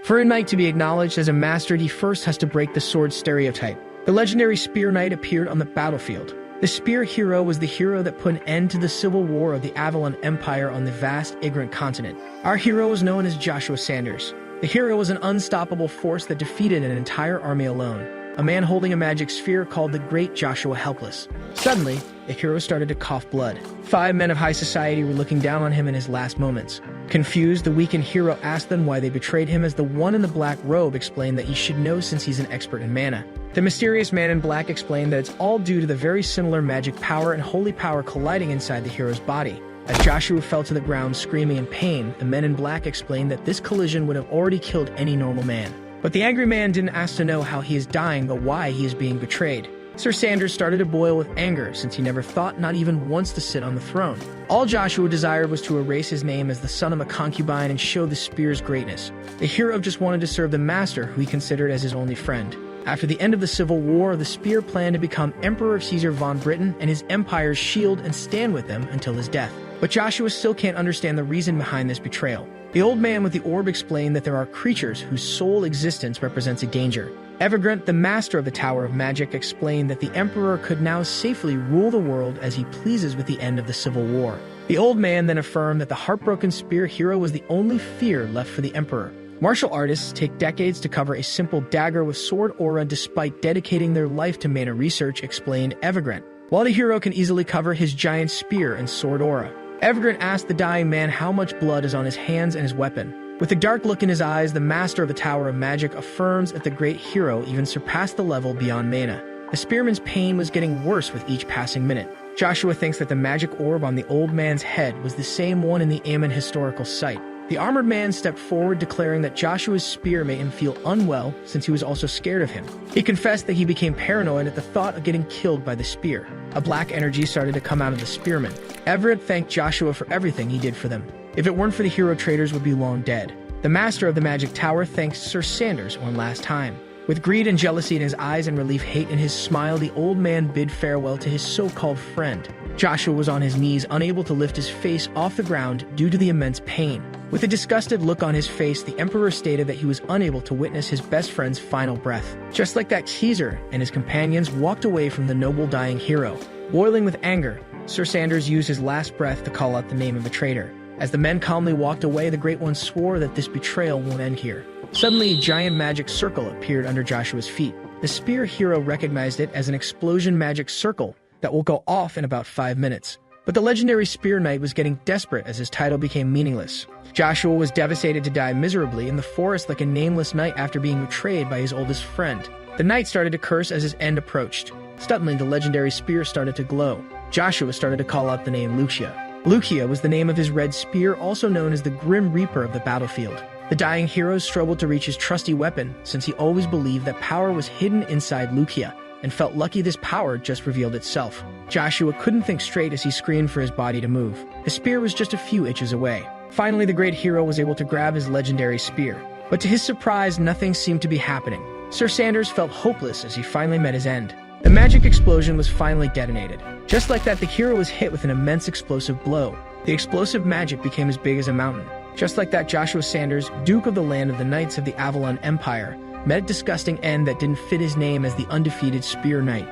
For a knight to be acknowledged as a master, he first has to break the sword stereotype. The legendary Spear Knight appeared on the battlefield. The Spear Hero was the hero that put an end to the civil war of the Avalon Empire on the vast, ignorant continent. Our hero was known as Joshua Sanders. The hero was an unstoppable force that defeated an entire army alone. A man holding a magic sphere called the Great Joshua Helpless. Suddenly, the hero started to cough blood. 5 men of high society were looking down on him in his last moments. Confused, the weakened hero asked them why they betrayed him, as the one in the black robe explained that he should know since he's an expert in mana. The mysterious man in black explained that it's all due to the very similar magic power and holy power colliding inside the hero's body. As Joshua fell to the ground screaming in pain, the men in black explained that this collision would have already killed any normal man. But the angry man didn't ask to know how he is dying, but why he is being betrayed. Sir Sanders started to boil with anger, since he never thought, not even once, to sit on the throne. All Joshua desired was to erase his name as the son of a concubine and show the spear's greatness. The hero just wanted to serve the master, who he considered as his only friend. After the end of the Civil War, the spear planned to become Emperor Caesar von Britain and his empire's shield and stand with them until his death. But Joshua still can't understand the reason behind this betrayal. The old man with the orb explained that there are creatures whose sole existence represents a danger. Evergrant, the master of the Tower of Magic, explained that the Emperor could now safely rule the world as he pleases with the end of the Civil War. The old man then affirmed that the heartbroken spear hero was the only fear left for the Emperor. Martial artists take decades to cover a simple dagger with sword aura despite dedicating their life to mana research, explained Evergrant. While the hero can easily cover his giant spear and sword aura, Evergrant asked the dying man how much blood is on his hands and his weapon. With a dark look in his eyes, the master of the Tower of Magic affirms that the great hero even surpassed the level beyond mana. The spearman's pain was getting worse with each passing minute. Joshua thinks that the magic orb on the old man's head was the same one in the Ammon historical site. The armored man stepped forward, declaring that Joshua's spear made him feel unwell since he was also scared of him. He confessed that he became paranoid at the thought of getting killed by the spear. A black energy started to come out of the spearman. Everett thanked Joshua for everything he did for them. If it weren't for the hero, traders would be long dead. The master of the Magic Tower thanked Sir Sanders one last time. With greed and jealousy in his eyes and relief hate in his smile, the old man bid farewell to his so-called friend. Joshua was on his knees, unable to lift his face off the ground due to the immense pain. With a disgusted look on his face, the Emperor stated that he was unable to witness his best friend's final breath. Just like that, Caesar and his companions walked away from the noble dying hero. Boiling with anger, Sir Sanders used his last breath to call out the name of the traitor. As the men calmly walked away, the Great One swore that this betrayal won't end here. Suddenly, a giant magic circle appeared under Joshua's feet. The spear hero recognized it as an explosion magic circle that will go off in about 5 minutes. But the legendary Spear Knight was getting desperate as his title became meaningless. Joshua was devastated to die miserably in the forest like a nameless knight after being betrayed by his oldest friend. The knight started to curse as his end approached. Suddenly, the legendary spear started to glow. Joshua started to call out the name Lucia. Lucia was the name of his red spear, also known as the Grim Reaper of the battlefield. The dying hero struggled to reach his trusty weapon, since he always believed that power was hidden inside Lucia, and felt lucky this power just revealed itself. Joshua couldn't think straight as he screamed for his body to move. His spear was just a few inches away. Finally, the great hero was able to grab his legendary spear. But to his surprise, nothing seemed to be happening. Sir Sanders felt hopeless as he finally met his end. The magic explosion was finally detonated. Just like that, the hero was hit with an immense explosive blow. The explosive magic became as big as a mountain. Just like that, Joshua Sanders, Duke of the land of the Knights of the Avalon Empire, met a disgusting end that didn't fit his name as the undefeated Spear Knight.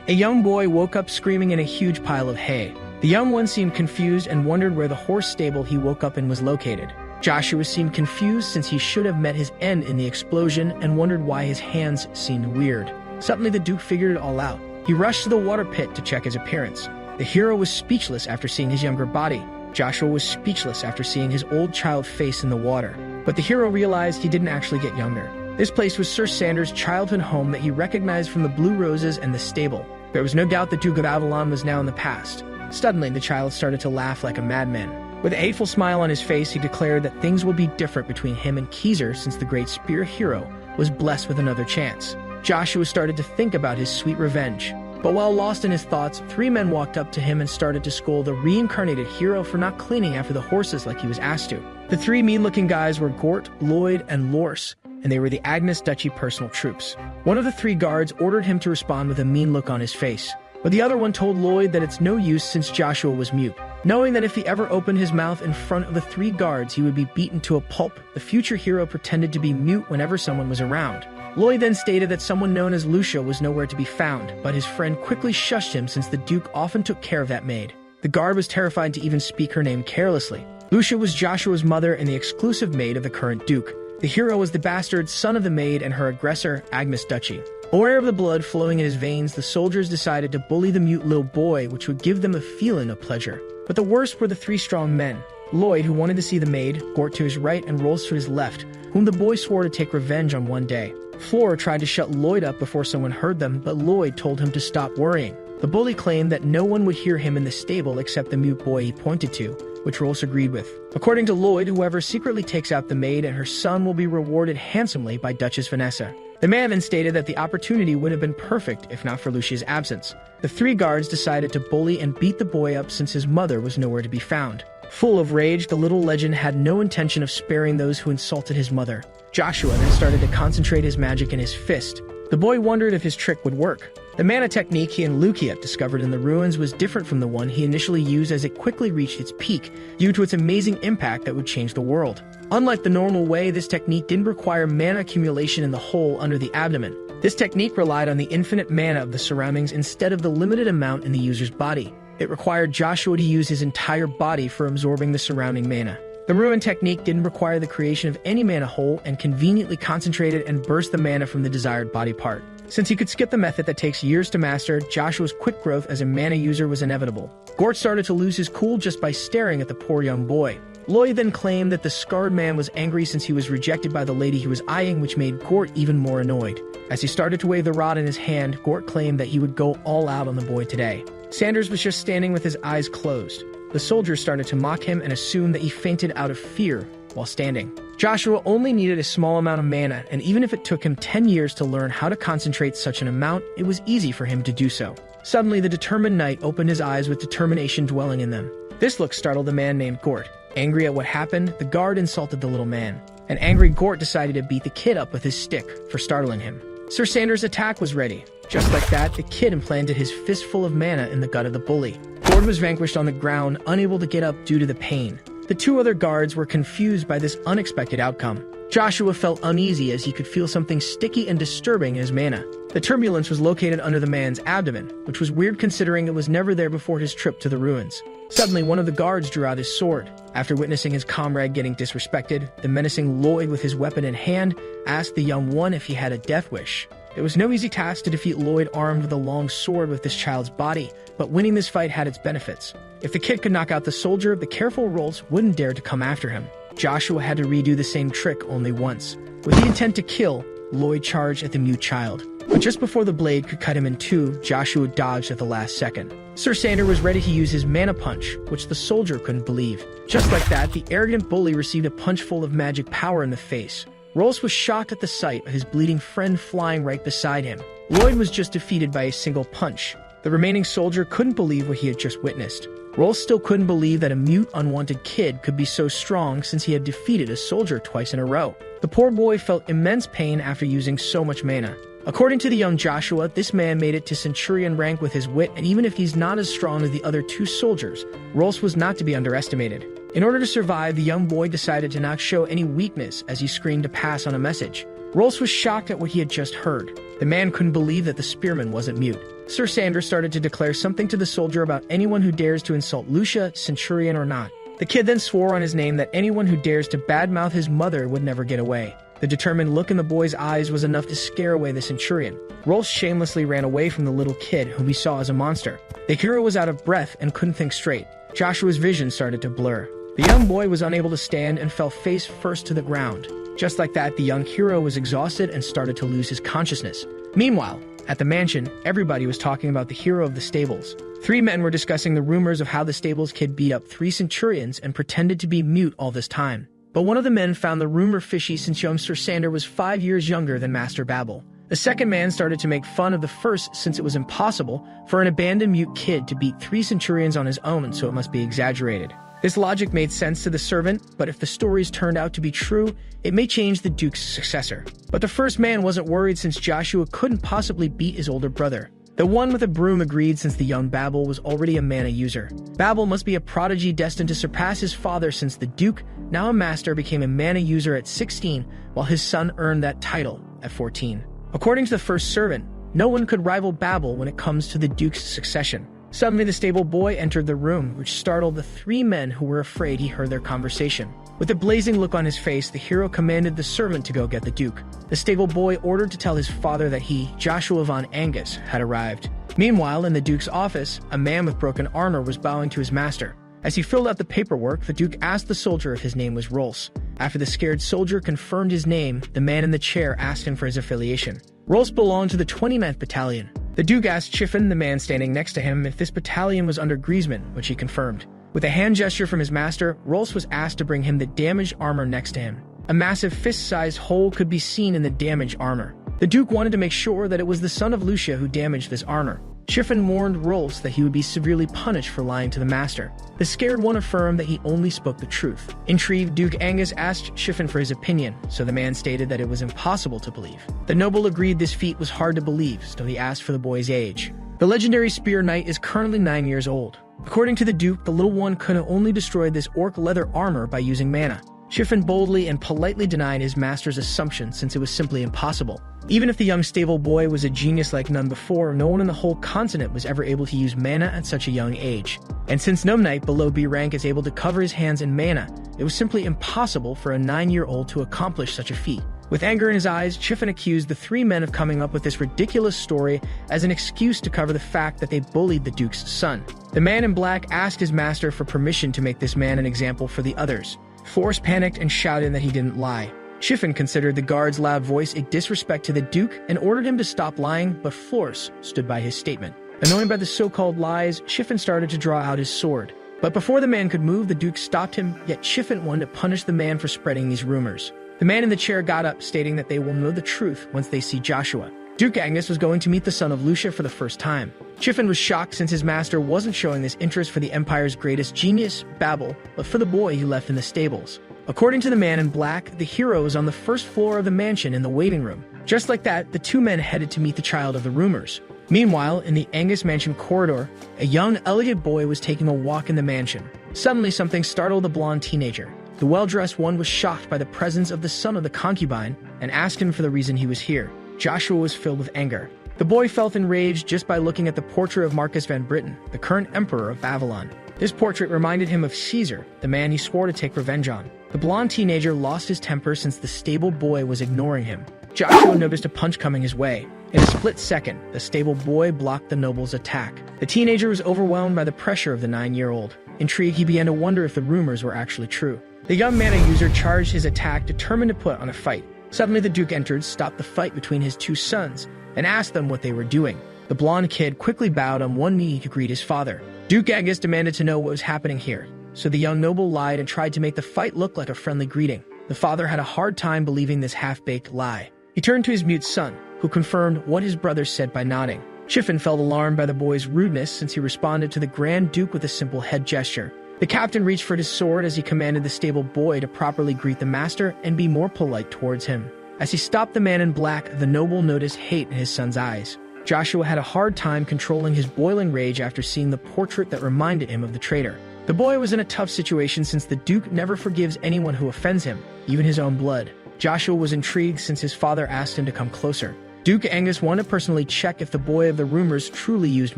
A young boy woke up screaming in a huge pile of hay. The young one seemed confused and wondered where the horse stable he woke up in was located. Joshua seemed confused since he should have met his end in the explosion and wondered why his hands seemed weird. Suddenly, the Duke figured it all out. He rushed to the water pit to check his appearance. The hero was speechless after seeing his younger body. Joshua was speechless after seeing his old child face in the water. But the hero realized he didn't actually get younger. This place was Sir Sanders' childhood home that he recognized from the blue roses and the stable. There was no doubt the Duke of Avalon was now in the past. Suddenly, the child started to laugh like a madman. With a hateful smile on his face, he declared that things would be different between him and Caesar since the great spear hero was blessed with another chance. Joshua started to think about his sweet revenge. But while lost in his thoughts, 3 men walked up to him and started to scold the reincarnated hero for not cleaning after the horses like he was asked to. The 3 mean-looking guys were Gort, Lloyd, and Lors, and they were the Agnes Duchy personal troops. One of the 3 guards ordered him to respond with a mean look on his face, but the other one told Lloyd that it's no use since Joshua was mute. Knowing that if he ever opened his mouth in front of the three guards, he would be beaten to a pulp, the future hero pretended to be mute whenever someone was around. Lloyd then stated that someone known as Lucia was nowhere to be found, but his friend quickly shushed him since the Duke often took care of that maid. The guard was terrified to even speak her name carelessly. Lucia was Joshua's mother and the exclusive maid of the current Duke. The hero was the bastard son of the maid and her aggressor, Agnes Duchy. Aware of the blood flowing in his veins, the soldiers decided to bully the mute little boy, which would give them a feeling of pleasure. But the worst were the three strong men. Lloyd, who wanted to see the maid, Gort to his right and Rolls to his left, whom the boy swore to take revenge on one day. Flora tried to shut Lloyd up before someone heard them, but Lloyd told him to stop worrying. The bully claimed that no one would hear him in the stable except the mute boy he pointed to, which Rolls agreed with. According to Lloyd, whoever secretly takes out the maid and her son will be rewarded handsomely by Duchess Vanessa. The man then stated that the opportunity would have been perfect if not for Lucia's absence. The three guards decided to bully and beat the boy up since his mother was nowhere to be found. Full of rage, the little legend had no intention of sparing those who insulted his mother. Joshua then started to concentrate his magic in his fist. The boy wondered if his trick would work. The mana technique he and Lucia discovered in the ruins was different from the one he initially used, as it quickly reached its peak due to its amazing impact that would change the world. Unlike the normal way, this technique didn't require mana accumulation in the hole under the abdomen. This technique relied on the infinite mana of the surroundings instead of the limited amount in the user's body. It required Joshua to use his entire body for absorbing the surrounding mana. The ruin technique didn't require the creation of any mana hole and conveniently concentrated and burst the mana from the desired body part. Since he could skip the method that takes years to master, Joshua's quick growth as a mana user was inevitable. Gort started to lose his cool just by staring at the poor young boy. Lloyd then claimed that the scarred man was angry since he was rejected by the lady he was eyeing, which made Gort even more annoyed. As he started to wave the rod in his hand, Gort claimed that he would go all out on the boy today. Sanders was just standing with his eyes closed. The soldiers started to mock him and assumed that he fainted out of fear while standing. Joshua only needed a small amount of mana, and even if it took him 10 years to learn how to concentrate such an amount, it was easy for him to do so. Suddenly, the determined knight opened his eyes with determination dwelling in them. This look startled the man named Gort. Angry at what happened, the guard insulted the little man. An angry Gort decided to beat the kid up with his stick for startling him. Sir Sanders' attack was ready. Just like that, the kid implanted his fistful of mana in the gut of the bully. Gort was vanquished on the ground, unable to get up due to the pain. The two other guards were confused by this unexpected outcome. Joshua felt uneasy as he could feel something sticky and disturbing in his mana. The turbulence was located under the man's abdomen, which was weird considering it was never there before his trip to the ruins. Suddenly, one of the guards drew out his sword. After witnessing his comrade getting disrespected, the menacing Lloyd, with his weapon in hand, asked the young one if he had a death wish. It was no easy task to defeat Lloyd armed with a long sword with this child's body, but winning this fight had its benefits. If the kid could knock out the soldier, the careful Rolls wouldn't dare to come after him. Joshua had to redo the same trick only once. With the intent to kill, Lloyd charged at the mute child. But just before the blade could cut him in two, Joshua dodged at the last second. Sir Sander was ready to use his mana punch, which the soldier couldn't believe. Just like that, the arrogant bully received a punch full of magic power in the face. Rolls was shocked at the sight of his bleeding friend flying right beside him. Lloyd was just defeated by a single punch. The remaining soldier couldn't believe what he had just witnessed. Rolls still couldn't believe that a mute, unwanted kid could be so strong since he had defeated a soldier twice in a row. The poor boy felt immense pain after using so much mana. According to the young Joshua, this man made it to Centurion rank with his wit, and even if he's not as strong as the other two soldiers, Rolls was not to be underestimated. In order to survive, the young boy decided to not show any weakness as he screamed to pass on a message. Rolls was shocked at what he had just heard. The man couldn't believe that the spearman wasn't mute. Sir Sanders started to declare something to the soldier about anyone who dares to insult Lucia, Centurion or not. The kid then swore on his name that anyone who dares to badmouth his mother would never get away. The determined look in the boy's eyes was enough to scare away the Centurion. Rolls shamelessly ran away from the little kid, whom he saw as a monster. The hero was out of breath and couldn't think straight. Joshua's vision started to blur. The young boy was unable to stand and fell face first to the ground. Just like that, the young hero was exhausted and started to lose his consciousness. Meanwhile, at the mansion, everybody was talking about the hero of the stables. Three men were discussing the rumors of how the stables kid beat up 3 centurions and pretended to be mute all this time. But one of the men found the rumor fishy since young Sir Sander was 5 years younger than Master Babel. The second man started to make fun of the first since it was impossible for an abandoned mute kid to beat 3 centurions on his own, so it must be exaggerated. This logic made sense to the servant, but if the stories turned out to be true, it may change the Duke's successor. But the first man wasn't worried since Joshua couldn't possibly beat his older brother. The one with a broom agreed since the young Babel was already a mana user. Babel must be a prodigy destined to surpass his father since the Duke, now a master, became a mana user at 16, while his son earned that title at 14. According to the first servant, no one could rival Babel when it comes to the Duke's succession. Suddenly, the stable boy entered the room, which startled the three men who were afraid he heard their conversation. With a blazing look on his face, the hero commanded the servant to go get the Duke. The stable boy ordered to tell his father that he, Joshua von Angus, had arrived. Meanwhile, in the Duke's office, a man with broken armor was bowing to his master. As he filled out the paperwork, the Duke asked the soldier if his name was Rolls. After the scared soldier confirmed his name, the man in the chair asked him for his affiliation. Rolls belonged to the 29th Battalion. The Duke asked Chiffin, the man standing next to him, if this battalion was under Griezmann, which he confirmed. With a hand gesture from his master, Rolls was asked to bring him the damaged armor next to him. A massive fist-sized hole could be seen in the damaged armor. The Duke wanted to make sure that it was the son of Lucia who damaged this armor. Chiffin warned Rolls that he would be severely punished for lying to the master. The scared one affirmed that he only spoke the truth. Intrigued, Duke Angus asked Chiffin for his opinion, so the man stated that it was impossible to believe. The noble agreed this feat was hard to believe, so he asked for the boy's age. The legendary Spear Knight is currently 9 years old. According to the Duke, the little one could only destroy this orc leather armor by using mana. Chiffin boldly and politely denied his master's assumption since it was simply impossible. Even if the young stable boy was a genius like none before, no one in the whole continent was ever able to use mana at such a young age. And since no knight below B rank is able to cover his hands in mana, it was simply impossible for a 9-year-old to accomplish such a feat. With anger in his eyes, Chiffin accused the three men of coming up with this ridiculous story as an excuse to cover the fact that they bullied the Duke's son. The man in black asked his master for permission to make this man an example for the others. Force panicked and shouted that he didn't lie. Chiffin considered the guard's loud voice a disrespect to the Duke and ordered him to stop lying, but Force stood by his statement. Annoyed by the so-called lies, Chiffin started to draw out his sword. But before the man could move, the Duke stopped him, yet Chiffin wanted to punish the man for spreading these rumors. The man in the chair got up, stating that they will know the truth once they see Joshua. Duke Angus was going to meet the son of Lucia for the first time. Chiffin was shocked since his master wasn't showing this interest for the Empire's greatest genius, Babel, but for the boy he left in the stables. According to the man in black, the hero was on the first floor of the mansion in the waiting room. Just like that, the two men headed to meet the child of the rumors. Meanwhile, in the Angus mansion corridor, a young, elegant boy was taking a walk in the mansion. Suddenly, something startled the blonde teenager. The well-dressed one was shocked by the presence of the son of the concubine and asked him for the reason he was here. Joshua was filled with anger. The boy felt enraged just by looking at the portrait of Marcus van Britten, the current emperor of Babylon. This portrait reminded him of Caesar, the man he swore to take revenge on. The blonde teenager lost his temper since the stable boy was ignoring him. Joshua noticed a punch coming his way. In a split second, the stable boy blocked the noble's attack. The teenager was overwhelmed by the pressure of the 9-year-old. Intrigued, he began to wonder if the rumors were actually true. The young mana user charged his attack, determined to put on a fight. Suddenly, the Duke entered, stopped the fight between his two sons, and asked them what they were doing. The blonde kid quickly bowed on one knee to greet his father. Duke Angus demanded to know what was happening here, so the young noble lied and tried to make the fight look like a friendly greeting. The father had a hard time believing this half-baked lie. He turned to his mute son, who confirmed what his brother said by nodding. Chiffin felt alarmed by the boy's rudeness since he responded to the Grand Duke with a simple head gesture. The captain reached for his sword as he commanded the stable boy to properly greet the master and be more polite towards him. As he stopped the man in black, the noble noticed hate in his son's eyes. Joshua had a hard time controlling his boiling rage after seeing the portrait that reminded him of the traitor. The boy was in a tough situation since the Duke never forgives anyone who offends him, even his own blood. Joshua was intrigued since his father asked him to come closer. Duke Angus wanted to personally check if the boy of the rumors truly used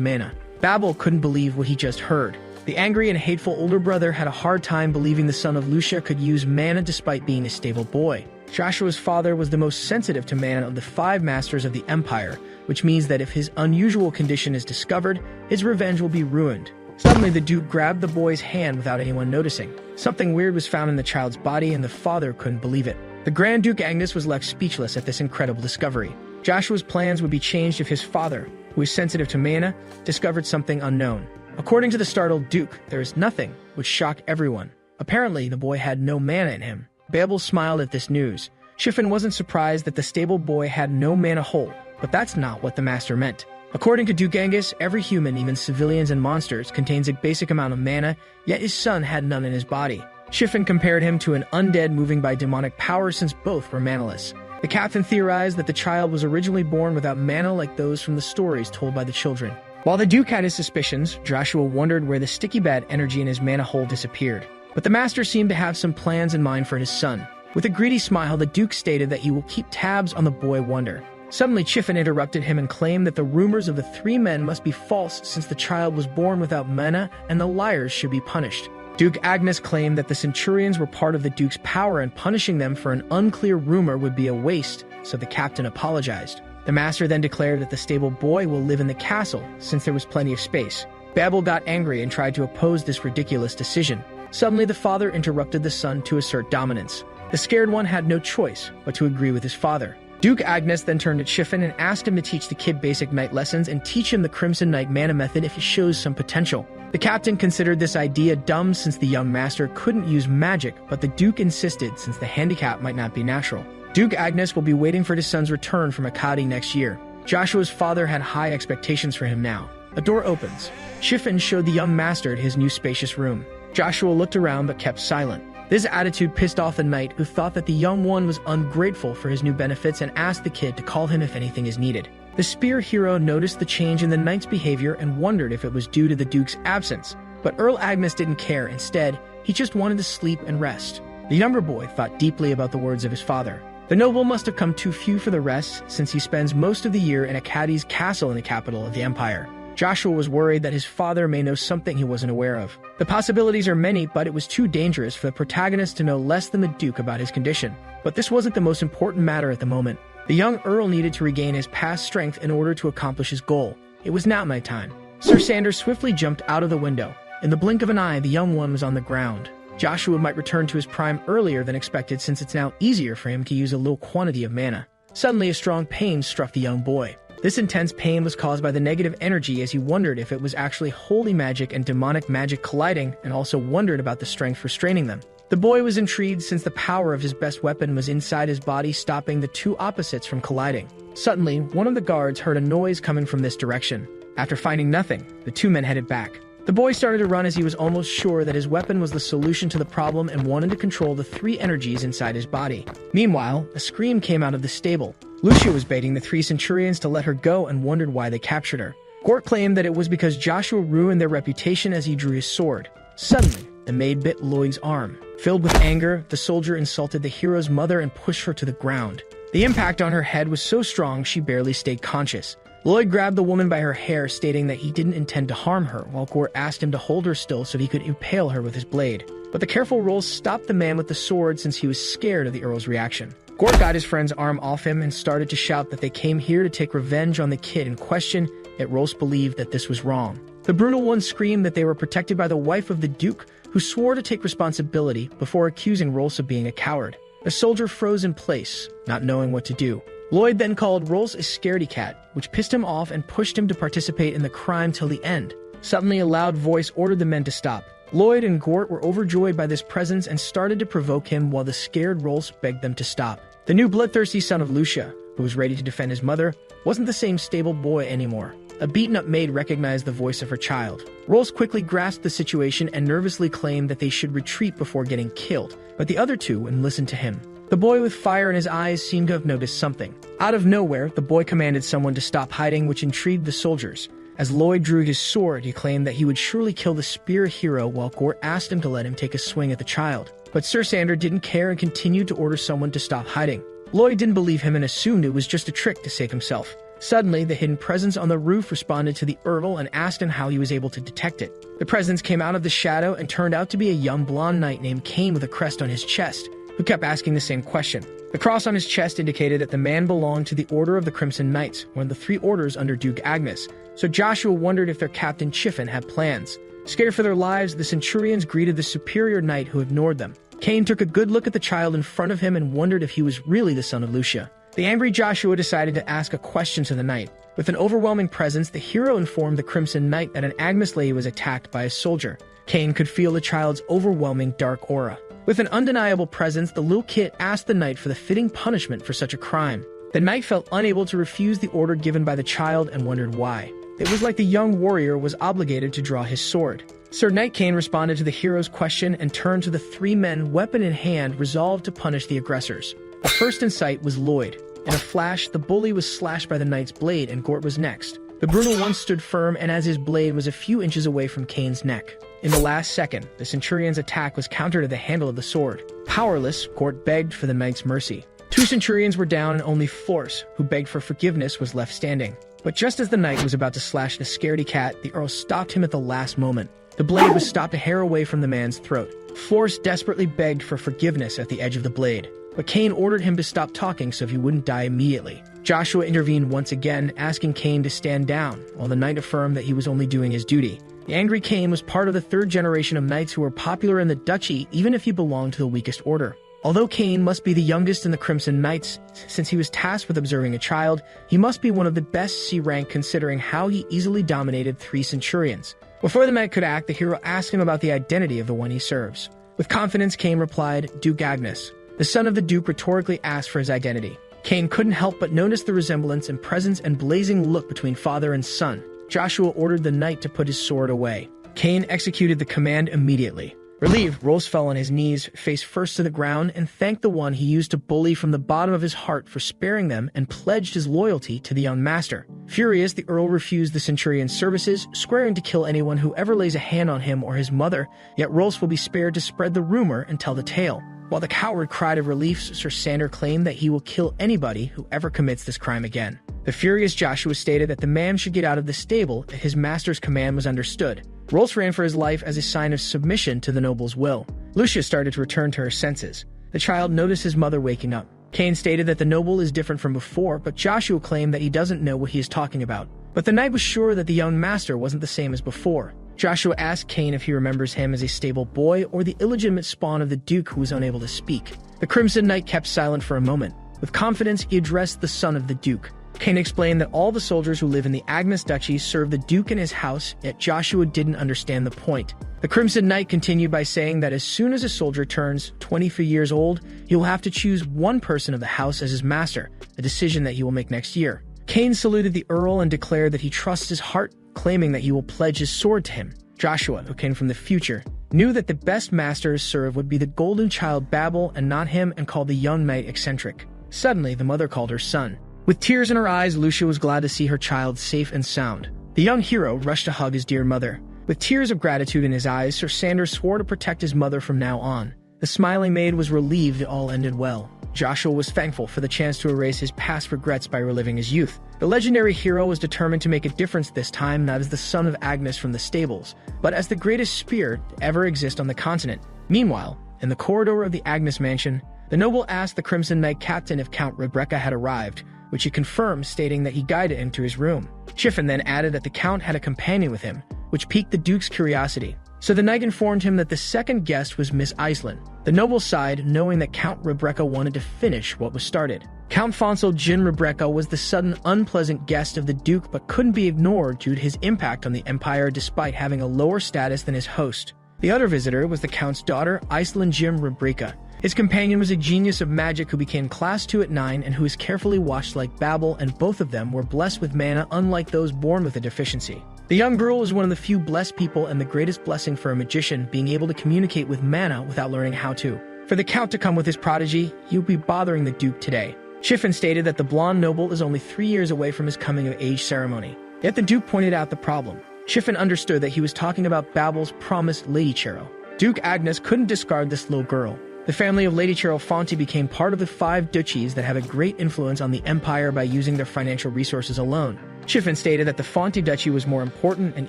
mana. Babel couldn't believe what he just heard. The angry and hateful older brother had a hard time believing the son of Lucia could use mana despite being a stable boy. Joshua's father was the most sensitive to mana of the 5 masters of the Empire, which means that if his unusual condition is discovered, his revenge will be ruined. Suddenly, the Duke grabbed the boy's hand without anyone noticing. Something weird was found in the child's body, and the father couldn't believe it. The Grand Duke Angus was left speechless at this incredible discovery. Joshua's plans would be changed if his father, who is sensitive to mana, discovered something unknown. According to the startled Duke, there is nothing which shocked everyone. Apparently, the boy had no mana in him. Babel smiled at this news. Chiffin wasn't surprised that the stable boy had no mana hole, but that's not what the master meant. According to Duke Angus, every human, even civilians and monsters, contains a basic amount of mana, yet his son had none in his body. Chiffin compared him to an undead moving by demonic power since both were manaless. The captain theorized that the child was originally born without mana like those from the stories told by the children. While the Duke had his suspicions, Joshua wondered where the sticky bad energy in his mana hole disappeared. But the master seemed to have some plans in mind for his son. With a greedy smile, the Duke stated that he will keep tabs on the boy wonder. Suddenly, Chiffin interrupted him and claimed that the rumors of the three men must be false since the child was born without mana and the liars should be punished. Duke Agnes claimed that the Centurions were part of the Duke's power and punishing them for an unclear rumor would be a waste, so the captain apologized. The master then declared that the stable boy will live in the castle since there was plenty of space. Babel got angry and tried to oppose this ridiculous decision. Suddenly, the father interrupted the son to assert dominance. The scared one had no choice but to agree with his father. Duke Agnes then turned to Chiffin and asked him to teach the kid basic knight lessons and teach him the Crimson Knight mana method if he shows some potential. The captain considered this idea dumb since the young master couldn't use magic, but the Duke insisted since the handicap might not be natural. Duke Agnes will be waiting for his son's return from Akkadi next year. Joshua's father had high expectations for him now. A door opens. Chiffin showed the young master his new spacious room. Joshua looked around but kept silent. This attitude pissed off the knight, who thought that the young one was ungrateful for his new benefits and asked the kid to call him if anything is needed. The spear hero noticed the change in the knight's behavior and wondered if it was due to the Duke's absence. But Earl Agnes didn't care. Instead, he just wanted to sleep and rest. The younger boy thought deeply about the words of his father. The noble must have come too few for the rest, since he spends most of the year in Akkadi's castle in the capital of the empire. Joshua was worried that his father may know something he wasn't aware of. The possibilities are many, but it was too dangerous for the protagonist to know less than the Duke about his condition. But this wasn't the most important matter at the moment. The young Earl needed to regain his past strength in order to accomplish his goal. It was now my time. Sir Sanders swiftly jumped out of the window. In the blink of an eye, the young one was on the ground. Joshua might return to his prime earlier than expected since it's now easier for him to use a low quantity of mana. Suddenly, a strong pain struck the young boy. This intense pain was caused by the negative energy, as he wondered if it was actually holy magic and demonic magic colliding, and also wondered about the strength restraining them. The boy was intrigued since the power of his best weapon was inside his body, stopping the two opposites from colliding. Suddenly, one of the guards heard a noise coming from this direction. After finding nothing, the two men headed back. The boy started to run as he was almost sure that his weapon was the solution to the problem and wanted to control the three energies inside his body. Meanwhile, a scream came out of the stable. Lucia was baiting the three Centurions to let her go and wondered why they captured her. Gort claimed that it was because Joshua ruined their reputation as he drew his sword. Suddenly, the maid bit Lloyd's arm. Filled with anger, the soldier insulted the hero's mother and pushed her to the ground. The impact on her head was so strong she barely stayed conscious. Lloyd grabbed the woman by her hair, stating that he didn't intend to harm her, while Gort asked him to hold her still so he could impale her with his blade. But the careful Rolls stopped the man with the sword since he was scared of the Earl's reaction. Gort got his friend's arm off him and started to shout that they came here to take revenge on the kid in question, yet Rolls believed that this was wrong. The brutal one screamed that they were protected by the wife of the Duke, who swore to take responsibility before accusing Rolls of being a coward. The soldier froze in place, not knowing what to do. Lloyd then called Rolls a scaredy cat, which pissed him off and pushed him to participate in the crime till the end. Suddenly, a loud voice ordered the men to stop. Lloyd and Gort were overjoyed by this presence and started to provoke him while the scared Rolls begged them to stop. The new bloodthirsty son of Lucia, who was ready to defend his mother, wasn't the same stable boy anymore. A beaten-up maid recognized the voice of her child. Rolls quickly grasped the situation and nervously claimed that they should retreat before getting killed, but the other two wouldn't listen to him. The boy with fire in his eyes seemed to have noticed something. Out of nowhere, the boy commanded someone to stop hiding, which intrigued the soldiers. As Lloyd drew his sword, he claimed that he would surely kill the spear hero, while Gort asked him to let him take a swing at the child. But Sir Sander didn't care and continued to order someone to stop hiding. Lloyd didn't believe him and assumed it was just a trick to save himself. Suddenly, the hidden presence on the roof responded to the Earl and asked him how he was able to detect it. The presence came out of the shadow and turned out to be a young blonde knight named Cain with a crest on his chest, who kept asking the same question. The cross on his chest indicated that the man belonged to the Order of the Crimson Knights, one of the three orders under Duke Agnes, so Joshua wondered if their captain Chiffin had plans. Scared for their lives, the Centurions greeted the superior knight who ignored them. Cain took a good look at the child in front of him and wondered if he was really the son of Lucia. The angry Joshua decided to ask a question to the knight. With an overwhelming presence, the hero informed the Crimson Knight that an Agnes lady was attacked by a soldier. Cain could feel the child's overwhelming dark aura. With an undeniable presence, the little kid asked the knight for the fitting punishment for such a crime. The knight felt unable to refuse the order given by the child and wondered why. It was like the young warrior was obligated to draw his sword. Sir Knight Cain responded to the hero's question and turned to the three men, weapon in hand, resolved to punish the aggressors. The first in sight was Lloyd. In a flash, the bully was slashed by the knight's blade and Gort was next. The brutal one stood firm, and as his blade was a few inches away from Kane's neck. In the last second, the centurion's attack was countered at the handle of the sword. Powerless, Gort begged for the knight's mercy. 2 centurions were down and only Force, who begged for forgiveness, was left standing. But just as the knight was about to slash the scaredy cat, the earl stopped him at the last moment. The blade was stopped a hair away from the man's throat. Force desperately begged for forgiveness at the edge of the blade, but Kane ordered him to stop talking so he wouldn't die immediately. Joshua intervened once again, asking Kane to stand down, while the knight affirmed that he was only doing his duty. The angry Kane was part of the 3rd generation of knights who were popular in the duchy, even if he belonged to the weakest order. Although Kane must be the youngest in the Crimson Knights, since he was tasked with observing a child, he must be one of the best C rank considering how he easily dominated 3 centurions. Before the knight could act, the hero asked him about the identity of the one he serves. With confidence, Kane replied, "Duke Agnes." The son of the Duke rhetorically asked for his identity. Kane couldn't help but notice the resemblance in presence and blazing look between father and son. Joshua ordered the knight to put his sword away. Kane executed the command immediately. Relieved, Rolls fell on his knees, face first to the ground, and thanked the one he used to bully from the bottom of his heart for sparing them and pledged his loyalty to the young master. Furious, the earl refused the centurion's services, swearing to kill anyone who ever lays a hand on him or his mother, yet Rolls will be spared to spread the rumor and tell the tale. While the coward cried of relief, Sir Sander claimed that he will kill anybody who ever commits this crime again. The furious Joshua stated that the man should get out of the stable if his master's command was understood. Rolls ran for his life as a sign of submission to the noble's will. Lucia started to return to her senses. The child noticed his mother waking up. Kane stated that the noble is different from before, but Joshua claimed that he doesn't know what he is talking about. But the knight was sure that the young master wasn't the same as before. Joshua asked Kane if he remembers him as a stable boy or the illegitimate spawn of the Duke who was unable to speak. The Crimson Knight kept silent for a moment. With confidence, he addressed the son of the Duke. Kane explained that all the soldiers who live in the Agnes Duchy serve the Duke in his house, yet Joshua didn't understand the point. The Crimson Knight continued by saying that as soon as a soldier turns 23 years old, he will have to choose one person of the house as his master, a decision that he will make next year. Kane saluted the Earl and declared that he trusts his heart, claiming that he will pledge his sword to him. Joshua, who came from the future, knew that the best master to serve would be the golden child Babel and not him, and called the young knight eccentric. Suddenly, the mother called her son. With tears in her eyes, Lucia was glad to see her child safe and sound. The young hero rushed to hug his dear mother. With tears of gratitude in his eyes, Sir Sander swore to protect his mother from now on. The smiling maid was relieved it all ended well. Joshua was thankful for the chance to erase his past regrets by reliving his youth. The legendary hero was determined to make a difference this time, not as the son of Agnes from the stables, but as the greatest spear to ever exist on the continent. Meanwhile, in the corridor of the Agnes mansion, the noble asked the Crimson Knight captain if Count Rebecca had arrived, which he confirmed, stating that he guided him to his room. Chiffon then added that the Count had a companion with him, which piqued the Duke's curiosity. So the knight informed him that the second guest was Miss Iceland. The noble sighed, knowing that Count Rebecca wanted to finish what was started. Count Fonsel Jin Rebecca was the sudden unpleasant guest of the Duke, but couldn't be ignored due to his impact on the Empire despite having a lower status than his host. The other visitor was the Count's daughter, Iceland Jim Rebecca. His companion was a genius of magic who became Class 2 at 9 and who was carefully watched like Babel, and both of them were blessed with mana unlike those born with a deficiency. The young girl was one of the few blessed people and the greatest blessing for a magician, being able to communicate with mana without learning how to. For the Count to come with his prodigy, he would be bothering the Duke today. Chiffon stated that the blonde noble is only 3 years away from his coming-of-age ceremony. Yet the Duke pointed out the problem. Chiffon understood that he was talking about Babel's promised Lady Chero. Duke Agnes couldn't discard this little girl. The family of Lady Chero Fonte became part of the 5 duchies that have a great influence on the Empire by using their financial resources alone. Chiffon stated that the Fonte Duchy was more important, and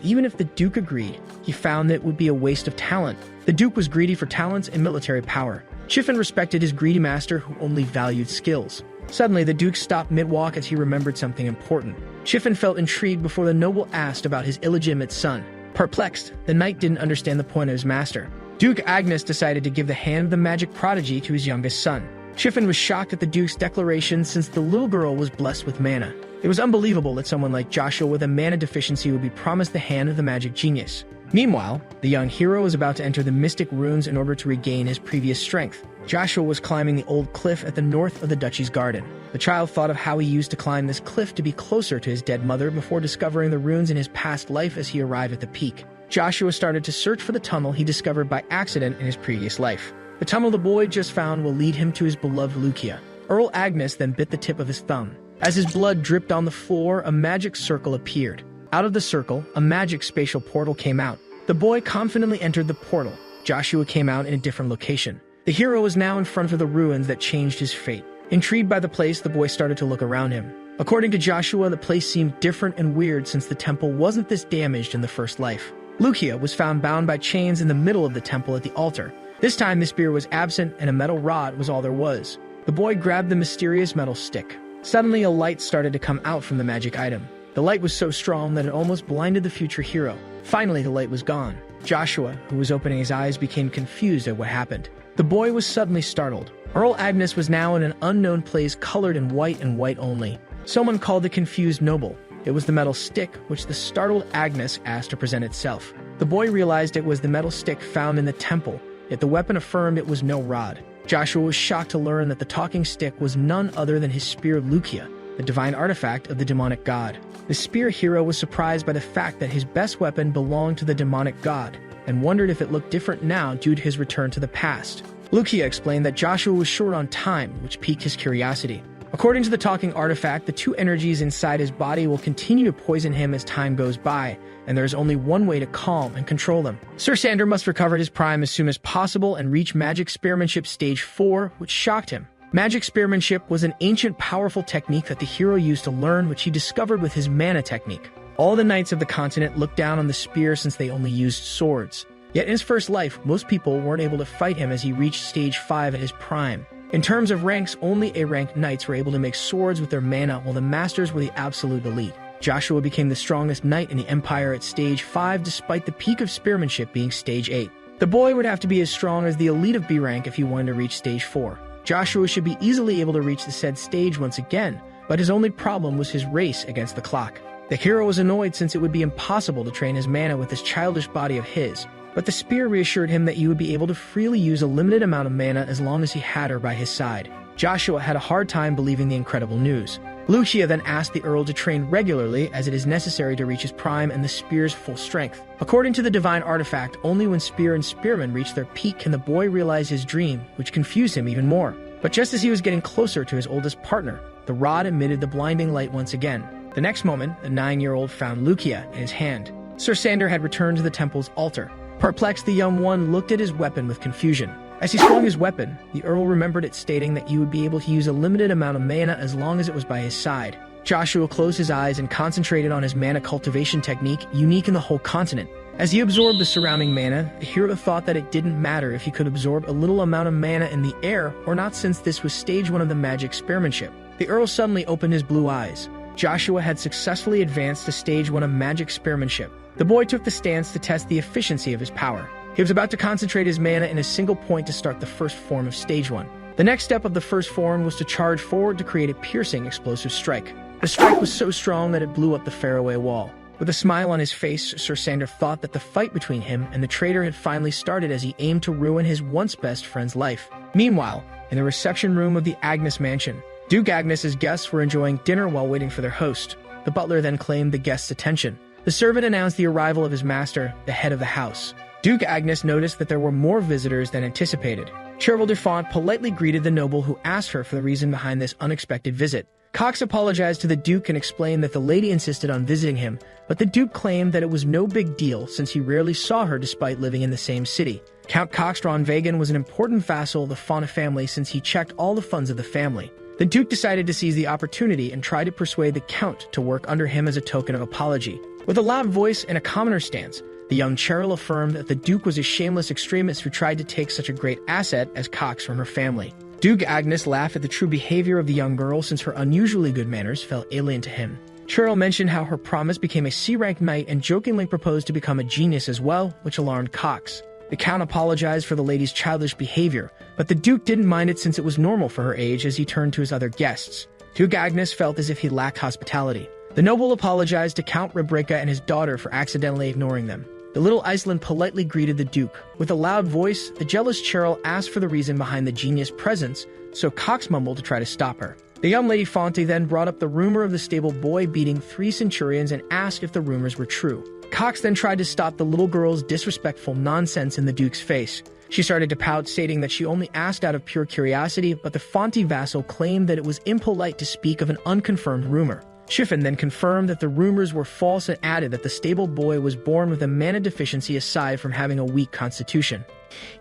even if the Duke agreed, he found that it would be a waste of talent. The Duke was greedy for talents and military power. Chiffon respected his greedy master who only valued skills. Suddenly, the Duke stopped mid-walk as he remembered something important. Chiffon felt intrigued before the noble asked about his illegitimate son. Perplexed, the knight didn't understand the point of his master. Duke Agnes decided to give the hand of the magic prodigy to his youngest son. Chiffon was shocked at the Duke's declaration since the little girl was blessed with mana. It was unbelievable that someone like Joshua with a mana deficiency would be promised the hand of the magic genius. Meanwhile, the young hero was about to enter the mystic runes in order to regain his previous strength. Joshua was climbing the old cliff at the north of the duchy's garden. The child thought of how he used to climb this cliff to be closer to his dead mother before discovering the runes in his past life as he arrived at the peak. Joshua started to search for the tunnel he discovered by accident in his previous life. The tunnel the boy just found will lead him to his beloved Lucia. Earl Agnes then bit the tip of his thumb. As his blood dripped on the floor, a magic circle appeared. Out of the circle, a magic spatial portal came out. The boy confidently entered the portal. Joshua came out in a different location. The hero was now in front of the ruins that changed his fate. Intrigued by the place, the boy started to look around him. According to Joshua, the place seemed different and weird since the temple wasn't this damaged in the first life. Lucia was found bound by chains in the middle of the temple at the altar. This time, the spear was absent and a metal rod was all there was. The boy grabbed the mysterious metal stick. Suddenly, a light started to come out from the magic item. The light was so strong that it almost blinded the future hero. Finally, the light was gone. Joshua, who was opening his eyes, became confused at what happened. The boy was suddenly startled. Earl Agnes was now in an unknown place colored in white and white only. Someone called the confused noble. It was the metal stick, which the startled Agnes asked to present itself. The boy realized it was the metal stick found in the temple, yet the weapon affirmed it was no rod. Joshua was shocked to learn that the talking stick was none other than his spear Lucia, the divine artifact of the demonic god. The spear hero was surprised by the fact that his best weapon belonged to the demonic god, and wondered if it looked different now due to his return to the past. Lucia explained that Joshua was short on time, which piqued his curiosity. According to the talking artifact, the two energies inside his body will continue to poison him as time goes by, and there is only one way to calm and control them. Sir Sander must recover his prime as soon as possible and reach magic spearmanship stage 4, which shocked him. Magic spearmanship was an ancient, powerful technique that the hero used to learn, which he discovered with his mana technique. All the knights of the continent looked down on the spear since they only used swords. Yet in his first life, most people weren't able to fight him as he reached stage 5 at his prime. In terms of ranks, only A-rank knights were able to make swords with their mana, while the masters were the absolute elite. Joshua became the strongest knight in the Empire at stage 5 despite the peak of spearmanship being stage 8. The boy would have to be as strong as the elite of B rank if he wanted to reach stage 4. Joshua should be easily able to reach the said stage once again, but his only problem was his race against the clock. The hero was annoyed since it would be impossible to train his mana with this childish body of his, but the spear reassured him that he would be able to freely use a limited amount of mana as long as he had her by his side. Joshua had a hard time believing the incredible news. Lucia then asked the Earl to train regularly as it is necessary to reach his prime and the spear's full strength. According to the divine artifact, only when spear and spearman reach their peak can the boy realize his dream, which confused him even more. But just as he was getting closer to his oldest partner, the rod emitted the blinding light once again. The next moment, the 9-year-old found Lucia in his hand. Sir Sander had returned to the temple's altar. Perplexed, the young one looked at his weapon with confusion. As he swung his weapon, the Earl remembered it stating that he would be able to use a limited amount of mana as long as it was by his side. Joshua closed his eyes and concentrated on his mana cultivation technique, unique in the whole continent. As he absorbed the surrounding mana, the hero thought that it didn't matter if he could absorb a little amount of mana in the air or not, since this was stage 1 of the magic spearmanship. The Earl suddenly opened his blue eyes. Joshua had successfully advanced to stage 1 of magic spearmanship. The boy took the stance to test the efficiency of his power. He was about to concentrate his mana in a single point to start the first form of stage 1. The next step of the first form was to charge forward to create a piercing explosive strike. The strike was so strong that it blew up the faraway wall. With a smile on his face, Sir Sander thought that the fight between him and the traitor had finally started as he aimed to ruin his once best friend's life. Meanwhile, in the reception room of the Agnes mansion, Duke Agnes's guests were enjoying dinner while waiting for their host. The butler then claimed the guests' attention. The servant announced the arrival of his master, the head of the house. Duke Agnes noticed that there were more visitors than anticipated. Chervil Defont politely greeted the noble, who asked her for the reason behind this unexpected visit. Cox apologized to the Duke and explained that the lady insisted on visiting him, but the Duke claimed that it was no big deal since he rarely saw her despite living in the same city. Count Cox Vagan was an important vassal of the Fauna family since he checked all the funds of the family. The Duke decided to seize the opportunity and try to persuade the Count to work under him as a token of apology. With a loud voice and a commoner stance, the young Cheryl affirmed that the Duke was a shameless extremist who tried to take such a great asset as Cox from her family. Duke Agnes laughed at the true behavior of the young girl since her unusually good manners felt alien to him. Cheryl mentioned how her promise became a C-rank knight and jokingly proposed to become a genius as well, which alarmed Cox. The Count apologized for the lady's childish behavior, but the Duke didn't mind it since it was normal for her age as he turned to his other guests. Duke Agnes felt as if he lacked hospitality. The noble apologized to Count Rebreka and his daughter for accidentally ignoring them. The little Iceland politely greeted the Duke. With a loud voice, the jealous Cheryl asked for the reason behind the genius' presence, so Cox mumbled to try to stop her. The young Lady Fonte then brought up the rumor of the stable boy beating 3 centurions and asked if the rumors were true. Cox then tried to stop the little girl's disrespectful nonsense in the Duke's face. She started to pout, stating that she only asked out of pure curiosity, but the Fonte vassal claimed that it was impolite to speak of an unconfirmed rumor. Shifen then confirmed that the rumors were false and added that the stable boy was born with a mana deficiency aside from having a weak constitution.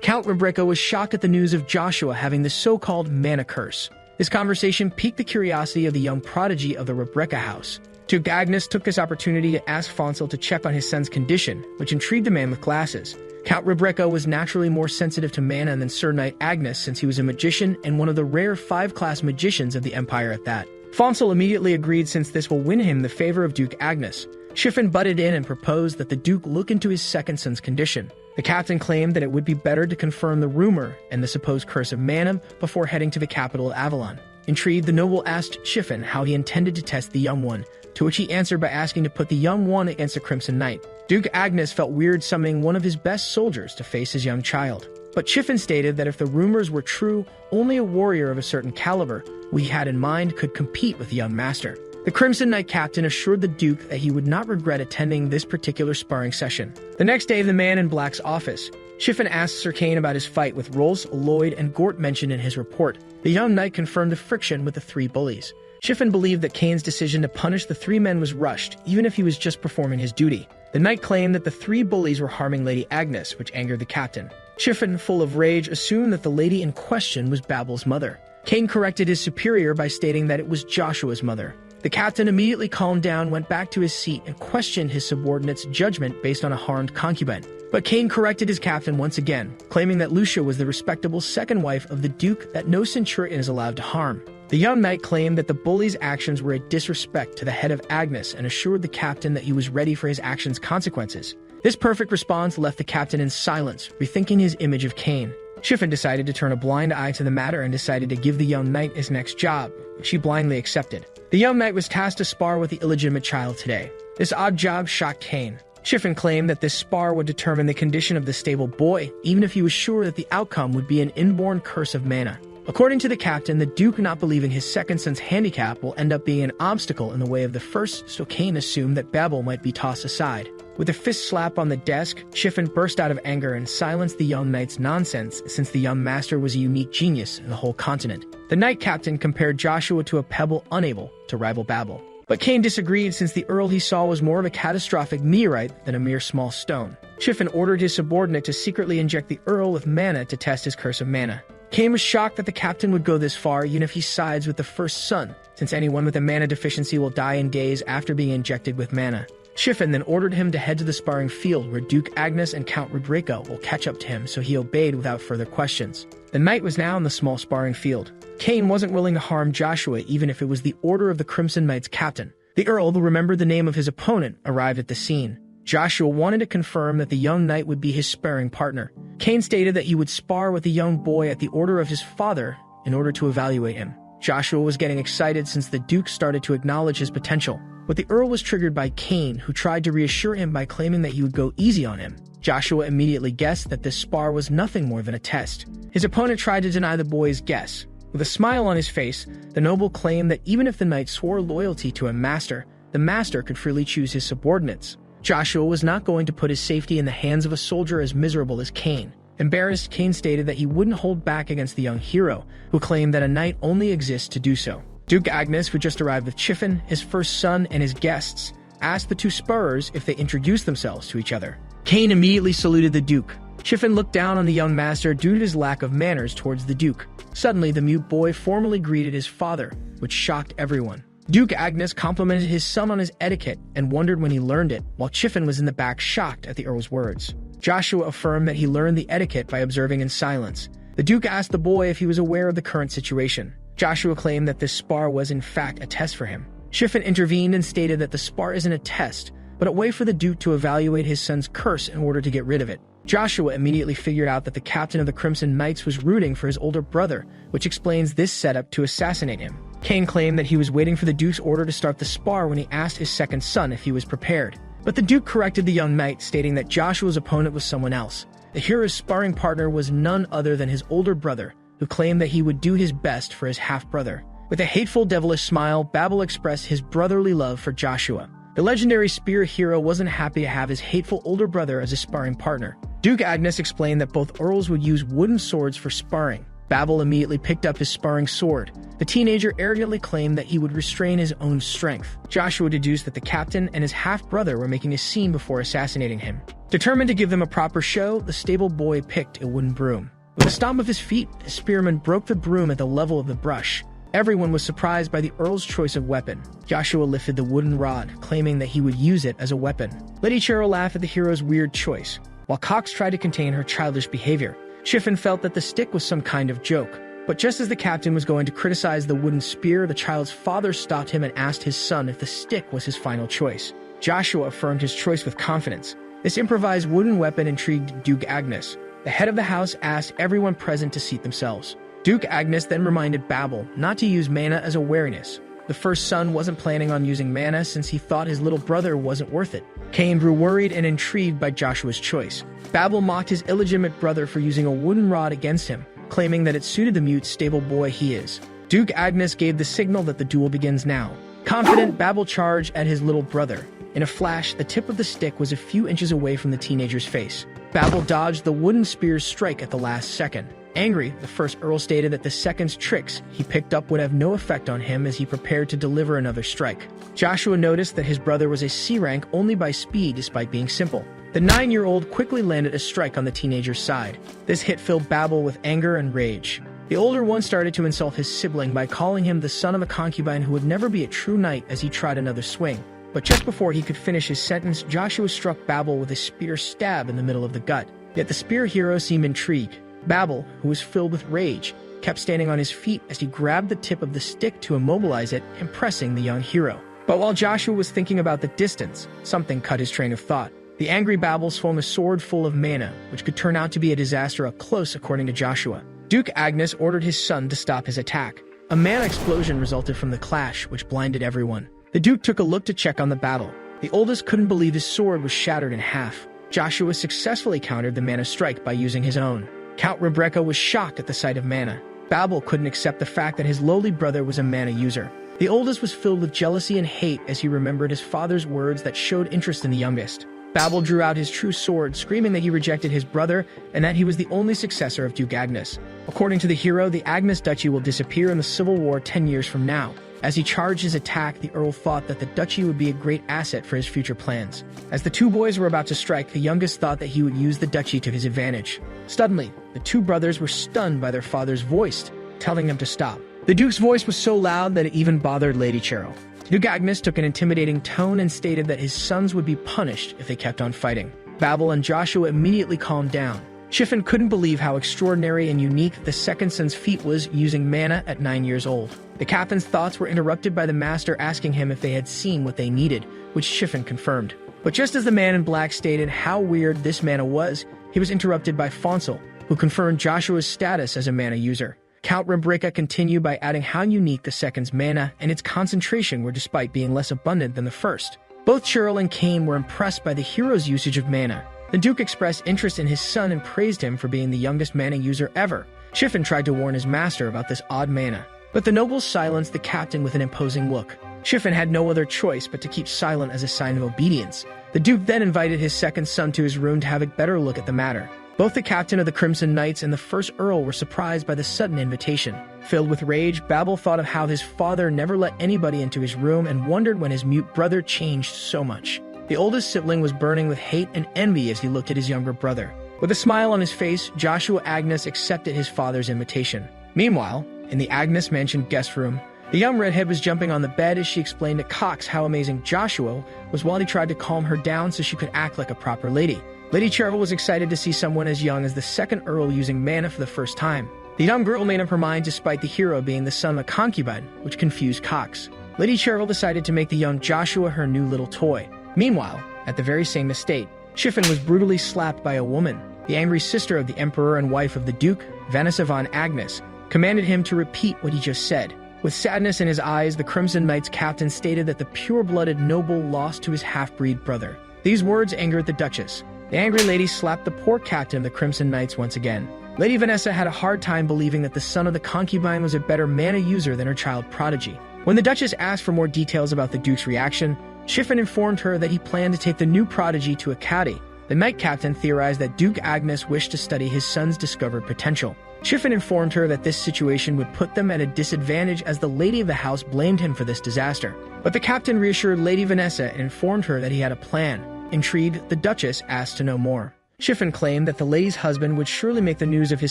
Count Rebecca was shocked at the news of Joshua having the so-called mana curse. This conversation piqued the curiosity of the young prodigy of the Rebecca house. Duke Agnes took this opportunity to ask Fonsel to check on his son's condition, which intrigued the man with glasses. Count Rebecca was naturally more sensitive to mana than Sir Knight Agnes since he was a magician and one of the rare 5-class magicians of the Empire at that. Fonsel immediately agreed since this will win him the favor of Duke Agnes. Shifen butted in and proposed that the Duke look into his second son's condition. The captain claimed that it would be better to confirm the rumor and the supposed curse of mana before heading to the capital of Avalon. Intrigued, the noble asked Shifen how he intended to test the young one, to which he answered by asking to put the young one against the Crimson Knight. Duke Agnes felt weird summoning one of his best soldiers to face his young child. But Shifen stated that if the rumors were true, only a warrior of a certain caliber we had in mind could compete with the young master. The Crimson Knight captain assured the Duke that he would not regret attending this particular sparring session. The next day, the Man in Black's office, Shifen asked Sir Kane about his fight with Rolls, Lloyd, and Gort mentioned in his report. The young knight confirmed the friction with the 3 bullies. Shifen believed that Kane's decision to punish the 3 men was rushed, even if he was just performing his duty. The knight claimed that the 3 bullies were harming Lady Agnes, which angered the captain. Shifen, full of rage, assumed that the lady in question was Babel's mother. Kane corrected his superior by stating that it was Joshua's mother. The captain immediately calmed down, went back to his seat, and questioned his subordinate's judgment based on a harmed concubine. But Kane corrected his captain once again, claiming that Lucia was the respectable second wife of the Duke that no centurion is allowed to harm. The young knight claimed that the bully's actions were a disrespect to the head of Agnes and assured the captain that he was ready for his actions' consequences. This perfect response left the captain in silence, rethinking his image of Kane. Shifen decided to turn a blind eye to the matter and decided to give the young knight his next job, which he blindly accepted. The young knight was tasked to spar with the illegitimate child today. This odd job shocked Kane. Shifen claimed that this spar would determine the condition of the stable boy, even if he was sure that the outcome would be an inborn curse of mana. According to the captain, the Duke not believing his second son's handicap will end up being an obstacle in the way of the first, so Kane assumed that Babel might be tossed aside. With a fist slap on the desk, Shifen burst out of anger and silenced the young knight's nonsense, since the young master was a unique genius in the whole continent. The knight captain compared Joshua to a pebble unable to rival Babel. But Kane disagreed, since the Earl he saw was more of a catastrophic meteorite than a mere small stone. Shifen ordered his subordinate to secretly inject the Earl with mana to test his curse of mana. Kane was shocked that the captain would go this far, even if he sides with the first son, since anyone with a mana deficiency will die in days after being injected with mana. Shifen then ordered him to head to the sparring field, where Duke Agnes and Count Rebecca will catch up to him, so he obeyed without further questions. The knight was now in the small sparring field. Kane wasn't willing to harm Joshua, even if it was the order of the Crimson Knight's captain. The Earl, who remembered the name of his opponent, arrived at the scene. Joshua wanted to confirm that the young knight would be his sparring partner. Kane stated that he would spar with the young boy at the order of his father in order to evaluate him. Joshua was getting excited since the Duke started to acknowledge his potential. But the Earl was triggered by Kane, who tried to reassure him by claiming that he would go easy on him. Joshua immediately guessed that this spar was nothing more than a test. His opponent tried to deny the boy's guess. With a smile on his face, the noble claimed that even if the knight swore loyalty to a master, the master could freely choose his subordinates. Joshua was not going to put his safety in the hands of a soldier as miserable as Kane. Embarrassed, Kane stated that he wouldn't hold back against the young hero, who claimed that a knight only exists to do so. Duke Agnes, who just arrived with Shifen, his first son, and his guests, asked the 2 sparrers if they introduced themselves to each other. Kane immediately saluted the Duke. Shifen looked down on the young master due to his lack of manners towards the Duke. Suddenly, the mute boy formally greeted his father, which shocked everyone. Duke Agnes complimented his son on his etiquette and wondered when he learned it, while Shifen was in the back shocked at the Earl's words. Joshua affirmed that he learned the etiquette by observing in silence. The Duke asked the boy if he was aware of the current situation. Joshua claimed that this spar was in fact a test for him. Shifen intervened and stated that the spar isn't a test, but a way for the Duke to evaluate his son's curse in order to get rid of it. Joshua immediately figured out that the captain of the Crimson Knights was rooting for his older brother, which explains this setup to assassinate him. Kane claimed that he was waiting for the Duke's order to start the spar when he asked his second son if he was prepared. But the Duke corrected the young knight, stating that Joshua's opponent was someone else. The hero's sparring partner was none other than his older brother, who claimed that he would do his best for his half-brother. With a hateful, devilish smile, Babel expressed his brotherly love for Joshua. The legendary spear hero wasn't happy to have his hateful older brother as a sparring partner. Duke Agnes explained that both earls would use wooden swords for sparring. Babel immediately picked up his sparring sword. The teenager arrogantly claimed that he would restrain his own strength. Joshua deduced that the captain and his half-brother were making a scene before assassinating him. Determined to give them a proper show, the stable boy picked a wooden broom. With a stomp of his feet, the spearman broke the broom at the level of the brush. Everyone was surprised by the earl's choice of weapon. Joshua lifted the wooden rod, claiming that he would use it as a weapon. Lady Cheryl laughed at the hero's weird choice, while Cox tried to contain her childish behavior. Chiffon felt that the stick was some kind of joke. But just as the captain was going to criticize the wooden spear, the child's father stopped him and asked his son if the stick was his final choice. Joshua affirmed his choice with confidence. This improvised wooden weapon intrigued Duke Agnes. The head of the house asked everyone present to seat themselves. Duke Agnes then reminded Babel not to use mana as awareness. The first son wasn't planning on using mana since he thought his little brother wasn't worth it. Cain grew worried and intrigued by Joshua's choice. Babel mocked his illegitimate brother for using a wooden rod against him, claiming that it suited the mute stable boy he is. Duke Agnes gave the signal that the duel begins now. Confident, Babel charged at his little brother. In a flash, the tip of the stick was a few inches away from the teenager's face. Babel dodged the wooden spear's strike at the last second. Angry, the first earl stated that the second's tricks he picked up would have no effect on him as he prepared to deliver another strike. Joshua noticed that his brother was a C rank only by speed despite being simple. The 9-year-old quickly landed a strike on the teenager's side. This hit filled Babel with anger and rage. The older one started to insult his sibling by calling him the son of a concubine who would never be a true knight as he tried another swing. But just before he could finish his sentence, Joshua struck Babel with a spear stab in the middle of the gut. Yet the spear hero seemed intrigued. Babel, who was filled with rage, kept standing on his feet as he grabbed the tip of the stick to immobilize it, impressing the young hero. But while Joshua was thinking about the distance, something cut his train of thought. The angry Babel swung a sword full of mana, which could turn out to be a disaster up close according to Joshua. Duke Agnes ordered his son to stop his attack. A mana explosion resulted from the clash, which blinded everyone. The Duke took a look to check on the battle. The oldest couldn't believe his sword was shattered in half. Joshua successfully countered the mana strike by using his own. Count Rebecca was shocked at the sight of mana. Babel couldn't accept the fact that his lowly brother was a mana user. The oldest was filled with jealousy and hate as he remembered his father's words that showed interest in the youngest. Babel drew out his true sword, screaming that he rejected his brother and that he was the only successor of Duke Agnes. According to the hero, the Agnes Duchy will disappear in the Civil War 10 years from now. As he charged his attack, the Earl thought that the duchy would be a great asset for his future plans. As the two boys were about to strike, the youngest thought that he would use the duchy to his advantage. Suddenly, the two brothers were stunned by their father's voice, telling them to stop. The Duke's voice was so loud that it even bothered Lady Cheryl. Duke Agnes took an intimidating tone and stated that his sons would be punished if they kept on fighting. Babel and Joshua immediately calmed down. Chiffon couldn't believe how extraordinary and unique the second son's feat was using mana at 9 years old. The captain's thoughts were interrupted by the master asking him if they had seen what they needed, which Chiffon confirmed. But just as the man in black stated how weird this mana was, he was interrupted by Fonsel, who confirmed Joshua's status as a mana user. Count Rebecca continued by adding how unique the second's mana and its concentration were despite being less abundant than the first. Both Cheryl and Cain were impressed by the hero's usage of mana. The Duke expressed interest in his son and praised him for being the youngest mana user ever. Chiffon tried to warn his master about this odd mana, but the nobles silenced the captain with an imposing look. Chiffon had no other choice but to keep silent as a sign of obedience. The Duke then invited his second son to his room to have a better look at the matter. Both the captain of the Crimson Knights and the first Earl were surprised by the sudden invitation. Filled with rage, Babel thought of how his father never let anybody into his room and wondered when his mute brother changed so much. The oldest sibling was burning with hate and envy as he looked at his younger brother. With a smile on his face, Joshua Agnes accepted his father's invitation. Meanwhile, in the Agnes Mansion guest room, the young redhead was jumping on the bed as she explained to Cox how amazing Joshua was while he tried to calm her down so she could act like a proper lady. Lady Cheryl was excited to see someone as young as the second Earl using mana for the first time. The young girl made up her mind despite the hero being the son of a concubine, which confused Cox. Lady Cheryl decided to make the young Joshua her new little toy. Meanwhile, at the very same estate, Chiffon was brutally slapped by a woman. The angry sister of the Emperor and wife of the Duke, Vanessa von Agnes, commanded him to repeat what he just said. With sadness in his eyes, the Crimson Knight's captain stated that the pure-blooded noble lost to his half-breed brother. These words angered the Duchess. The angry lady slapped the poor captain of the Crimson Knights once again. Lady Vanessa had a hard time believing that the son of the concubine was a better mana user than her child prodigy. When the Duchess asked for more details about the Duke's reaction, Chiffon informed her that he planned to take the new prodigy to a county The knight captain theorized that Duke Agnes wished to study his son's discovered potential. Shiffin informed her that this situation would put them at a disadvantage as the lady of the house blamed him for this disaster. But the captain reassured Lady Vanessa and informed her that he had a plan. Intrigued, the Duchess asked to know more. Shiffin claimed that the lady's husband would surely make the news of his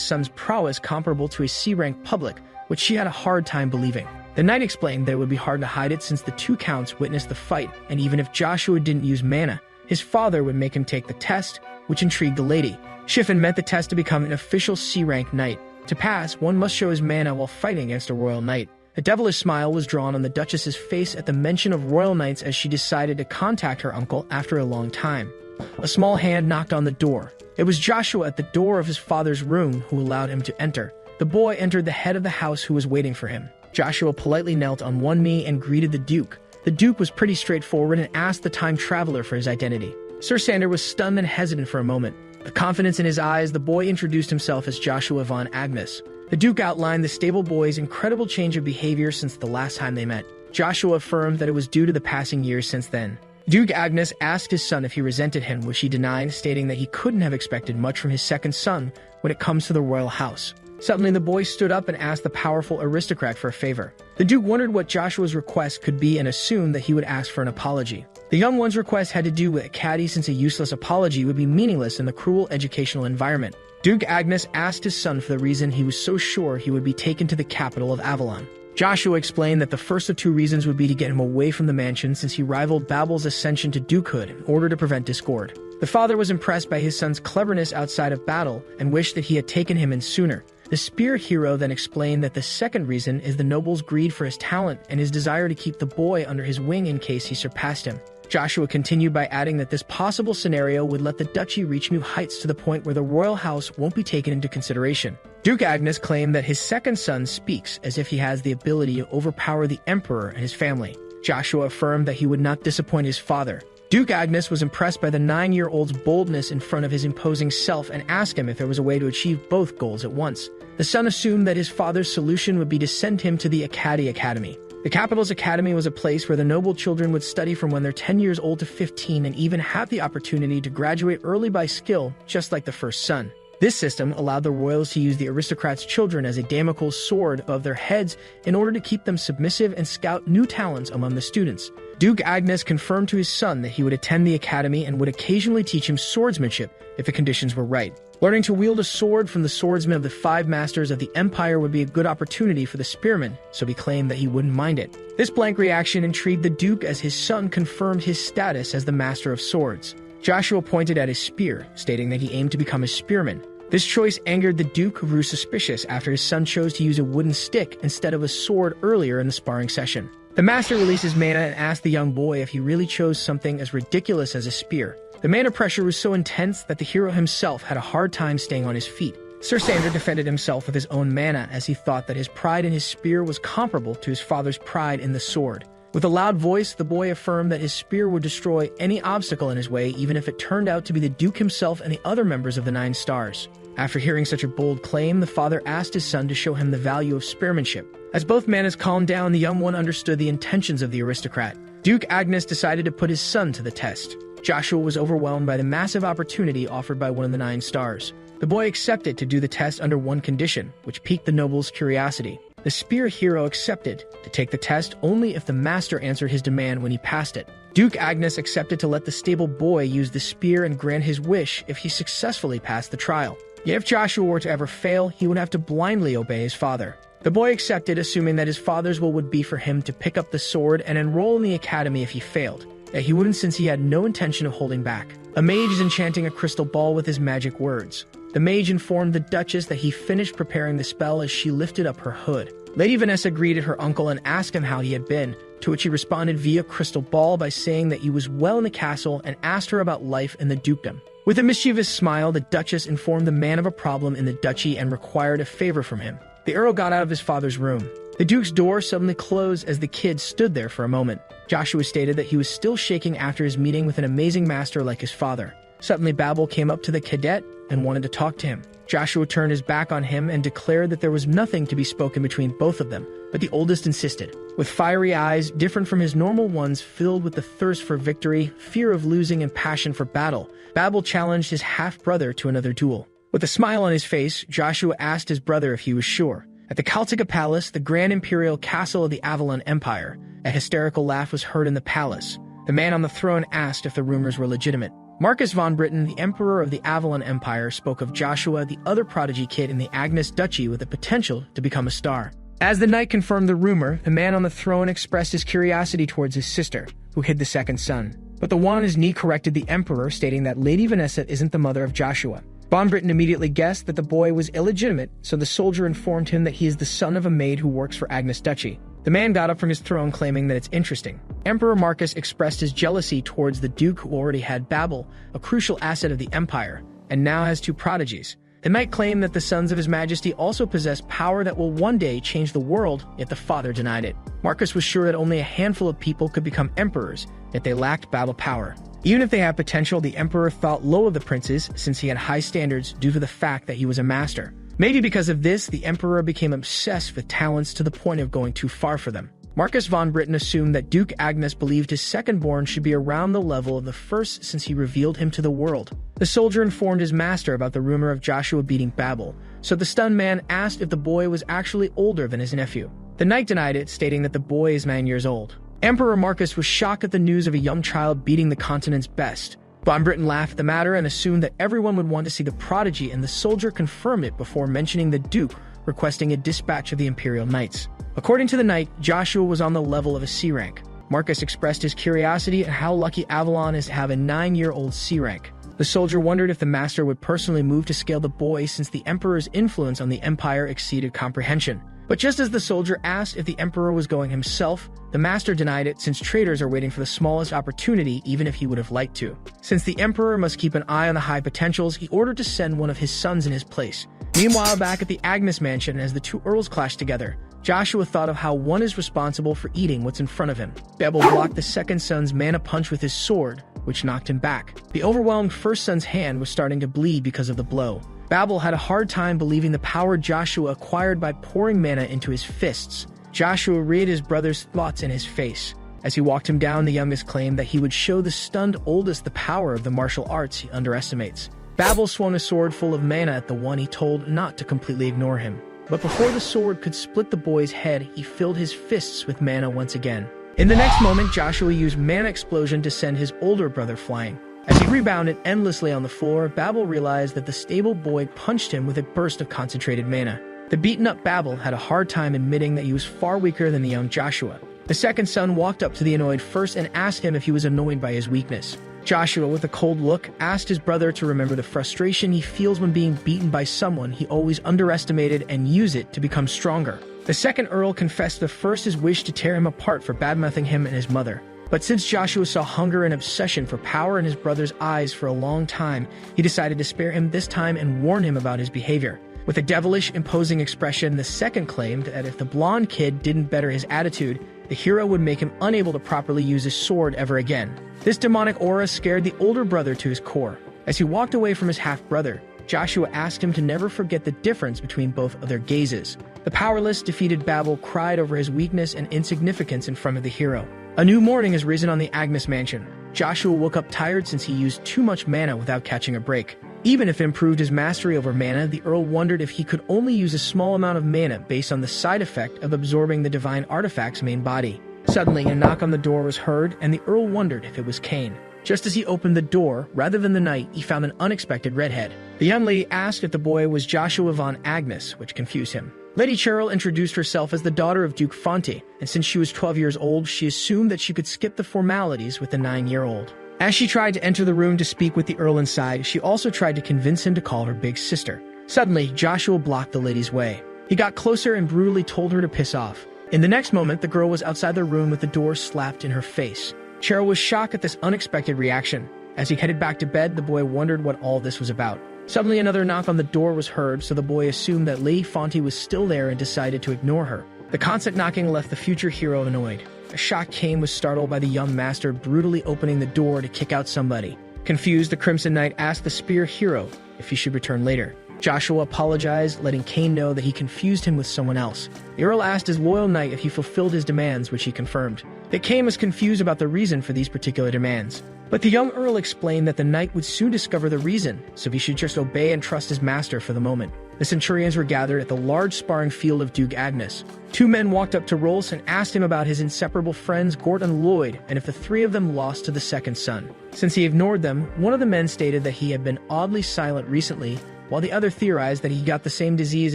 son's prowess comparable to a C-rank public, which she had a hard time believing. The knight explained that it would be hard to hide it since the two counts witnessed the fight, and even if Joshua didn't use mana, his father would make him take the test, which intrigued the lady. Shiffin meant the test to become an official C-rank knight. To pass, one must show his mana while fighting against a royal knight. A devilish smile was drawn on the Duchess's face at the mention of royal knights as she decided to contact her uncle after a long time. A small hand knocked on the door. It was Joshua at the door of his father's room who allowed him to enter. The boy entered the head of the house who was waiting for him. Joshua politely knelt on one knee and greeted the Duke. The Duke was pretty straightforward and asked the time traveler for his identity. Sir Sander was stunned and hesitant for a moment. With confidence in his eyes, the boy introduced himself as Joshua von Agnes. The Duke outlined the stable boy's incredible change of behavior since the last time they met. Joshua affirmed that it was due to the passing years since then. Duke Agnes asked his son if he resented him, which he denied, stating that he couldn't have expected much from his second son when it comes to the royal house. Suddenly, the boy stood up and asked the powerful aristocrat for a favor. The Duke wondered what Joshua's request could be and assumed that he would ask for an apology. The young one's request had to do with a caddy, since a useless apology would be meaningless in the cruel educational environment. Duke Agnes asked his son for the reason he was so sure he would be taken to the capital of Avalon. Joshua explained that the first of two reasons would be to get him away from the mansion, since he rivaled Babel's ascension to dukehood in order to prevent discord. The father was impressed by his son's cleverness outside of battle and wished that he had taken him in sooner. The spear hero then explained that the second reason is the noble's greed for his talent and his desire to keep the boy under his wing in case he surpassed him. Joshua continued by adding that this possible scenario would let the duchy reach new heights to the point where the royal house won't be taken into consideration. Duke Agnes claimed that his second son speaks as if he has the ability to overpower the emperor and his family. Joshua affirmed that he would not disappoint his father. Duke Agnes was impressed by the 9-year-old's boldness in front of his imposing self and asked him if there was a way to achieve both goals at once. The son assumed that his father's solution would be to send him to the Academy. The capital's academy was a place where the noble children would study from when they're 10 years old to 15 and even have the opportunity to graduate early by skill, just like the first son. This system allowed the royals to use the aristocrats' children as a Damocles sword above their heads in order to keep them submissive and scout new talents among the students. Duke Agnes confirmed to his son that he would attend the academy and would occasionally teach him swordsmanship if the conditions were right. Learning to wield a sword from the swordsmen of the 5 masters of the empire would be a good opportunity for the spearman, so he claimed that he wouldn't mind it. This blank reaction intrigued the Duke as his son confirmed his status as the master of swords. Joshua pointed at his spear, stating that he aimed to become a spearman. This choice angered the Duke, who grew suspicious after his son chose to use a wooden stick instead of a sword earlier in the sparring session. The master released his mana and asked the young boy if he really chose something as ridiculous as a spear. The mana pressure was so intense that the hero himself had a hard time staying on his feet. Sir Sander defended himself with his own mana as he thought that his pride in his spear was comparable to his father's pride in the sword. With a loud voice, the boy affirmed that his spear would destroy any obstacle in his way, even if it turned out to be the Duke himself and the other members of the 9 stars. After hearing such a bold claim, the father asked his son to show him the value of spearmanship. As both manas calmed down, the young one understood the intentions of the aristocrat. Duke Agnes decided to put his son to the test. Joshua was overwhelmed by the massive opportunity offered by one of the 9 stars. The boy accepted to do the test under one condition, which piqued the noble's curiosity. The spear hero accepted to take the test only if the master answered his demand when he passed it. Duke Agnes accepted to let the stable boy use the spear and grant his wish if he successfully passed the trial. Yet if Joshua were to ever fail, he would have to blindly obey his father. The boy accepted, assuming that his father's will would be for him to pick up the sword and enroll in the academy if he failed. Yet he wouldn't, since he had no intention of holding back. A mage is enchanting a crystal ball with his magic words. The mage informed the Duchess that he finished preparing the spell as she lifted up her hood. Lady Vanessa greeted her uncle and asked him how he had been, to which he responded via crystal ball by saying that he was well in the castle and asked her about life in the dukedom. With a mischievous smile, the Duchess informed the man of a problem in the duchy and required a favor from him. The Earl got out of his father's room. The Duke's door suddenly closed as the kid stood there for a moment. Joshua stated that he was still shaking after his meeting with an amazing master like his father. Suddenly, Babel came up to the cadet and wanted to talk to him. Joshua turned his back on him and declared that there was nothing to be spoken between both of them, but the oldest insisted. With fiery eyes, different from his normal ones, filled with the thirst for victory, fear of losing, and passion for battle, Babel challenged his half-brother to another duel. With a smile on his face, Joshua asked his brother if he was sure. At the Kaltika Palace, the grand imperial castle of the Avalon Empire, a hysterical laugh was heard in the palace. The man on the throne asked if the rumors were legitimate. Marcus von Britten, the emperor of the Avalon Empire, spoke of Joshua, the other prodigy kid in the Agnes Duchy with the potential to become a star. As the knight confirmed the rumor, the man on the throne expressed his curiosity towards his sister, who hid the second son. But the one on his knee corrected the emperor, stating that Lady Vanessa isn't the mother of Joshua. Von Britten immediately guessed that the boy was illegitimate, so the soldier informed him that he is the son of a maid who works for Agnes Duchy. The man got up from his throne, claiming that it's interesting. Emperor Marcus expressed his jealousy towards the duke, who already had Babel, a crucial asset of the empire, and now has two prodigies. The knight claimed that the sons of his majesty also possess power that will one day change the world, yet the father denied it. Marcus was sure that only a handful of people could become emperors, yet they lacked Babel power. Even if they had potential, the emperor thought low of the princes, since he had high standards due to the fact that he was a master. Maybe because of this, the emperor became obsessed with talents to the point of going too far for them. Marcus von Britten assumed that Duke Agnes believed his second-born should be around the level of the first, since he revealed him to the world. The soldier informed his master about the rumor of Joshua beating Babel, so the stunned man asked if the boy was actually older than his nephew. The knight denied it, stating that the boy is 9 years old. Emperor Marcus was shocked at the news of a young child beating the continent's best. Von Britten laughed at the matter and assumed that everyone would want to see the prodigy, and the soldier confirmed it before mentioning the Duke, requesting a dispatch of the Imperial Knights. According to the knight, Joshua was on the level of a C rank. Marcus expressed his curiosity at how lucky Avalon is to have a 9-year-old C rank. The soldier wondered if the master would personally move to scale the boy, since the emperor's influence on the empire exceeded comprehension. But just as the soldier asked if the emperor was going himself, the master denied it, since traitors are waiting for the smallest opportunity, even if he would have liked to. Since the emperor must keep an eye on the high potentials, he ordered to send one of his sons in his place. Meanwhile, back at the Agnes mansion, as the two earls clashed together, Joshua thought of how one is responsible for eating what's in front of him. Babel blocked the second son's mana punch with his sword, which knocked him back. The overwhelmed first son's hand was starting to bleed because of the blow. Babel had a hard time believing the power Joshua acquired by pouring mana into his fists. Joshua read his brother's thoughts in his face. As he walked him down, the youngest claimed that he would show the stunned oldest the power of the martial arts he underestimates. Babel swung a sword full of mana at the one he told not to completely ignore him. But before the sword could split the boy's head, he filled his fists with mana once again. In the next moment, Joshua used Mana Explosion to send his older brother flying. As he rebounded endlessly on the floor, Babel realized that the stable boy punched him with a burst of concentrated mana. The beaten-up Babel had a hard time admitting that he was far weaker than the young Joshua. The second son walked up to the annoyed first and asked him if he was annoyed by his weakness. Joshua, with a cold look, asked his brother to remember the frustration he feels when being beaten by someone he always underestimated and use it to become stronger. The second Earl confessed the first his wish to tear him apart for badmouthing him and his mother. But since Joshua saw hunger and obsession for power in his brother's eyes for a long time, he decided to spare him this time and warn him about his behavior. With a devilish, imposing expression, the second claimed that if the blonde kid didn't better his attitude, the hero would make him unable to properly use his sword ever again. This demonic aura scared the older brother to his core. As he walked away from his half-brother, Joshua asked him to never forget the difference between both of their gazes. The powerless, defeated Babel cried over his weakness and insignificance in front of the hero. A new morning has risen on the Agnes mansion. Joshua woke up tired since he used too much mana without catching a break. Even if it improved his mastery over mana, the Earl wondered if he could only use a small amount of mana based on the side effect of absorbing the divine artifact's main body. Suddenly, a knock on the door was heard, and the Earl wondered if it was Cain. Just as he opened the door, rather than the knight, he found an unexpected redhead. The young lady asked if the boy was Joshua von Agnes, which confused him. Lady Cheryl introduced herself as the daughter of Duke Fonte, and since she was 12 years old, she assumed that she could skip the formalities with the 9-year-old. As she tried to enter the room to speak with the Earl inside, she also tried to convince him to call her big sister. Suddenly, Joshua blocked the lady's way. He got closer and brutally told her to piss off. In the next moment, the girl was outside the room with the door slapped in her face. Cheryl was shocked at this unexpected reaction. As he headed back to bed, the boy wondered what all this was about. Suddenly, another knock on the door was heard, so the boy assumed that Lady Fonte was still there and decided to ignore her. The constant knocking left the future hero annoyed. A shocked Cain was startled by the young master brutally opening the door to kick out somebody. Confused, the Crimson Knight asked the spear hero if he should return later. Joshua apologized, letting Cain know that he confused him with someone else. The Earl asked his loyal knight if he fulfilled his demands, which he confirmed. That Cain was confused about the reason for these particular demands. But the young Earl explained that the knight would soon discover the reason, so he should just obey and trust his master for the moment. The centurions were gathered at the large sparring field of Duke Agnes. Two men walked up to Rolls and asked him about his inseparable friends Gort and Lloyd, and if the three of them lost to the second son. Since he ignored them, one of the men stated that he had been oddly silent recently, while the other theorized that he got the same disease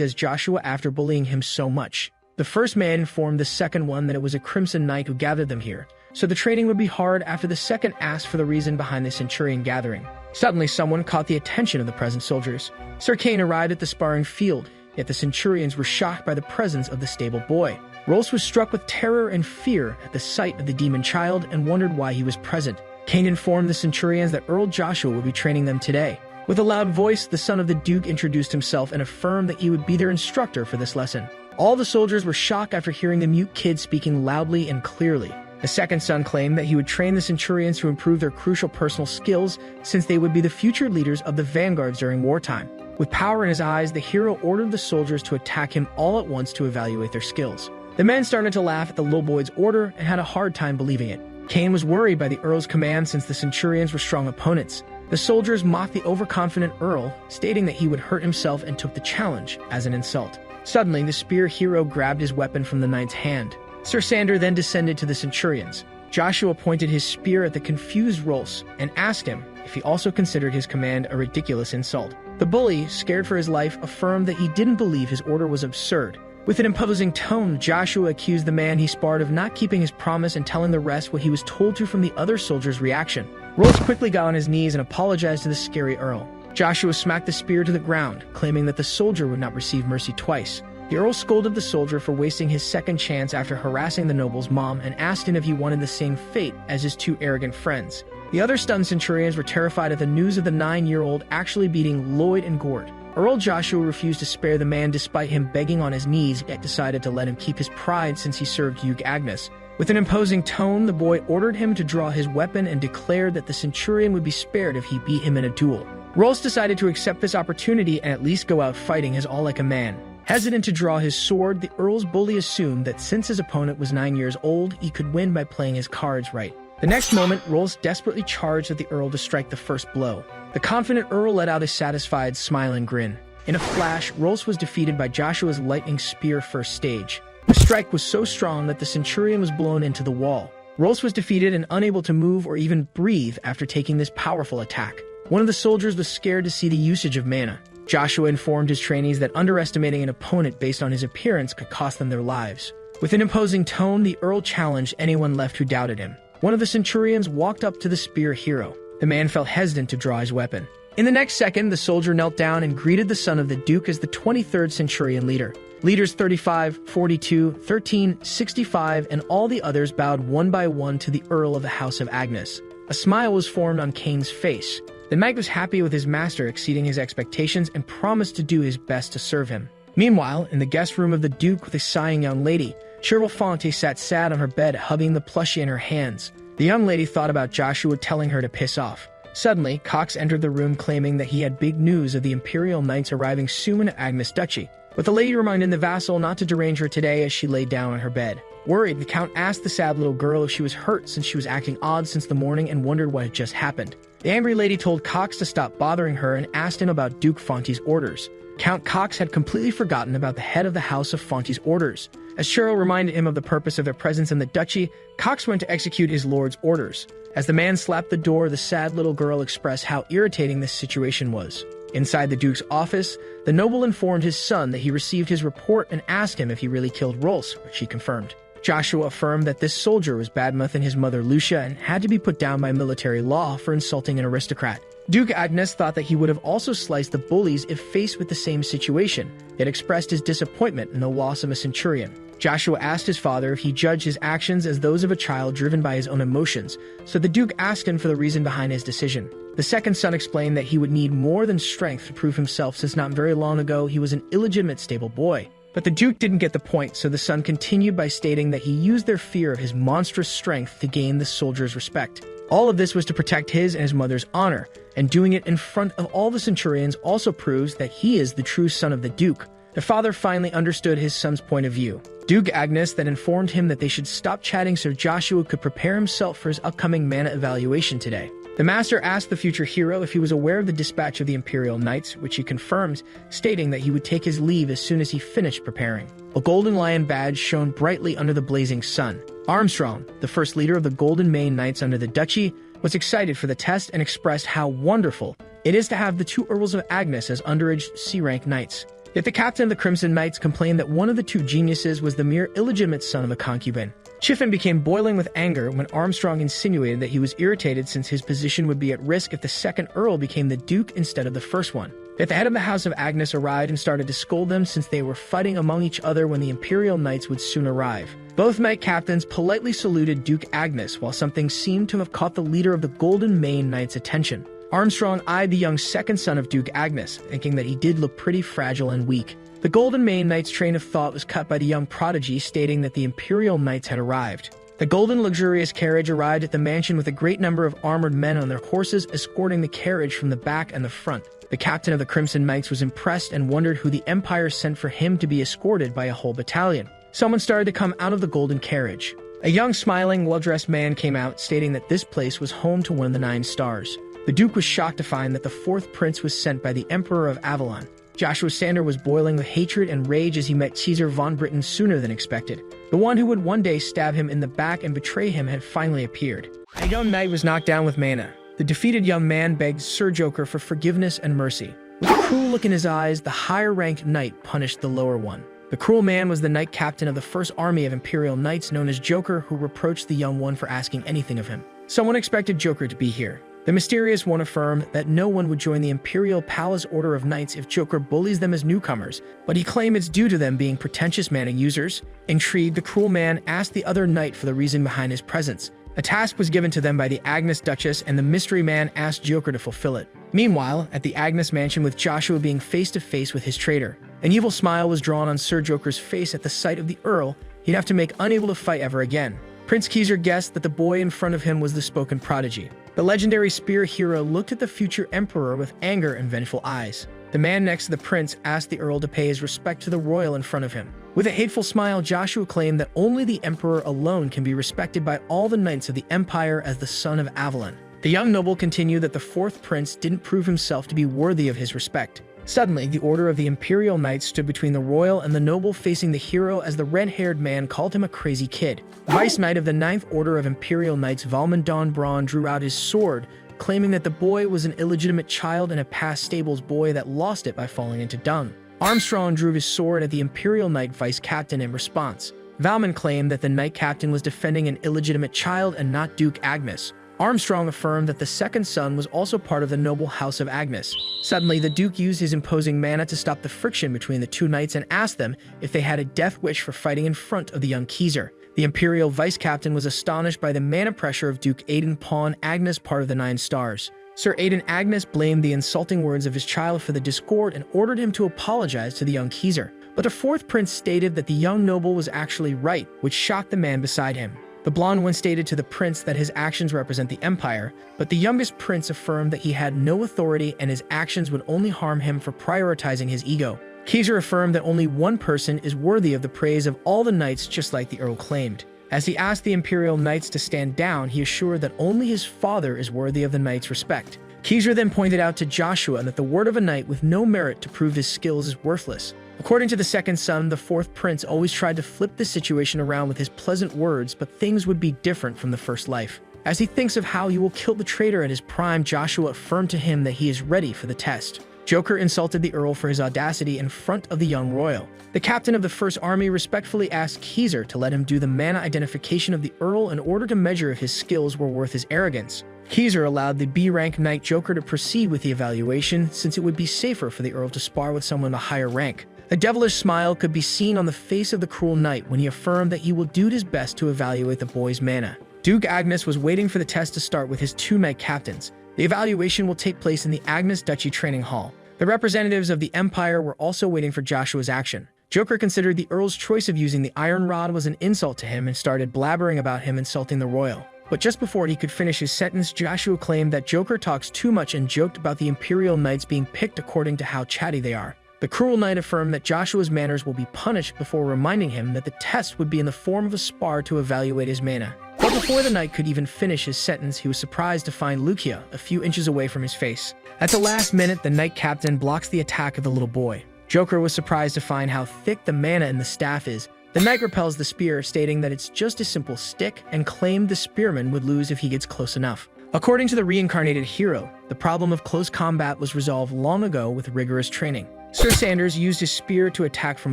as Joshua after bullying him so much. The first man informed the second one that it was a Crimson Knight who gathered them here, so the trading would be hard after the second asked for the reason behind the centurion gathering. Suddenly, someone caught the attention of the present soldiers. Sir Cain arrived at the sparring field, yet the centurions were shocked by the presence of the stable boy. Rolls was struck with terror and fear at the sight of the demon child and wondered why he was present. Cain informed the centurions that Earl Joshua would be training them today. With a loud voice, the son of the Duke introduced himself and affirmed that he would be their instructor for this lesson. All the soldiers were shocked after hearing the mute kid speaking loudly and clearly. The second son claimed that he would train the centurions to improve their crucial personal skills since they would be the future leaders of the vanguards during wartime. With power in his eyes, the hero ordered the soldiers to attack him all at once to evaluate their skills. The men started to laugh at the little boy's order and had a hard time believing it. Cain was worried by the Earl's command since the centurions were strong opponents. The soldiers mocked the overconfident Earl, stating that he would hurt himself and took the challenge as an insult. Suddenly, the spear hero grabbed his weapon from the knight's hand. Sir Sander then descended to the centurions. Joshua pointed his spear at the confused Rolls and asked him if he also considered his command a ridiculous insult. The bully, scared for his life, affirmed that he didn't believe his order was absurd. With an imposing tone, Joshua accused the man he sparred of not keeping his promise and telling the rest what he was told to from the other soldier's reaction. Rolls quickly got on his knees and apologized to the scary Earl. Joshua smacked the spear to the ground, claiming that the soldier would not receive mercy twice. The Earl scolded the soldier for wasting his second chance after harassing the noble's mom and asked him if he wanted the same fate as his two arrogant friends. The other stunned centurions were terrified at the news of the 9-year-old actually beating Lloyd and Gort. Earl Joshua refused to spare the man despite him begging on his knees, yet decided to let him keep his pride since he served Duke Agnes. With an imposing tone, the boy ordered him to draw his weapon and declared that the centurion would be spared if he beat him in a duel. Rolls decided to accept this opportunity and at least go out fighting as all like a man. Hesitant to draw his sword, the Earl's bully assumed that since his opponent was 9 years old, he could win by playing his cards right. The next moment, Rolls desperately charged at the Earl to strike the first blow. The confident Earl let out a satisfied, smiling grin. In a flash, Rolls was defeated by Joshua's lightning spear first stage. The strike was so strong that the centurion was blown into the wall. Rolls was defeated and unable to move or even breathe after taking this powerful attack. One of the soldiers was scared to see the usage of mana. Joshua informed his trainees that underestimating an opponent based on his appearance could cost them their lives. With an imposing tone, the Earl challenged anyone left who doubted him. One of the centurions walked up to the spear hero. The man felt hesitant to draw his weapon. In the next second, the soldier knelt down and greeted the son of the Duke as the 23rd centurion leader. Leaders 35, 42, 13, 65, and all the others bowed one by one to the Earl of the House of Agnes. A smile was formed on Cain's face. The knight was happy with his master exceeding his expectations and promised to do his best to serve him. Meanwhile, in the guest room of the Duke with a sighing young lady, Cheryl Fonte sat sad on her bed, hugging the plushie in her hands. The young lady thought about Joshua telling her to piss off. Suddenly, Cox entered the room claiming that he had big news of the Imperial Knights arriving soon at Agnes Duchy. But the lady reminded the vassal not to derange her today as she lay down on her bed. Worried, the Count asked the sad little girl if she was hurt since she was acting odd since the morning and wondered what had just happened. The angry lady told Cox to stop bothering her and asked him about Duke Fonte's orders. Count Cox had completely forgotten about the head of the House of Fonte's orders. As Cheryl reminded him of the purpose of their presence in the duchy, Cox went to execute his lord's orders. As the man slapped the door, the sad little girl expressed how irritating this situation was. Inside the Duke's office, the noble informed his son that he received his report and asked him if he really killed Rolls, which he confirmed. Joshua affirmed that this soldier was Badmouth and his mother Lucia and had to be put down by military law for insulting an aristocrat. Duke Agnes thought that he would have also sliced the bullies if faced with the same situation, yet expressed his disappointment in the loss of a centurion. Joshua asked his father if he judged his actions as those of a child driven by his own emotions, so the Duke asked him for the reason behind his decision. The second son explained that he would need more than strength to prove himself since not very long ago he was an illegitimate stable boy. But the Duke didn't get the point, so the son continued by stating that he used their fear of his monstrous strength to gain the soldiers' respect. All of this was to protect his and his mother's honor, and doing it in front of all the centurions also proves that he is the true son of the Duke. The father finally understood his son's point of view. Duke Agnes then informed him that they should stop chatting so Joshua could prepare himself for his upcoming mana evaluation today. The master asked the future hero if he was aware of the dispatch of the Imperial Knights, which he confirmed, stating that he would take his leave as soon as he finished preparing. A golden lion badge shone brightly under the blazing sun. Armstrong, the first leader of the Golden Mane Knights under the Duchy, was excited for the test and expressed how wonderful it is to have the two Earls of Agnes as underage C-rank knights. Yet the captain of the Crimson Knights complained that one of the two geniuses was the mere illegitimate son of a concubine. Chiffin became boiling with anger when Armstrong insinuated that he was irritated since his position would be at risk if the second Earl became the Duke instead of the first one. Yet the head of the House of Agnes arrived and started to scold them since they were fighting among each other when the Imperial Knights would soon arrive. Both knight captains politely saluted Duke Agnes while something seemed to have caught the leader of the Golden Mane Knights' attention. Armstrong eyed the young second son of Duke Agnes, thinking that he did look pretty fragile and weak. The Golden Mane Knight's train of thought was cut by the young prodigy stating that the Imperial Knights had arrived. The golden luxurious carriage arrived at the mansion with a great number of armored men on their horses escorting the carriage from the back and the front. The captain of the Crimson Knights was impressed and wondered who the Empire sent for him to be escorted by a whole battalion. Someone started to come out of the golden carriage. A young, smiling, well-dressed man came out, stating that this place was home to one of the 9 stars. The Duke was shocked to find that the 4th prince was sent by the Emperor of Avalon. Joshua Sander was boiling with hatred and rage as he met Caesar von Britain sooner than expected. The one who would one day stab him in the back and betray him had finally appeared. A young knight was knocked down with mana. The defeated young man begged Sir Joker for forgiveness and mercy. With a cruel look in his eyes, the higher-ranked knight punished the lower one. The cruel man was the knight captain of the first army of Imperial Knights known as Joker, who reproached the young one for asking anything of him. Someone expected Joker to be here. The mysterious one affirmed that no one would join the Imperial Palace Order of Knights if Joker bullies them as newcomers, but he claimed it's due to them being pretentious mana users. Intrigued, the cruel man asked the other knight for the reason behind his presence. A task was given to them by the Agnes Duchess, and the mystery man asked Joker to fulfill it. Meanwhile, at the Agnes mansion with Joshua being face-to-face with his traitor, an evil smile was drawn on Sir Joker's face at the sight of the Earl he'd have to make unable to fight ever again. Prince Caesar guessed that the boy in front of him was the spoken prodigy. The legendary spear hero looked at the future emperor with anger and vengeful eyes. The man next to the prince asked the Earl to pay his respect to the royal in front of him. With a hateful smile, Joshua claimed that only the emperor alone can be respected by all the knights of the empire as the son of Avalon. The young noble continued that the 4th prince didn't prove himself to be worthy of his respect. Suddenly, the order of the Imperial Knights stood between the royal and the noble, facing the hero as the red-haired man called him a crazy kid. Vice Knight of the 9th Order of Imperial Knights Valmon Don Braun drew out his sword, claiming that the boy was an illegitimate child and a past stables boy that lost it by falling into dung. Armstrong drew his sword at the Imperial Knight Vice Captain in response. Valmon claimed that the Knight Captain was defending an illegitimate child and not Duke Agnes. Armstrong affirmed that the second son was also part of the noble House of Agnes. Suddenly, the Duke used his imposing mana to stop the friction between the two knights and asked them if they had a death wish for fighting in front of the young Caesar. The Imperial Vice Captain was astonished by the mana pressure of Duke Aiden Pawn Agnes, part of the 9 stars. Sir Aiden Agnes blamed the insulting words of his child for the discord and ordered him to apologize to the young Caesar. But the 4th prince stated that the young noble was actually right, which shocked the man beside him. The blonde one stated to the prince that his actions represent the empire, but the youngest prince affirmed that he had no authority and his actions would only harm him for prioritizing his ego. Caesar affirmed that only one person is worthy of the praise of all the knights, just like the Earl claimed. As he asked the Imperial Knights to stand down, he assured that only his father is worthy of the knights' respect. Caesar then pointed out to Joshua that the word of a knight with no merit to prove his skills is worthless. According to the second son, the 4th prince always tried to flip the situation around with his pleasant words, but things would be different from the first life. As he thinks of how he will kill the traitor at his prime, Joshua affirmed to him that he is ready for the test. Joker insulted the Earl for his audacity in front of the young royal. The captain of the First Army respectfully asked Caesar to let him do the mana identification of the Earl in order to measure if his skills were worth his arrogance. Caesar allowed the B-rank knight Joker to proceed with the evaluation, since it would be safer for the Earl to spar with someone of a higher rank. A devilish smile could be seen on the face of the cruel knight when he affirmed that he will do his best to evaluate the boy's mana. Duke Agnes was waiting for the test to start with his 2 knight captains. The evaluation will take place in the Agnes Duchy Training Hall. The representatives of the Empire were also waiting for Joshua's action. Joker considered the Earl's choice of using the iron rod was an insult to him and started blabbering about him insulting the royal. But just before he could finish his sentence, Joshua claimed that Joker talks too much and joked about the Imperial Knights being picked according to how chatty they are. The cruel knight affirmed that Joshua's manners will be punished before reminding him that the test would be in the form of a spar to evaluate his mana. But before the knight could even finish his sentence, he was surprised to find Lucia a few inches away from his face. At the last minute, the knight captain blocks the attack of the little boy. Joker was surprised to find how thick the mana in the staff is. The knight repels the spear, stating that it's just a simple stick, and claimed the spearman would lose if he gets close enough. According to the reincarnated hero, the problem of close combat was resolved long ago with rigorous training. Sir Sanders used his spear to attack from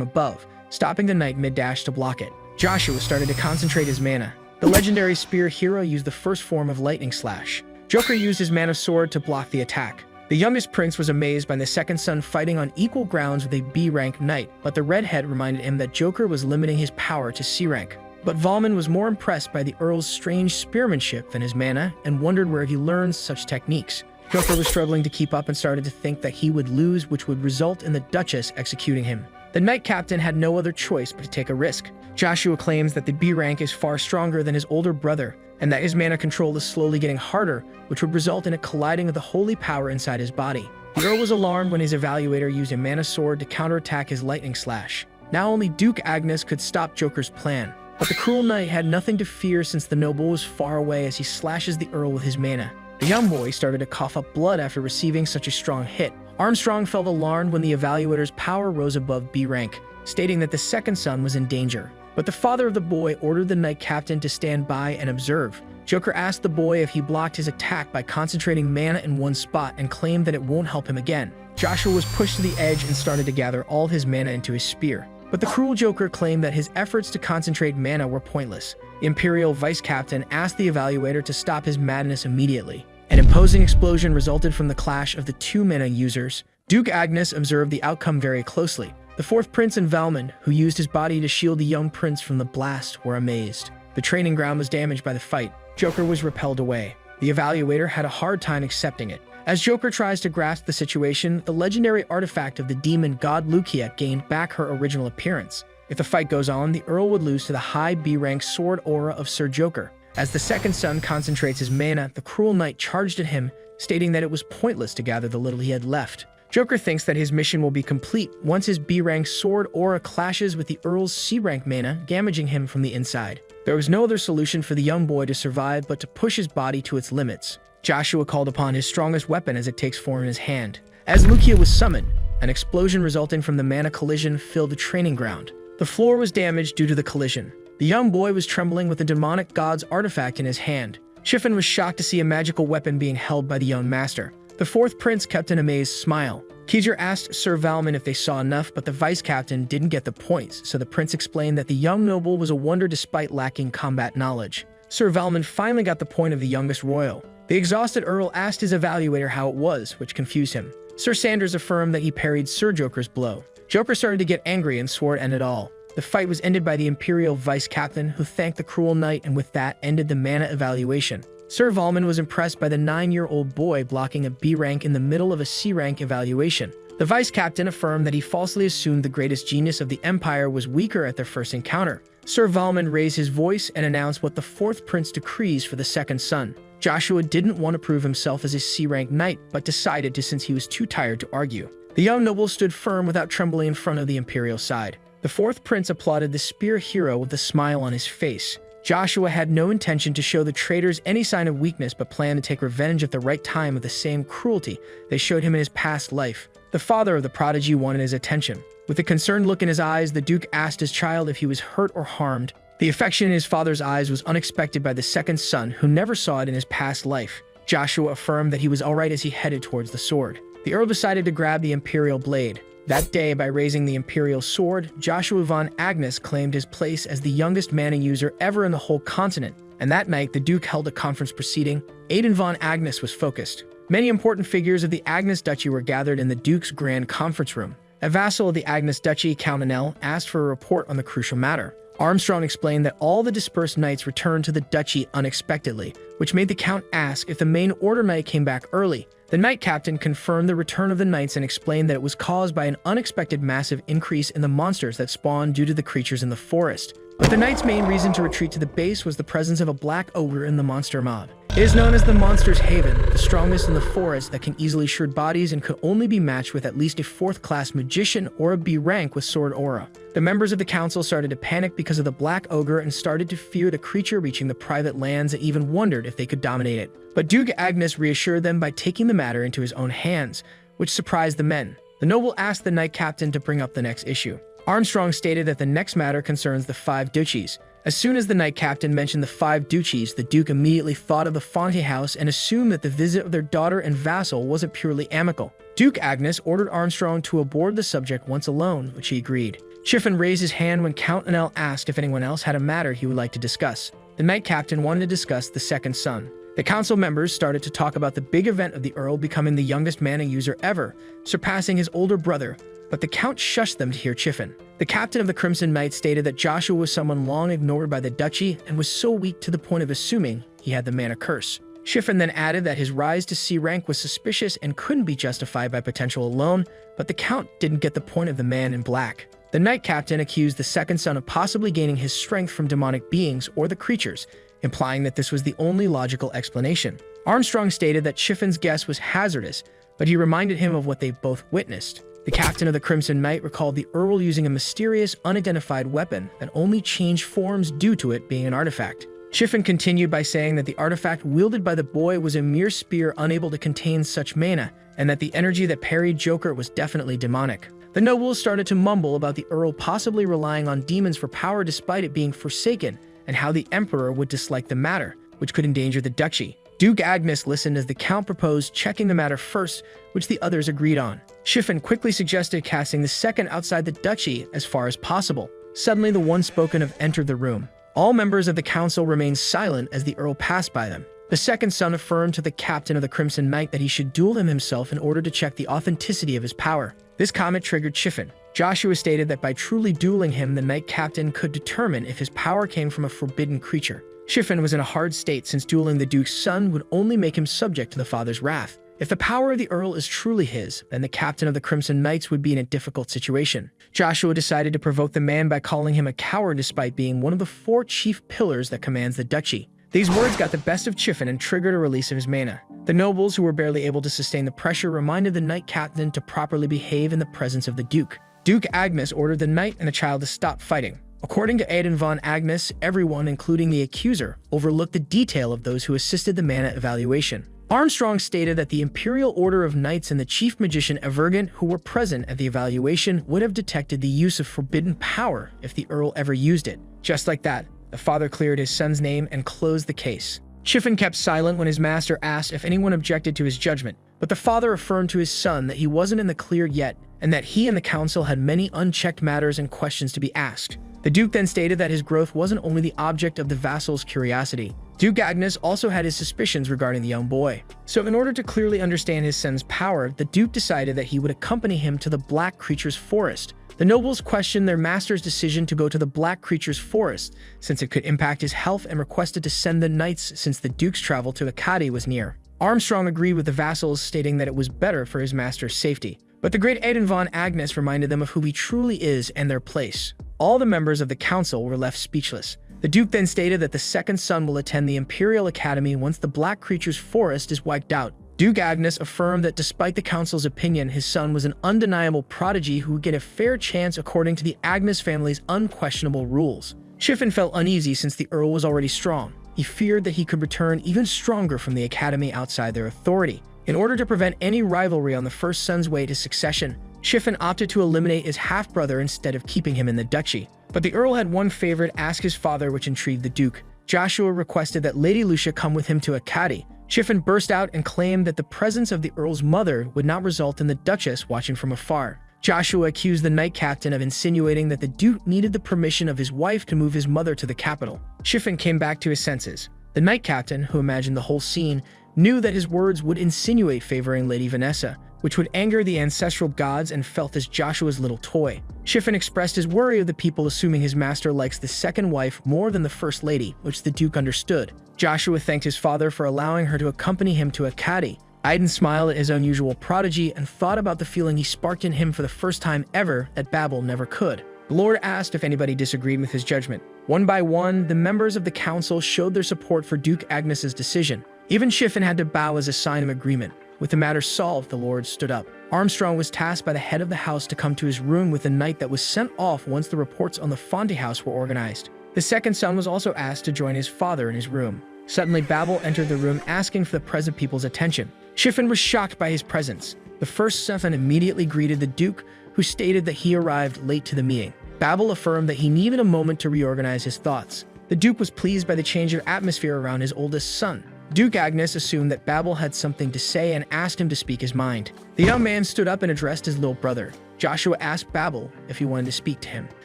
above, stopping the knight mid-dash to block it. Joshua started to concentrate his mana. The legendary spear hero used the first form of lightning slash. Joker used his mana sword to block the attack. The youngest prince was amazed by the second son fighting on equal grounds with a B-rank knight, but the redhead reminded him that Joker was limiting his power to C-rank. But Valmon was more impressed by the Earl's strange spearmanship than his mana and wondered where he learned such techniques. Joker was struggling to keep up and started to think that he would lose, which would result in the Duchess executing him. The knight captain had no other choice but to take a risk. Joshua claims that the B rank is far stronger than his older brother, and that his mana control is slowly getting harder, which would result in a colliding of the holy power inside his body. The Earl was alarmed when his evaluator used a mana sword to counterattack his lightning slash. Now only Duke Agnes could stop Joker's plan. But the cruel knight had nothing to fear since the noble was far away as he slashes the Earl with his mana. The young boy started to cough up blood after receiving such a strong hit. Armstrong felt alarmed when the evaluator's power rose above B rank, stating that the second son was in danger. But the father of the boy ordered the knight captain to stand by and observe. Joker asked the boy if he blocked his attack by concentrating mana in one spot and claimed that it won't help him again. Joshua was pushed to the edge and started to gather all his mana into his spear. But the cruel Joker claimed that his efforts to concentrate mana were pointless. The Imperial Vice Captain asked the evaluator to stop his madness immediately. An imposing explosion resulted from the clash of the two mana users. Duke Agnes observed the outcome very closely. The fourth prince and Valmon, who used his body to shield the young prince from the blast, were amazed. The training ground was damaged by the fight. Joker was repelled away. The evaluator had a hard time accepting it. As Joker tries to grasp the situation, the legendary artifact of the demon god Lucia gained back her original appearance. If the fight goes on, the Earl would lose to the high B-rank sword aura of Sir Joker. As the second son concentrates his mana, the cruel knight charged at him, stating that it was pointless to gather the little he had left. Joker thinks that his mission will be complete once his B-rank sword aura clashes with the Earl's C-rank mana, damaging him from the inside. There was no other solution for the young boy to survive but to push his body to its limits. Joshua called upon his strongest weapon as it takes form in his hand. As Lucia was summoned, an explosion resulting from the mana collision filled the training ground. The floor was damaged due to the collision. The young boy was trembling with the demonic god's artifact in his hand. Chiffon was shocked to see a magical weapon being held by the young master. The fourth prince kept an amazed smile. Keezer asked Sir Valmon if they saw enough, but the vice captain didn't get the points, so the prince explained that the young noble was a wonder despite lacking combat knowledge. Sir Valmon finally got the point of the youngest royal. The exhausted Earl asked his evaluator how it was, which confused him. Sir Sanders affirmed that he parried Sir Joker's blow. Joker started to get angry and swore to end it all. The fight was ended by the Imperial Vice Captain, who thanked the cruel knight, and with that ended the mana evaluation. Sir Valmon was impressed by the 9-year-old boy blocking a B rank in the middle of a C rank evaluation. The Vice Captain affirmed that he falsely assumed the greatest genius of the Empire was weaker at their first encounter. Sir Valmon raised his voice and announced what the fourth prince decrees for the second son. Joshua didn't want to prove himself as a C-rank knight, but decided to since he was too tired to argue. The young noble stood firm without trembling in front of the Imperial side. The fourth prince applauded the spear hero with a smile on his face. Joshua had no intention to show the traitors any sign of weakness, but planned to take revenge at the right time of the same cruelty they showed him in his past life. The father of the prodigy wanted his attention. With a concerned look in his eyes, the Duke asked his child if he was hurt or harmed. The affection in his father's eyes was unexpected by the second son, who never saw it in his past life. Joshua affirmed that he was alright as he headed towards the sword. The Earl decided to grab the Imperial blade. That day, by raising the Imperial sword, Joshua von Agnes claimed his place as the youngest mana user ever in the whole continent. And that night, the Duke held a conference proceeding. Aidan von Agnes was focused. Many important figures of the Agnes Duchy were gathered in the Duke's grand conference room. A vassal of the Agnes Duchy, Count Anel, asked for a report on the crucial matter. Armstrong explained that all the dispersed knights returned to the duchy unexpectedly, which made the Count ask if the main order knight came back early. The knight captain confirmed the return of the knights and explained that it was caused by an unexpected massive increase in the monsters that spawned due to the creatures in the forest. But the knight's main reason to retreat to the base was the presence of a black ogre in the monster mob. It is known as the Monster's Haven, the strongest in the forest that can easily shred bodies and could only be matched with at least a 4th-class magician or a B rank with sword aura. The members of the council started to panic because of the black ogre and started to fear the creature reaching the private lands and even wondered if they could dominate it. But Duke Agnes reassured them by taking the matter into his own hands, which surprised the men. The noble asked the knight captain to bring up the next issue. Armstrong stated that the next matter concerns the 5 duchies. As soon as the knight captain mentioned the 5 duchies, the Duke immediately thought of the Fonte house and assumed that the visit of their daughter and vassal wasn't purely amicable. Duke Agnes ordered Armstrong to abort the subject once alone, which he agreed. Chiffon raised his hand when Count Anel asked if anyone else had a matter he would like to discuss. The knight captain wanted to discuss the second son. The council members started to talk about the big event of the Earl becoming the youngest mana user ever, surpassing his older brother, but the Count shushed them to hear Chiffon. The captain of the Crimson Knights stated that Joshua was someone long ignored by the duchy and was so weak to the point of assuming he had the mana curse. Chiffon then added that his rise to C rank was suspicious and couldn't be justified by potential alone, but the Count didn't get the point of the man in black. The knight captain accused the second son of possibly gaining his strength from demonic beings or the creatures, implying that this was the only logical explanation. Armstrong stated that Chiffon's guess was hazardous, but he reminded him of what they both witnessed. The captain of the Crimson Knight recalled the Earl using a mysterious, unidentified weapon that only changed forms due to it being an artifact. Chiffon continued by saying that the artifact wielded by the boy was a mere spear unable to contain such mana, and that the energy that parried Joker was definitely demonic. The nobles started to mumble about the Earl possibly relying on demons for power despite it being forsaken, and how the Emperor would dislike the matter, which could endanger the duchy. Duke Agnes listened as the Count proposed checking the matter first, which the others agreed on. Chiffon quickly suggested casting the second outside the duchy as far as possible. Suddenly, the one spoken of entered the room. All members of the council remained silent as the Earl passed by them. The second son affirmed to the captain of the Crimson Knight that he should duel him himself in order to check the authenticity of his power. This comment triggered Chiffon. Joshua stated that by truly dueling him, the knight captain could determine if his power came from a forbidden creature. Chiffon was in a hard state since dueling the Duke's son would only make him subject to the father's wrath. If the power of the Earl is truly his, then the captain of the Crimson Knights would be in a difficult situation. Joshua decided to provoke the man by calling him a coward despite being one of the 4 chief pillars that commands the duchy. These words got the best of Chiffon and triggered a release of his mana. The nobles, who were barely able to sustain the pressure, reminded the knight captain to properly behave in the presence of the Duke. Duke Agnes ordered the knight and the child to stop fighting. According to Aiden von Agnes, everyone, including the accuser, overlooked the detail of those who assisted the mana evaluation. Armstrong stated that the Imperial Order of Knights and the Chief Magician Evergant, who were present at the evaluation, would have detected the use of forbidden power if the Earl ever used it. Just like that, the father cleared his son's name and closed the case. Chiffon kept silent when his master asked if anyone objected to his judgment, but the father affirmed to his son that he wasn't in the clear yet and that he and the council had many unchecked matters and questions to be asked. The Duke then stated that his growth wasn't only the object of the vassal's curiosity. Duke Agnes also had his suspicions regarding the young boy. So in order to clearly understand his son's power, the Duke decided that he would accompany him to the Black Creature's Forest. The nobles questioned their master's decision to go to the Black Creature's Forest, since it could impact his health, and requested to send the knights since the Duke's travel to Akkadi was near. Armstrong agreed with the vassals, stating that it was better for his master's safety. But the great Aiden von Agnes reminded them of who he truly is and their place. All the members of the council were left speechless. The Duke then stated that the second son will attend the Imperial Academy once the Black Creature's Forest is wiped out. Duke Agnes affirmed that despite the council's opinion, his son was an undeniable prodigy who would get a fair chance according to the Agnes family's unquestionable rules. Chiffon felt uneasy since the Earl was already strong. He feared that he could return even stronger from the Academy outside their authority. In order to prevent any rivalry on the first son's way to succession, Chiffon opted to eliminate his half-brother instead of keeping him in the duchy. But the Earl had one favor to ask his father, which intrigued the Duke. Joshua requested that Lady Lucia come with him to Akkadi. Chiffon burst out and claimed that the presence of the Earl's mother would not result in the Duchess watching from afar. Joshua accused the knight captain of insinuating that the Duke needed the permission of his wife to move his mother to the capital. Chiffon came back to his senses. The knight captain, who imagined the whole scene, knew that his words would insinuate favoring Lady Vanessa, which would anger the ancestral gods, and felt as Joshua's little toy. Chiffon expressed his worry of the people assuming his master likes the second wife more than the first lady, which the Duke understood. Joshua thanked his father for allowing her to accompany him to Akkadi. Aiden smiled at his unusual prodigy and thought about the feeling he sparked in him for the first time ever that Babel never could. The Lord asked if anybody disagreed with his judgment. One by one, the members of the council showed their support for Duke Agnes's decision. Even Shiffin had to bow as a sign of agreement. With the matter solved, the Lord stood up. Armstrong was tasked by the head of the house to come to his room with a knight that was sent off once the reports on the Fonte house were organized. The second son was also asked to join his father in his room. Suddenly, Babel entered the room asking for the present people's attention. Shiffin was shocked by his presence. The first son immediately greeted the Duke, who stated that he arrived late to the meeting. Babel affirmed that he needed a moment to reorganize his thoughts. The Duke was pleased by the change of atmosphere around his oldest son. Duke Agnes assumed that Babel had something to say and asked him to speak his mind. The young man stood up and addressed his little brother. Joshua asked Babel if he wanted to speak to him.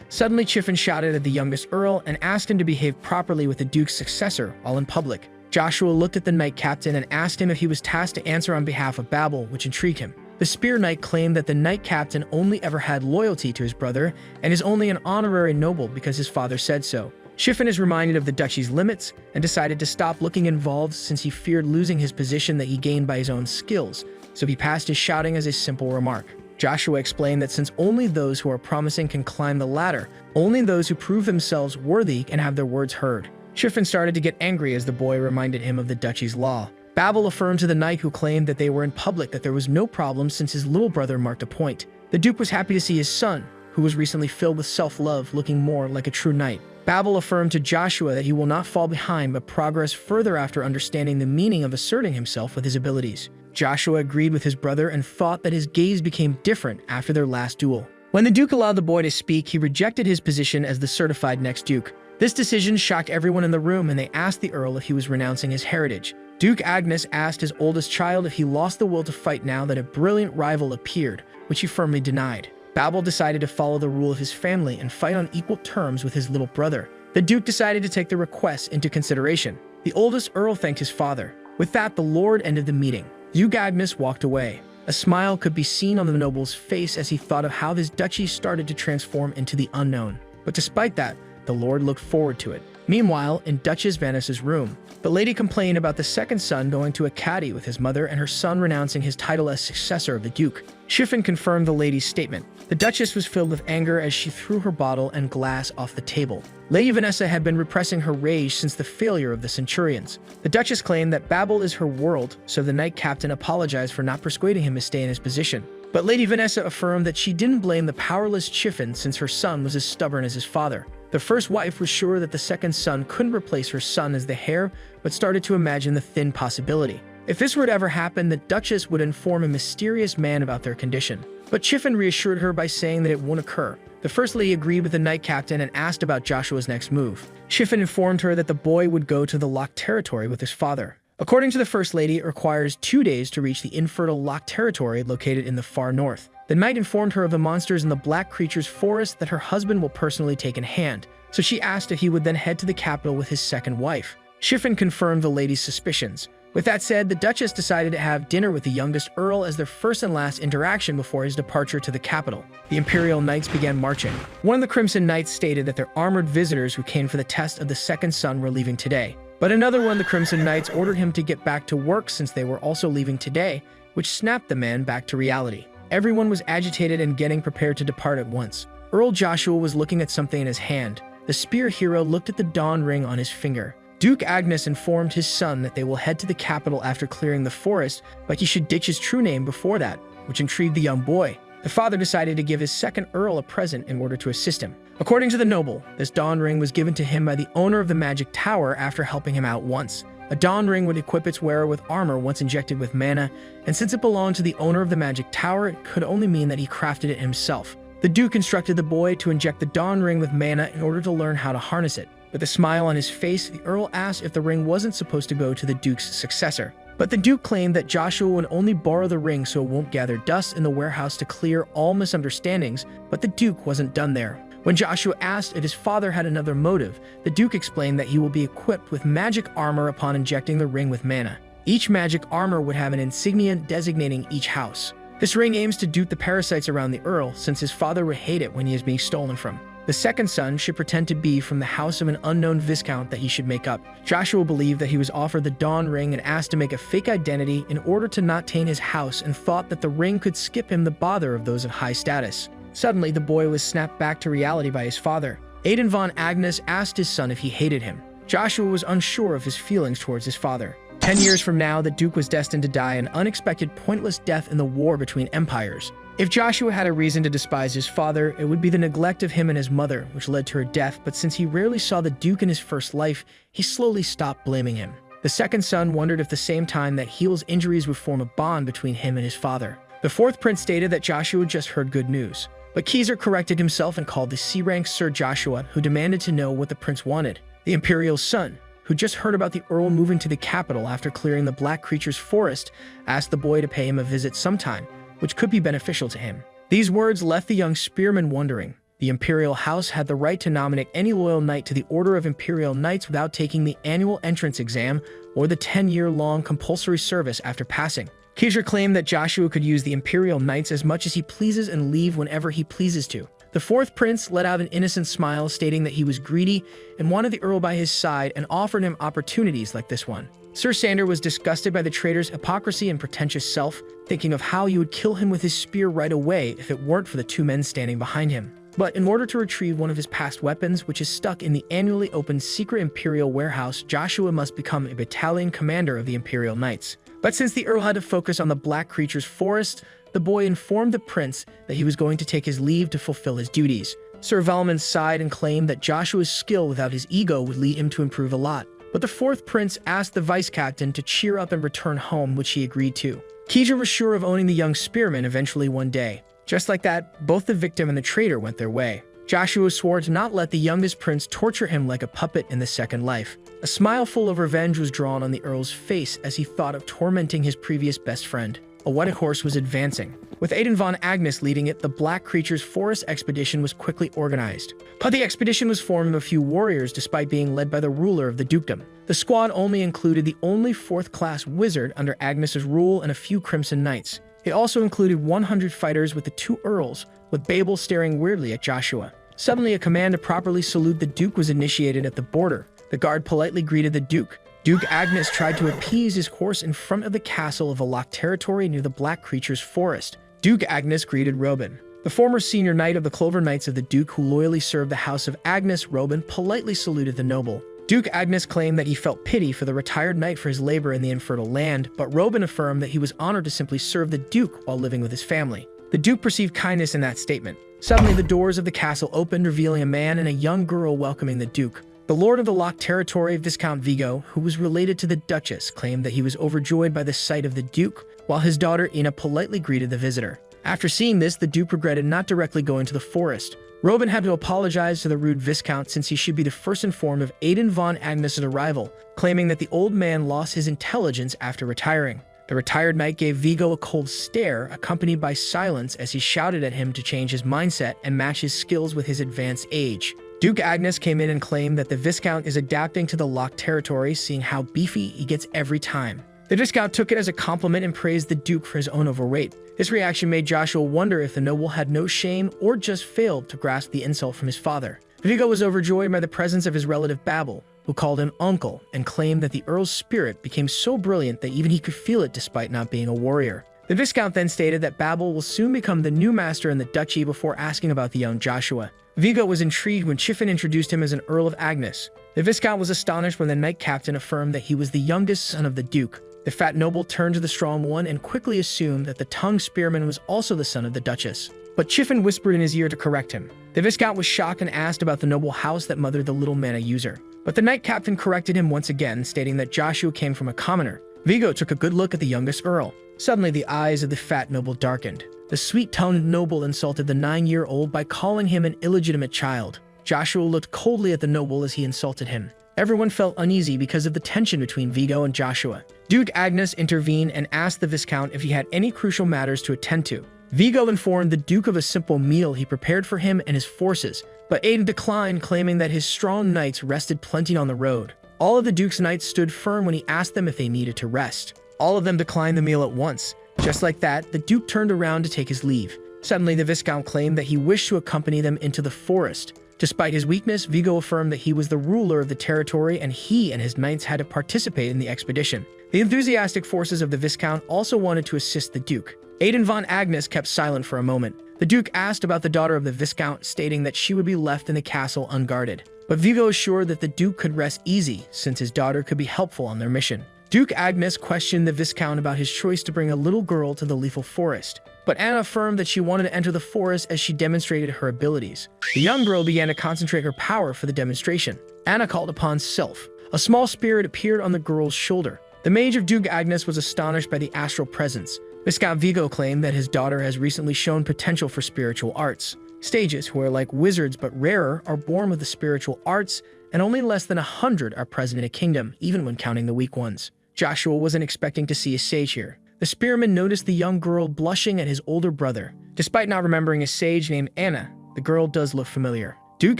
Suddenly, Shiffin shouted at the youngest Earl and asked him to behave properly with the Duke's successor, all in public. Joshua looked at the knight captain and asked him if he was tasked to answer on behalf of Babel, which intrigued him. The spear knight claimed that the knight captain only ever had loyalty to his brother and is only an honorary noble because his father said so. Shiffin is reminded of the duchy's limits and decided to stop looking involved since he feared losing his position that he gained by his own skills, so he passed his shouting as a simple remark. Joshua explained that since only those who are promising can climb the ladder, only those who prove themselves worthy can have their words heard. Shiffin started to get angry as the boy reminded him of the duchy's law. Babel affirmed to the knight who claimed that they were in public that there was no problem since his little brother marked a point. The Duke was happy to see his son, who was recently filled with self-love, looking more like a true knight. Babel affirmed to Joshua that he will not fall behind but progress further after understanding the meaning of asserting himself with his abilities. Joshua agreed with his brother and thought that his gaze became different after their last duel. When the Duke allowed the boy to speak, he rejected his position as the certified next Duke. This decision shocked everyone in the room and they asked the Earl if he was renouncing his heritage. Duke Agnes asked his oldest child if he lost the will to fight now that a brilliant rival appeared, which he firmly denied. Babel decided to follow the rule of his family and fight on equal terms with his little brother. The Duke decided to take the request into consideration. The oldest Earl thanked his father. With that, the Lord ended the meeting. Duke Agnes walked away. A smile could be seen on the noble's face as he thought of how his duchy started to transform into the unknown. But despite that, the Lord looked forward to it. Meanwhile, in Duchess Vanessa's room, the lady complained about the second son going to a caddy with his mother and her son renouncing his title as successor of the Duke. Shiffin confirmed the lady's statement. The Duchess was filled with anger as she threw her bottle and glass off the table. Lady Vanessa had been repressing her rage since the failure of the Centurions. The Duchess claimed that Babel is her world, so the knight captain apologized for not persuading him to stay in his position. But Lady Vanessa affirmed that she didn't blame the powerless Shiffin since her son was as stubborn as his father. The first wife was sure that the second son couldn't replace her son as the heir, but started to imagine the thin possibility. If this were to ever happen, the Duchess would inform a mysterious man about their condition. But Shiffin reassured her by saying that it won't occur. The First Lady agreed with the knight captain and asked about Joshua's next move. Shiffin informed her that the boy would go to the locked territory with his father. According to the First Lady, it requires 2 days to reach the infertile locked territory located in the far north. The knight informed her of the monsters in the Black Creature's forest that her husband will personally take in hand, so she asked if he would then head to the capital with his second wife. Shiffin confirmed the lady's suspicions. With that said, the Duchess decided to have dinner with the youngest Earl as their first and last interaction before his departure to the capital. The Imperial Knights began marching. One of the Crimson Knights stated that their armored visitors who came for the test of the second son were leaving today. But another one of the Crimson Knights ordered him to get back to work since they were also leaving today, which snapped the man back to reality. Everyone was agitated and getting prepared to depart at once. Earl Joshua was looking at something in his hand. The spear hero looked at the dawn ring on his finger. Duke Agnes informed his son that they will head to the capital after clearing the forest, but he should ditch his true name before that, which intrigued the young boy. The father decided to give his second Earl a present in order to assist him. According to the noble, this dawn ring was given to him by the owner of the magic tower after helping him out once. A dawn ring would equip its wearer with armor once injected with mana, and since it belonged to the owner of the magic tower, it could only mean that he crafted it himself. The Duke instructed the boy to inject the dawn ring with mana in order to learn how to harness it. With a smile on his face, the Earl asked if the ring wasn't supposed to go to the Duke's successor. But the Duke claimed that Joshua would only borrow the ring so it won't gather dust in the warehouse to clear all misunderstandings, but the Duke wasn't done there. When Joshua asked if his father had another motive, the Duke explained that he will be equipped with magic armor upon injecting the ring with mana. Each magic armor would have an insignia designating each house. This ring aims to dupe the parasites around the Earl, since his father would hate it when he is being stolen from. The second son should pretend to be from the house of an unknown viscount that he should make up. Joshua believed that he was offered the dawn ring and asked to make a fake identity in order to not taint his house, and thought that the ring could skip him the bother of those of high status. Suddenly, the boy was snapped back to reality by his father. Aiden von Agnes asked his son if he hated him. Joshua was unsure of his feelings towards his father. 10 years from now, the Duke was destined to die an unexpected, pointless death in the war between empires. If Joshua had a reason to despise his father, it would be the neglect of him and his mother, which led to her death, but since he rarely saw the Duke in his first life, he slowly stopped blaming him. The second son wondered if the same time that Heel's injuries would form a bond between him and his father. The fourth prince stated that Joshua just heard good news. But Keyser corrected himself and called the C-rank Sir Joshua, who demanded to know what the prince wanted. The Imperial's son, who just heard about the Earl moving to the capital after clearing the Black Creature's forest, asked the boy to pay him a visit sometime, which could be beneficial to him. These words left the young spearman wondering. The Imperial House had the right to nominate any loyal knight to the Order of Imperial Knights without taking the annual entrance exam or the 10-year-long compulsory service after passing. Keyser claimed that Joshua could use the Imperial Knights as much as he pleases and leave whenever he pleases to. The fourth prince let out an innocent smile, stating that he was greedy and wanted the Earl by his side and offered him opportunities like this one. Sir Sander was disgusted by the traitor's hypocrisy and pretentious self, thinking of how he would kill him with his spear right away if it weren't for the two men standing behind him. But in order to retrieve one of his past weapons, which is stuck in the annually opened secret Imperial warehouse, Joshua must become a battalion commander of the Imperial Knights. But since the Earl had to focus on the Black Creature's forest, the boy informed the prince that he was going to take his leave to fulfill his duties. Sir Valmond sighed and claimed that Joshua's skill without his ego would lead him to improve a lot. But the fourth prince asked the vice-captain to cheer up and return home, which he agreed to. Keyser was sure of owning the young spearman eventually one day. Just like that, both the victim and the traitor went their way. Joshua swore to not let the youngest prince torture him like a puppet in the second life. A smile full of revenge was drawn on the Earl's face as he thought of tormenting his previous best friend. A white horse was advancing. With Aiden von Agnes leading it, the Black Creature's forest expedition was quickly organized. But the expedition was formed of a few warriors despite being led by the ruler of the dukedom. The squad only included the only fourth-class wizard under Agnes's rule and a few Crimson Knights. It also included 100 fighters with the two earls, with Babel staring weirdly at Joshua. Suddenly, a command to properly salute the Duke was initiated at the border. The guard politely greeted the Duke. Duke Agnes tried to appease his horse in front of the castle of a locked territory near the Black Creature's forest. Duke Agnes greeted Robin. The former senior knight of the Clover Knights of the Duke, who loyally served the house of Agnes, Robin politely saluted the noble. Duke Agnes claimed that he felt pity for the retired knight for his labor in the infertile land, but Robin affirmed that he was honored to simply serve the Duke while living with his family. The Duke perceived kindness in that statement. Suddenly, the doors of the castle opened, revealing a man and a young girl welcoming the Duke. The lord of the locked territory, Viscount Vigo, who was related to the Duchess, claimed that he was overjoyed by the sight of the Duke, while his daughter Ina politely greeted the visitor. After seeing this, the Duke regretted not directly going to the forest. Robin had to apologize to the rude Viscount since he should be the first informed of Aiden von Agnes' arrival, claiming that the old man lost his intelligence after retiring. The retired knight gave Vigo a cold stare, accompanied by silence as he shouted at him to change his mindset and match his skills with his advanced age. Duke Agnes came in and claimed that the Viscount is adapting to the locked territory, seeing how beefy he gets every time. The Viscount took it as a compliment and praised the Duke for his own overweight. This reaction made Joshua wonder if the noble had no shame or just failed to grasp the insult from his father. Vigo was overjoyed by the presence of his relative Babel, who called him uncle and claimed that the Earl's spirit became so brilliant that even he could feel it despite not being a warrior. The Viscount then stated that Babel will soon become the new master in the duchy before asking about the young Joshua. Vigo was intrigued when Chiffin introduced him as an Earl of Agnes. The Viscount was astonished when the knight captain affirmed that he was the youngest son of the Duke. The fat noble turned to the strong one and quickly assumed that the tongue spearman was also the son of the Duchess. But Chiffin whispered in his ear to correct him. The Viscount was shocked and asked about the noble house that mothered the little mana user. But the knight captain corrected him once again, stating that Joshua came from a commoner. Vigo took a good look at the youngest Earl. Suddenly, the eyes of the fat noble darkened. The sweet-tongued noble insulted the 9-year-old by calling him an illegitimate child. Joshua looked coldly at the noble as he insulted him. Everyone felt uneasy because of the tension between Vigo and Joshua. Duke Agnes intervened and asked the Viscount if he had any crucial matters to attend to. Vigo informed the Duke of a simple meal he prepared for him and his forces, but Aiden declined, claiming that his strong knights rested plenty on the road. All of the Duke's knights stood firm when he asked them if they needed to rest. All of them declined the meal at once. Just like that, the Duke turned around to take his leave. Suddenly, the Viscount claimed that he wished to accompany them into the forest. Despite his weakness, Vigo affirmed that he was the ruler of the territory and he and his knights had to participate in the expedition. The enthusiastic forces of the Viscount also wanted to assist the Duke. Aiden von Agnes kept silent for a moment. The Duke asked about the daughter of the Viscount, stating that she would be left in the castle unguarded. But Vigo assured that the Duke could rest easy since his daughter could be helpful on their mission. Duke Agnes questioned the Viscount about his choice to bring a little girl to the lethal forest, but Anna affirmed that she wanted to enter the forest as she demonstrated her abilities. The young girl began to concentrate her power for the demonstration. Anna called upon Sylph. A small spirit appeared on the girl's shoulder. The mage of Duke Agnes was astonished by the astral presence. Viscount Vigo claimed that his daughter has recently shown potential for spiritual arts. Sages, who are like wizards but rarer, are born with the spiritual arts, and only less than 100 are present in a kingdom, even when counting the weak ones. Joshua wasn't expecting to see a sage here. The spearman noticed the young girl blushing at his older brother. Despite not remembering a sage named Anna, the girl does look familiar. Duke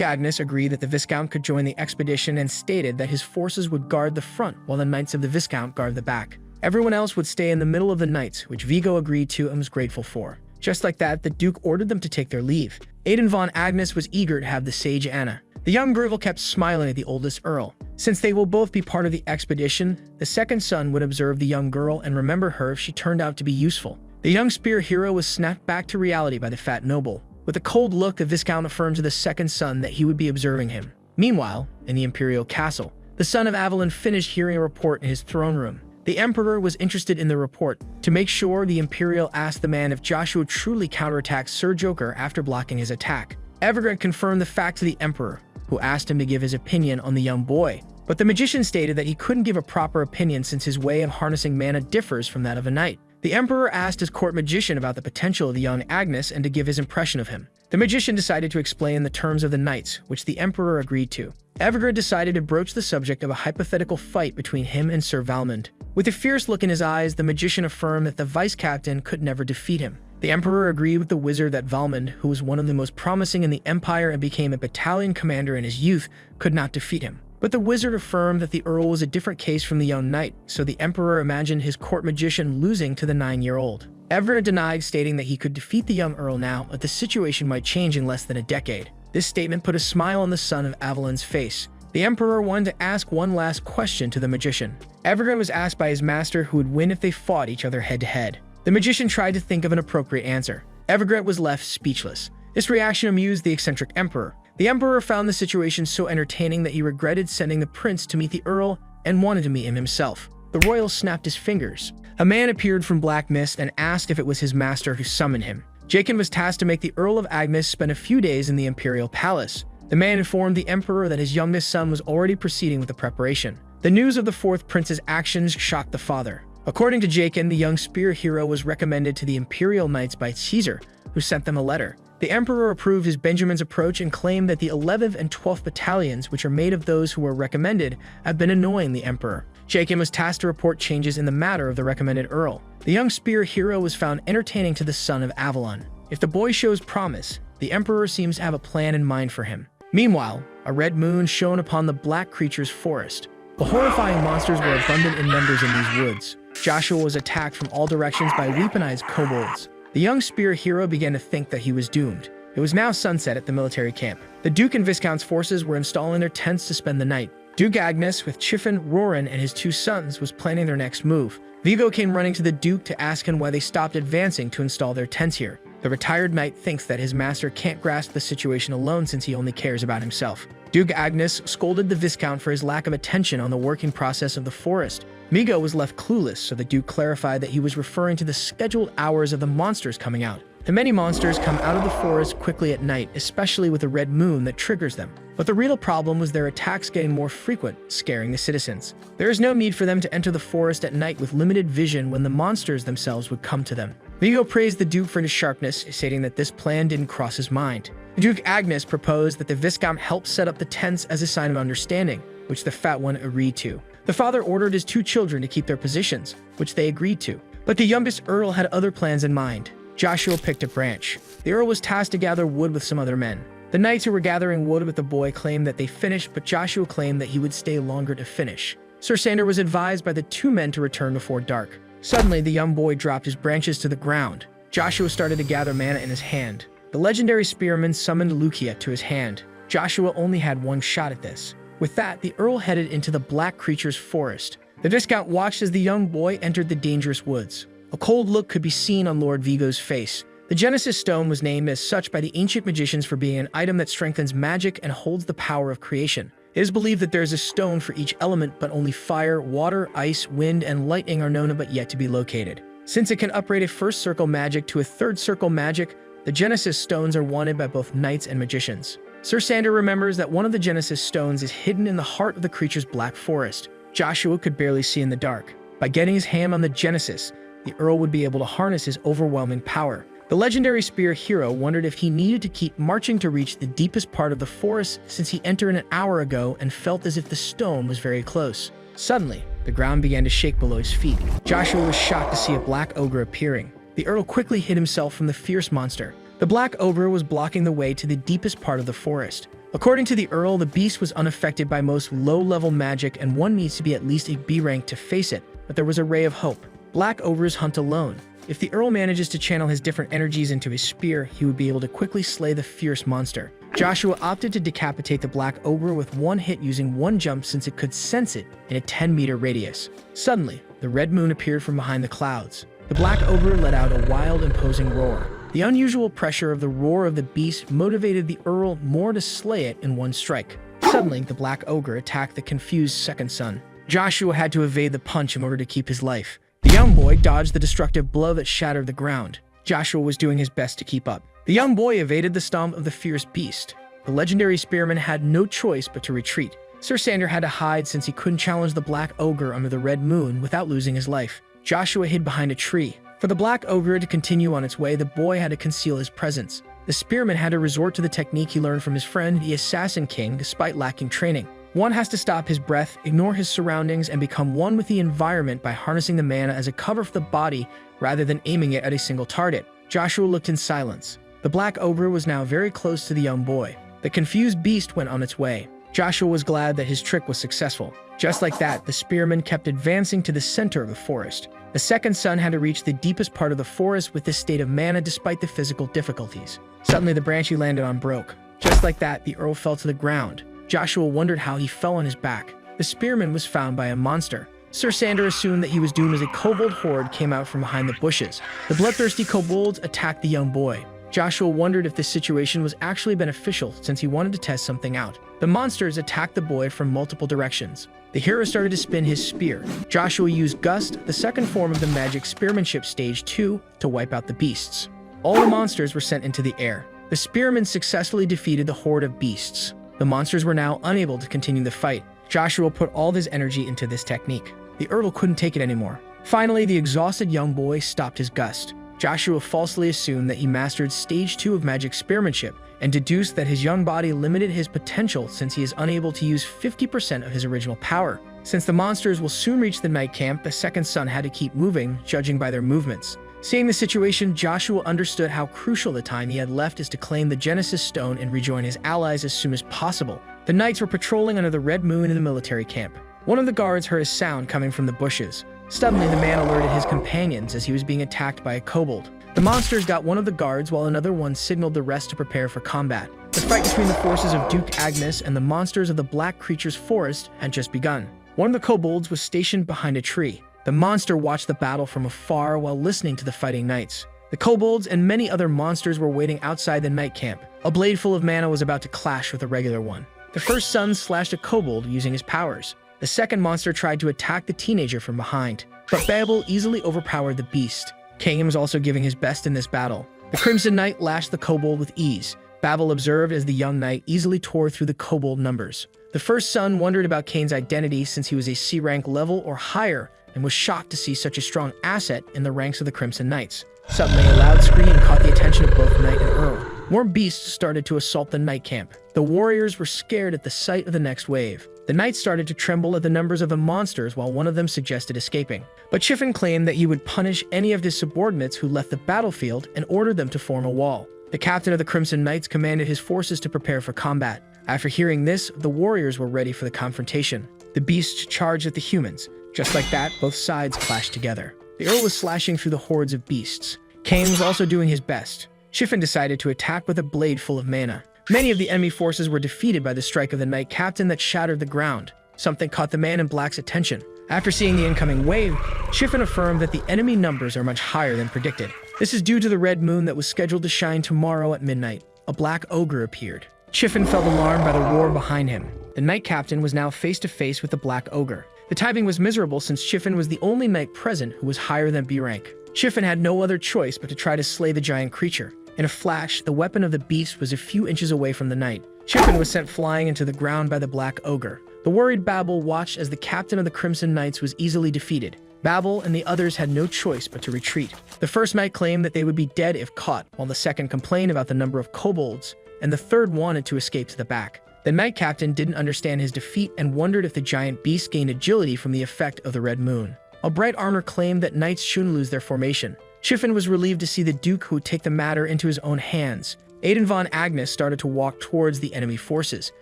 Agnes agreed that the Viscount could join the expedition and stated that his forces would guard the front while the Knights of the Viscount guard the back. Everyone else would stay in the middle of the Knights, which Vigo agreed to and was grateful for. Just like that, the Duke ordered them to take their leave. Aidan von Agnes was eager to have the sage Anna. The young girl kept smiling at the oldest Earl. Since they will both be part of the expedition, the second son would observe the young girl and remember her if she turned out to be useful. The young spear hero was snapped back to reality by the fat noble. With a cold look, the Viscount affirmed to the second son that he would be observing him. Meanwhile, in the Imperial Castle, the son of Avalon finished hearing a report in his throne room. The Emperor was interested in the report. To make sure, the Imperial asked the man if Joshua truly counterattacked Sir Joker after blocking his attack. Evergrande confirmed the fact to the Emperor, who asked him to give his opinion on the young boy. But the magician stated that he couldn't give a proper opinion since his way of harnessing mana differs from that of a knight. The Emperor asked his court magician about the potential of the young Agnes and to give his impression of him. The magician decided to explain the terms of the knights, which the Emperor agreed to. Evergrande decided to broach the subject of a hypothetical fight between him and Sir Valmond. With a fierce look in his eyes, the magician affirmed that the vice-captain could never defeat him. The Emperor agreed with the wizard that Valmond, who was one of the most promising in the Empire and became a battalion commander in his youth, could not defeat him. But the wizard affirmed that the Earl was a different case from the young knight, so the Emperor imagined his court magician losing to the 9-year-old. Evergrande denied, stating that he could defeat the young Earl now, but the situation might change in less than a decade. This statement put a smile on the son of Avalon's face. The Emperor wanted to ask one last question to the magician. Evergrande was asked by his master who would win if they fought each other head-to-head. The magician tried to think of an appropriate answer. Evergrande was left speechless. This reaction amused the eccentric Emperor. The Emperor found the situation so entertaining that he regretted sending the prince to meet the Earl and wanted to meet him himself. The royal snapped his fingers. A man appeared from black mist and asked if it was his master who summoned him. Jachin was tasked to make the Earl of Agnes spend a few days in the imperial palace. The man informed the Emperor that his youngest son was already proceeding with the preparation. The news of the fourth prince's actions shocked the father. According to Jachin, the young spear hero was recommended to the Imperial Knights by Caesar, who sent them a letter. The Emperor approved his Benjamin's approach and claimed that the 11th and 12th battalions, which are made of those who were recommended, have been annoying the Emperor. Jachin was tasked to report changes in the matter of the recommended Earl. The young spear hero was found entertaining to the son of Avalon. If the boy shows promise, the Emperor seems to have a plan in mind for him. Meanwhile, a red moon shone upon the black creature's forest. The horrifying monsters were abundant in numbers in these woods. Joshua was attacked from all directions by weaponized kobolds. The young spear hero began to think that he was doomed. It was now sunset at the military camp. The Duke and Viscount's forces were installing their tents to spend the night. Duke Agnes, with Chiffon, Roran, and his two sons, was planning their next move. Vigo came running to the Duke to ask him why they stopped advancing to install their tents here. The retired knight thinks that his master can't grasp the situation alone since he only cares about himself. Duke Agnes scolded the Viscount for his lack of attention on the working process of the forest. Vigo was left clueless, so the Duke clarified that he was referring to the scheduled hours of the monsters coming out. The many monsters come out of the forest quickly at night, especially with a red moon that triggers them. But the real problem was their attacks getting more frequent, scaring the citizens. There is no need for them to enter the forest at night with limited vision when the monsters themselves would come to them. Vigo praised the Duke for his sharpness, stating that this plan didn't cross his mind. Duke Agnes proposed that the Viscount help set up the tents as a sign of understanding, which the fat one agreed to. The father ordered his two children to keep their positions, which they agreed to. But the youngest Earl had other plans in mind. Joshua picked a branch. The Earl was tasked to gather wood with some other men. The knights who were gathering wood with the boy claimed that they finished, but Joshua claimed that he would stay longer to finish. Sir Sander was advised by the two men to return before dark. Suddenly, the young boy dropped his branches to the ground. Joshua started to gather mana in his hand. The legendary spearman summoned Lucia to his hand. Joshua only had one shot at this. With that, the Earl headed into the black creature's forest. The Viscount watched as the young boy entered the dangerous woods. A cold look could be seen on Lord Vigo's face. The Genesis Stone was named as such by the ancient magicians for being an item that strengthens magic and holds the power of creation. It is believed that there is a stone for each element, but only fire, water, ice, wind, and lightning are known but yet to be located. Since it can upgrade a first circle magic to a third circle magic, the Genesis Stones are wanted by both knights and magicians. Sir Sander remembers that one of the Genesis Stones is hidden in the heart of the creature's black forest. Joshua could barely see in the dark. By getting his hand on the Genesis, the Earl would be able to harness his overwhelming power. The legendary spear hero wondered if he needed to keep marching to reach the deepest part of the forest, since he entered an hour ago and felt as if the stone was very close. Suddenly, the ground began to shake below his feet. Joshua was shocked to see a black ogre appearing. The Earl quickly hid himself from the fierce monster. The black ogre was blocking the way to the deepest part of the forest. According to the Earl, the beast was unaffected by most low-level magic, and one needs to be at least a B rank to face it, but there was a ray of hope. Black ogres hunt alone. If the Earl manages to channel his different energies into his spear, he would be able to quickly slay the fierce monster. Joshua opted to decapitate the black ogre with one hit using one jump, since it could sense it in a 10-meter radius. Suddenly, the red moon appeared from behind the clouds. The black ogre let out a wild, imposing roar. The unusual pressure of the roar of the beast motivated the Earl more to slay it in one strike. Suddenly, the black ogre attacked the confused second son. Joshua had to evade the punch in order to keep his life. The young boy dodged the destructive blow that shattered the ground. Joshua was doing his best to keep up. The young boy evaded the stomp of the fierce beast. The legendary spearman had no choice but to retreat. Sir Sander had to hide, since he couldn't challenge the black ogre under the red moon without losing his life. Joshua hid behind a tree. For the black ogre to continue on its way, the boy had to conceal his presence. The spearman had to resort to the technique he learned from his friend, the Assassin King, despite lacking training. One has to stop his breath, ignore his surroundings, and become one with the environment by harnessing the mana as a cover for the body rather than aiming it at a single target. Joshua looked in silence. The black ogre was now very close to the young boy. The confused beast went on its way. Joshua was glad that his trick was successful. Just like that, the spearman kept advancing to the center of the forest. The second son had to reach the deepest part of the forest with this state of mana despite the physical difficulties. Suddenly, the branch he landed on broke. Just like that, the Earl fell to the ground. Joshua wondered how he fell on his back. The spearman was found by a monster. Sir Sander assumed that he was doomed as a kobold horde came out from behind the bushes. The bloodthirsty kobolds attacked the young boy. Joshua wondered if this situation was actually beneficial, since he wanted to test something out. The monsters attacked the boy from multiple directions. The hero started to spin his spear. Joshua used Gust, the second form of the magic spearmanship stage 2, to wipe out the beasts. All the monsters were sent into the air. The spearman successfully defeated the horde of beasts. The monsters were now unable to continue the fight. Joshua put all his energy into this technique. The Earl couldn't take it anymore. Finally, the exhausted young boy stopped his gust. Joshua falsely assumed that he mastered stage 2 of magic spearmanship and deduced that his young body limited his potential, since he is unable to use 50% of his original power. Since the monsters will soon reach the night camp, the second son had to keep moving, judging by their movements. Seeing the situation, Joshua understood how crucial the time he had left is to claim the Genesis Stone and rejoin his allies as soon as possible. The knights were patrolling under the red moon in the military camp. One of the guards heard a sound coming from the bushes. Suddenly, the man alerted his companions as he was being attacked by a kobold. The monsters got one of the guards, while another one signaled the rest to prepare for combat. The fight between the forces of Duke Agnes and the monsters of the Black Creature's forest had just begun. One of the kobolds was stationed behind a tree. The monster watched the battle from afar while listening to the fighting knights. The kobolds and many other monsters were waiting outside the night camp. A blade full of mana was about to clash with a regular one. The first son slashed a kobold using his powers. The second monster tried to attack the teenager from behind, but Babel easily overpowered the beast. Cain was also giving his best in this battle. The Crimson Knight lashed the kobold with ease. Babel observed as the young knight easily tore through the kobold numbers. The first son wondered about Cain's identity, since he was a C rank level or higher, and was shocked to see such a strong asset in the ranks of the Crimson Knights. Suddenly, a loud scream caught the attention of both Knight and Earl. More beasts started to assault the night camp. The warriors were scared at the sight of the next wave. The knights started to tremble at the numbers of the monsters, while one of them suggested escaping. But Chiffin claimed that he would punish any of his subordinates who left the battlefield and ordered them to form a wall. The captain of the Crimson Knights commanded his forces to prepare for combat. After hearing this, the warriors were ready for the confrontation. The beasts charged at the humans. Just like that, both sides clashed together. The Earl was slashing through the hordes of beasts. Cain was also doing his best. Chiffin decided to attack with a blade full of mana. Many of the enemy forces were defeated by the strike of the Knight Captain that shattered the ground. Something caught the man in black's attention. After seeing the incoming wave, Chiffin affirmed that the enemy numbers are much higher than predicted. This is due to the red moon that was scheduled to shine tomorrow at midnight. A black ogre appeared. Chiffon felt alarmed by the roar behind him. The knight captain was now face to face with the black ogre. The timing was miserable since Chiffon was the only knight present who was higher than B rank. Chiffon had no other choice but to try to slay the giant creature. In a flash, the weapon of the beast was a few inches away from the knight. Chiffon was sent flying into the ground by the black ogre. The worried Babel watched as the captain of the Crimson Knights was easily defeated. Babel and the others had no choice but to retreat. The first knight claimed that they would be dead if caught, while the second complained about the number of kobolds, and the third wanted to escape to the back. The knight captain didn't understand his defeat and wondered if the giant beast gained agility from the effect of the red moon. A bright armor claimed that knights shouldn't lose their formation. Chiffon was relieved to see the Duke who would take the matter into his own hands. Aiden von Agnes started to walk towards the enemy forces.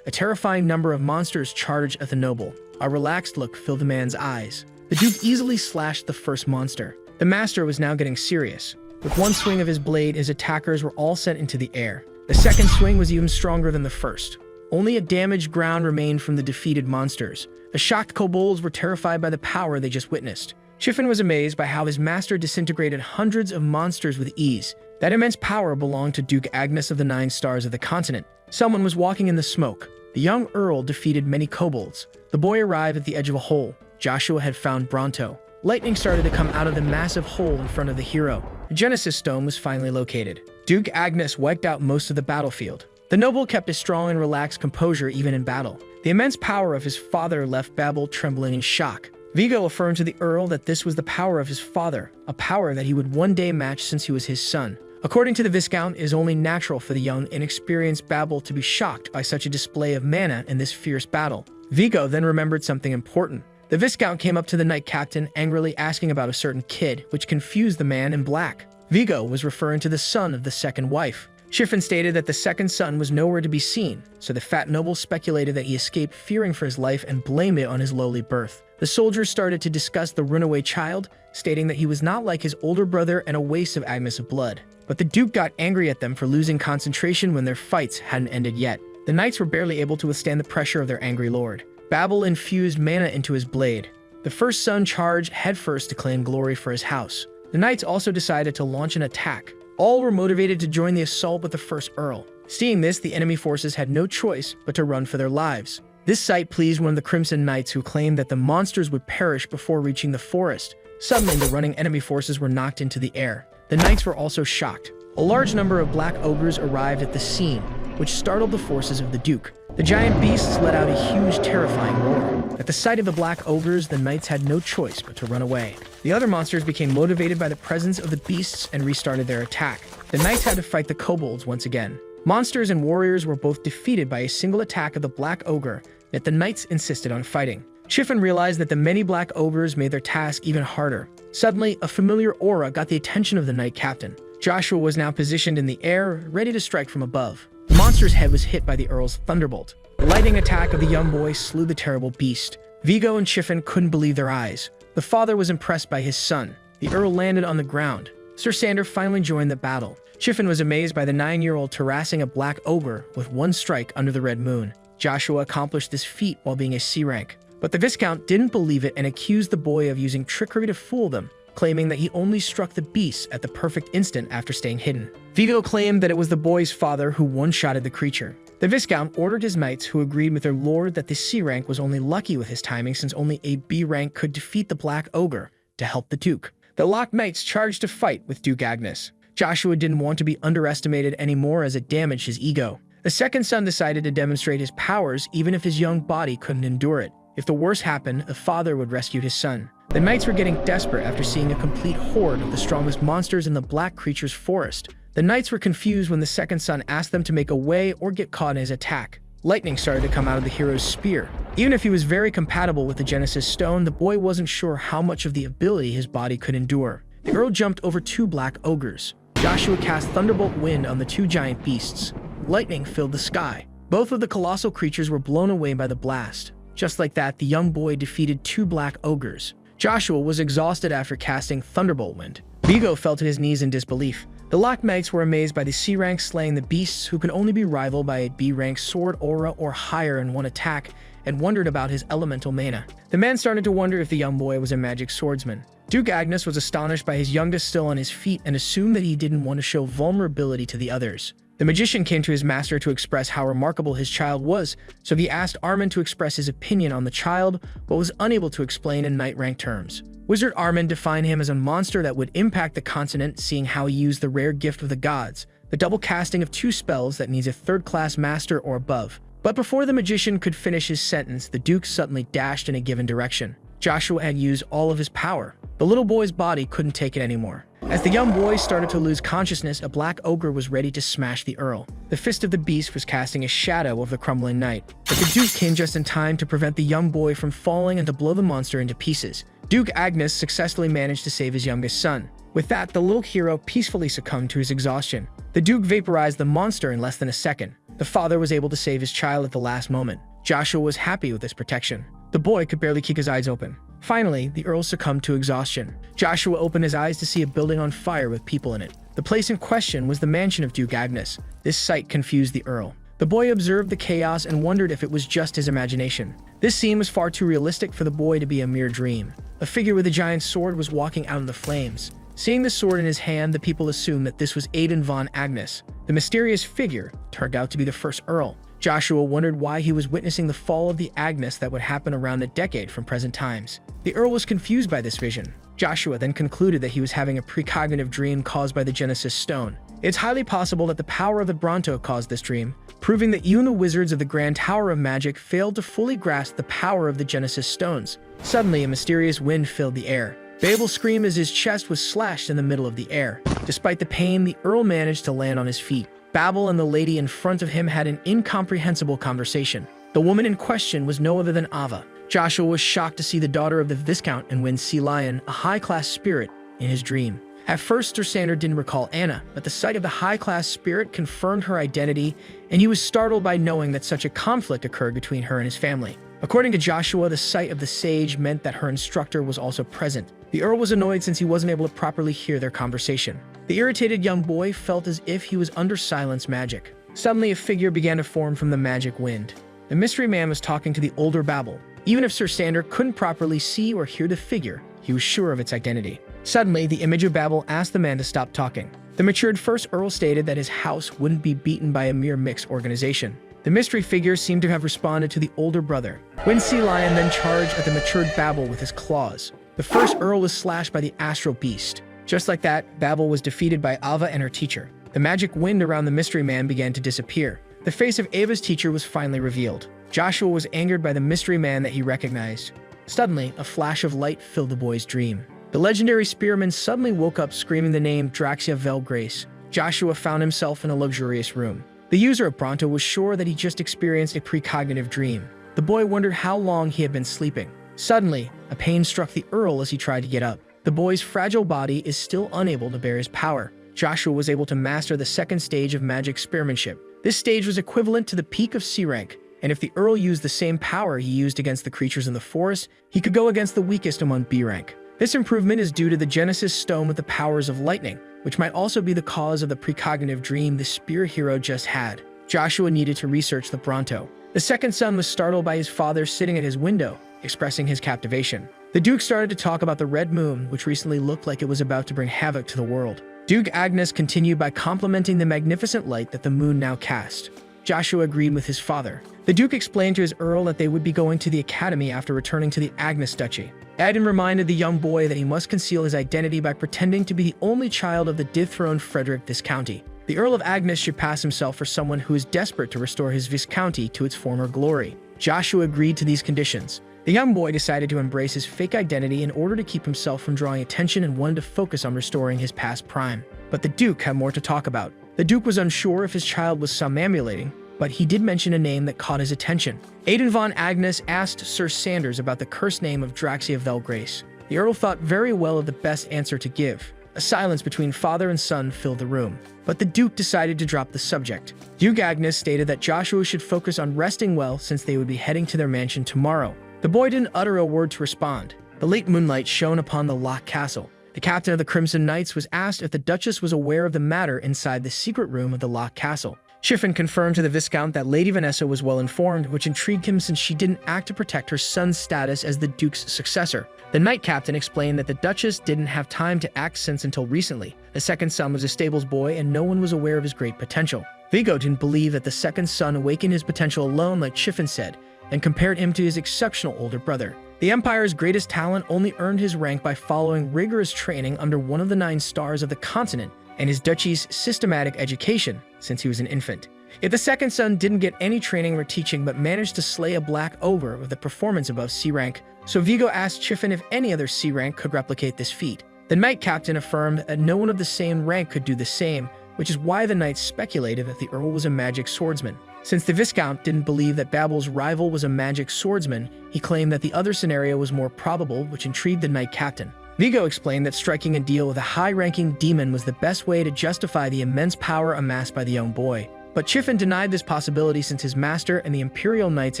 A terrifying number of monsters charged at the noble. A relaxed look filled the man's eyes. The Duke easily slashed the first monster. The master was now getting serious. With one swing of his blade, his attackers were all sent into the air. The second swing was even stronger than the first. Only a damaged ground remained from the defeated monsters. The shocked kobolds were terrified by the power they just witnessed. Chiffon was amazed by how his master disintegrated hundreds of monsters with ease. That immense power belonged to Duke Agnes of the 9 Stars of the continent. Someone was walking in the smoke. The young Earl defeated many kobolds. The boy arrived at the edge of a hole. Joshua had found Bronto. Lightning started to come out of the massive hole in front of the hero. The Genesis Stone was finally located. Duke Agnes wiped out most of the battlefield. The noble kept a strong and relaxed composure even in battle. The immense power of his father left Babel trembling in shock. Vigo affirmed to the Earl that this was the power of his father, a power that he would one day match since he was his son. According to the Viscount, it is only natural for the young, inexperienced Babel to be shocked by such a display of mana in this fierce battle. Vigo then remembered something important. The Viscount came up to the knight captain, angrily asking about a certain kid, which confused the man in black. Vigo was referring to the son of the second wife. Chiffon stated that the second son was nowhere to be seen, so the fat noble speculated that he escaped fearing for his life and blamed it on his lowly birth. The soldiers started to discuss the runaway child, stating that he was not like his older brother and a waste of Agnes of blood. But the Duke got angry at them for losing concentration when their fights hadn't ended yet. The knights were barely able to withstand the pressure of their angry lord. Babel infused mana into his blade. The first son charged headfirst to claim glory for his house. The knights also decided to launch an attack. All were motivated to join the assault with the first Earl. Seeing this, the enemy forces had no choice but to run for their lives. This sight pleased one of the Crimson Knights, who claimed that the monsters would perish before reaching the forest. Suddenly, the running enemy forces were knocked into the air. The knights were also shocked. A large number of black ogres arrived at the scene, which startled the forces of the Duke. The giant beasts let out a huge, terrifying roar. At the sight of the black ogres, the knights had no choice but to run away. The other monsters became motivated by the presence of the beasts and restarted their attack. The knights had to fight the kobolds once again. Monsters and warriors were both defeated by a single attack of the black ogre, yet the knights insisted on fighting. Chiffon realized that the many black ogres made their task even harder. Suddenly, a familiar aura got the attention of the knight captain. Joshua was now positioned in the air, ready to strike from above. The monster's head was hit by the Earl's thunderbolt. The lightning attack of the young boy slew the terrible beast. Vigo and Chiffon couldn't believe their eyes. The father was impressed by his son. The Earl landed on the ground. Sir Sander finally joined the battle. Chiffon was amazed by the 9-year-old terrassing a black ogre with one strike under the red moon. Joshua accomplished this feat while being a C rank. But the Viscount didn't believe it and accused the boy of using trickery to fool them, claiming that he only struck the beast at the perfect instant after staying hidden. Vigo claimed that it was the boy's father who one-shotted the creature. The Viscount ordered his knights, who agreed with their lord that the C rank was only lucky with his timing since only a B rank could defeat the black ogre, to help the Duke. The locked knights charged to fight with Duke Agnes. Joshua didn't want to be underestimated anymore as it damaged his ego. The second son decided to demonstrate his powers even if his young body couldn't endure it. If the worst happened, the father would rescue his son. The knights were getting desperate after seeing a complete horde of the strongest monsters in the black creature's forest. The knights were confused when the second son asked them to make a way or get caught in his attack. Lightning started to come out of the hero's spear. Even if he was very compatible with the Genesis Stone, the boy wasn't sure how much of the ability his body could endure. The Earl jumped over 2 black ogres. Joshua cast Thunderbolt Wind on the 2 giant beasts. Lightning filled the sky. Both of the colossal creatures were blown away by the blast. Just like that, the young boy defeated 2 black ogres. Joshua was exhausted after casting Thunderbolt Wind. Vigo fell to his knees in disbelief. The locked knights were amazed by the C rank slaying the beasts, who could only be rivaled by a B rank sword aura or higher in one attack, and wondered about his elemental mana. The man started to wonder if the young boy was a magic swordsman. Duke Agnes was astonished by his youngest still on his feet and assumed that he didn't want to show vulnerability to the others. The magician came to his master to express how remarkable his child was, so he asked Armin to express his opinion on the child, but was unable to explain in knight-rank terms. Wizard Armin defined him as a monster that would impact the continent, seeing how he used the rare gift of the gods, the double casting of 2 spells that needs a 3rd-class master or above. But before the magician could finish his sentence, the Duke suddenly dashed in a given direction. Joshua had used all of his power. The little boy's body couldn't take it anymore. As the young boy started to lose consciousness, a black ogre was ready to smash the Earl. The fist of the beast was casting a shadow of the crumbling knight, but the Duke came just in time to prevent the young boy from falling and to blow the monster into pieces. Duke Agnes successfully managed to save his youngest son. With that, the little hero peacefully succumbed to his exhaustion. The Duke vaporized the monster in less than a second. The father was able to save his child at the last moment. Joshua was happy with this protection. The boy could barely keep his eyes open. Finally, the Earl succumbed to exhaustion. Joshua opened his eyes to see a building on fire with people in it. The place in question was the mansion of Duke Agnes. This sight confused the Earl. The boy observed the chaos and wondered if it was just his imagination. This scene was far too realistic for the boy to be a mere dream. A figure with a giant sword was walking out in the flames. Seeing the sword in his hand, the people assumed that this was Aiden von Agnes. The mysterious figure turned out to be the first Earl. Joshua wondered why he was witnessing the fall of the Agnes that would happen around a decade from present times. The Earl was confused by this vision. Joshua then concluded that he was having a precognitive dream caused by the Genesis Stone. It's highly possible that the power of the Bronto caused this dream, proving that even the wizards of the Grand Tower of Magic failed to fully grasp the power of the Genesis Stones. Suddenly, a mysterious wind filled the air. Babel screamed as his chest was slashed in the middle of the air. Despite the pain, the Earl managed to land on his feet. Babel and the lady in front of him had an incomprehensible conversation. The woman in question was no other than Ava. Joshua was shocked to see the daughter of the Viscount and win Sea Lion, a high-class spirit, in his dream. At first, Sir Sander didn't recall Anna, but the sight of the high-class spirit confirmed her identity, and he was startled by knowing that such a conflict occurred between her and his family. According to Joshua, the sight of the sage meant that her instructor was also present. The Earl was annoyed since he wasn't able to properly hear their conversation. The irritated young boy felt as if he was under silence magic. Suddenly, a figure began to form from the magic wind. The mystery man was talking to the older Babel. Even if Sir Sander couldn't properly see or hear the figure, he was sure of its identity. Suddenly, the image of Babel asked the man to stop talking. The matured first Earl stated that his house wouldn't be beaten by a mere mixed organization. The mystery figure seemed to have responded to the older brother. When Sea Lion then charged at the matured Babel with his claws. The first Earl was slashed by the astral beast. Just like that, Babel was defeated by Ava and her teacher. The magic wind around the mystery man began to disappear. The face of Ava's teacher was finally revealed. Joshua was angered by the mystery man that he recognized. Suddenly, a flash of light filled the boy's dream. The legendary spearman suddenly woke up screaming the name Draxia Velgrace. Joshua found himself in a luxurious room. The user of Bronto was sure that he just experienced a precognitive dream. The boy wondered how long he had been sleeping. Suddenly, a pain struck the Earl as he tried to get up. The boy's fragile body is still unable to bear his power. Joshua was able to master the 2nd stage of magic spearmanship. This stage was equivalent to the peak of C rank, and if the Earl used the same power he used against the creatures in the forest, he could go against the weakest among B rank. This improvement is due to the Genesis Stone with the powers of lightning, which might also be the cause of the precognitive dream the spear hero just had. Joshua needed to research the Bronto. The second son was startled by his father sitting at his window, expressing his captivation. The Duke started to talk about the red moon, which recently looked like it was about to bring havoc to the world. Duke Agnes continued by complimenting the magnificent light that the moon now cast. Joshua agreed with his father. The Duke explained to his Earl that they would be going to the academy after returning to the Agnes Duchy. Aiden reminded the young boy that he must conceal his identity by pretending to be the only child of the dethroned Frederick Viscounty. The Earl of Agnes should pass himself for someone who is desperate to restore his Viscounty to its former glory. Joshua agreed to these conditions. The young boy decided to embrace his fake identity in order to keep himself from drawing attention and wanted to focus on restoring his past prime. But the Duke had more to talk about. The Duke was unsure if his child was somnambulating, but he did mention a name that caught his attention. Aiden von Agnes asked Sir Sanders about the cursed name of Draxia Velgrace. The Earl thought very well of the best answer to give. A silence between father and son filled the room, but the Duke decided to drop the subject. Duke Agnes stated that Joshua should focus on resting well since they would be heading to their mansion tomorrow. The boy didn't utter a word to respond. The late moonlight shone upon the locked castle. The captain of the Crimson Knights was asked if the Duchess was aware of the matter inside the secret room of the locked castle. Chiffon confirmed to the Viscount that Lady Vanessa was well informed, which intrigued him since she didn't act to protect her son's status as the Duke's successor. The knight captain explained that the Duchess didn't have time to act since until recently. The second son was a stables boy and no one was aware of his great potential. Vigo didn't believe that the second son awakened his potential alone like Chiffon said, and compared him to his exceptional older brother. The Empire's greatest talent only earned his rank by following rigorous training under one of the 9 stars of the continent and his duchy's systematic education since he was an infant. If the second son didn't get any training or teaching but managed to slay a black ogre with a performance above C rank, so Vigo asked Chiffon if any other C rank could replicate this feat. The knight captain affirmed that no one of the same rank could do the same, which is why the knights speculated that the Earl was a magic swordsman. Since the Viscount didn't believe that Babel's rival was a magic swordsman, he claimed that the other scenario was more probable, which intrigued the knight captain. Vigo explained that striking a deal with a high-ranking demon was the best way to justify the immense power amassed by the young boy. But Chiffon denied this possibility since his master and the Imperial Knights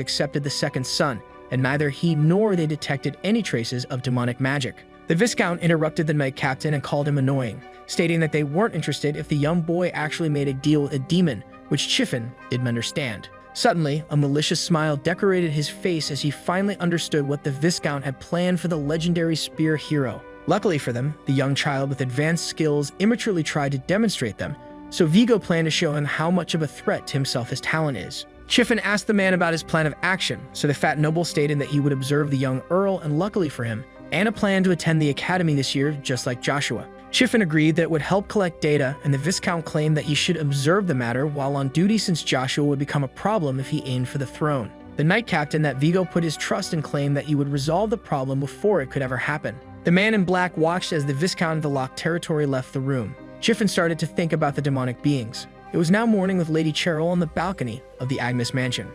accepted the second son, and neither he nor they detected any traces of demonic magic. The Viscount interrupted the knight captain and called him annoying, stating that they weren't interested if the young boy actually made a deal with a demon, which Chiffon didn't understand. Suddenly, a malicious smile decorated his face as he finally understood what the Viscount had planned for the legendary spear hero. Luckily for them, the young child with advanced skills immaturely tried to demonstrate them, so Vigo planned to show him how much of a threat to himself his talent is. Chiffon asked the man about his plan of action, so the fat noble stated that he would observe the young Earl, and luckily for him, Anna planned to attend the academy this year just like Joshua. Chiffon agreed that it would help collect data, and the Viscount claimed that he should observe the matter while on duty since Joshua would become a problem if he aimed for the throne. The knight captain that Vigo put his trust in claimed that he would resolve the problem before it could ever happen. The man in black watched as the Viscount of the locked territory left the room. Chiffon started to think about the demonic beings. It was now morning with Lady Cheryl on the balcony of the Agnes mansion.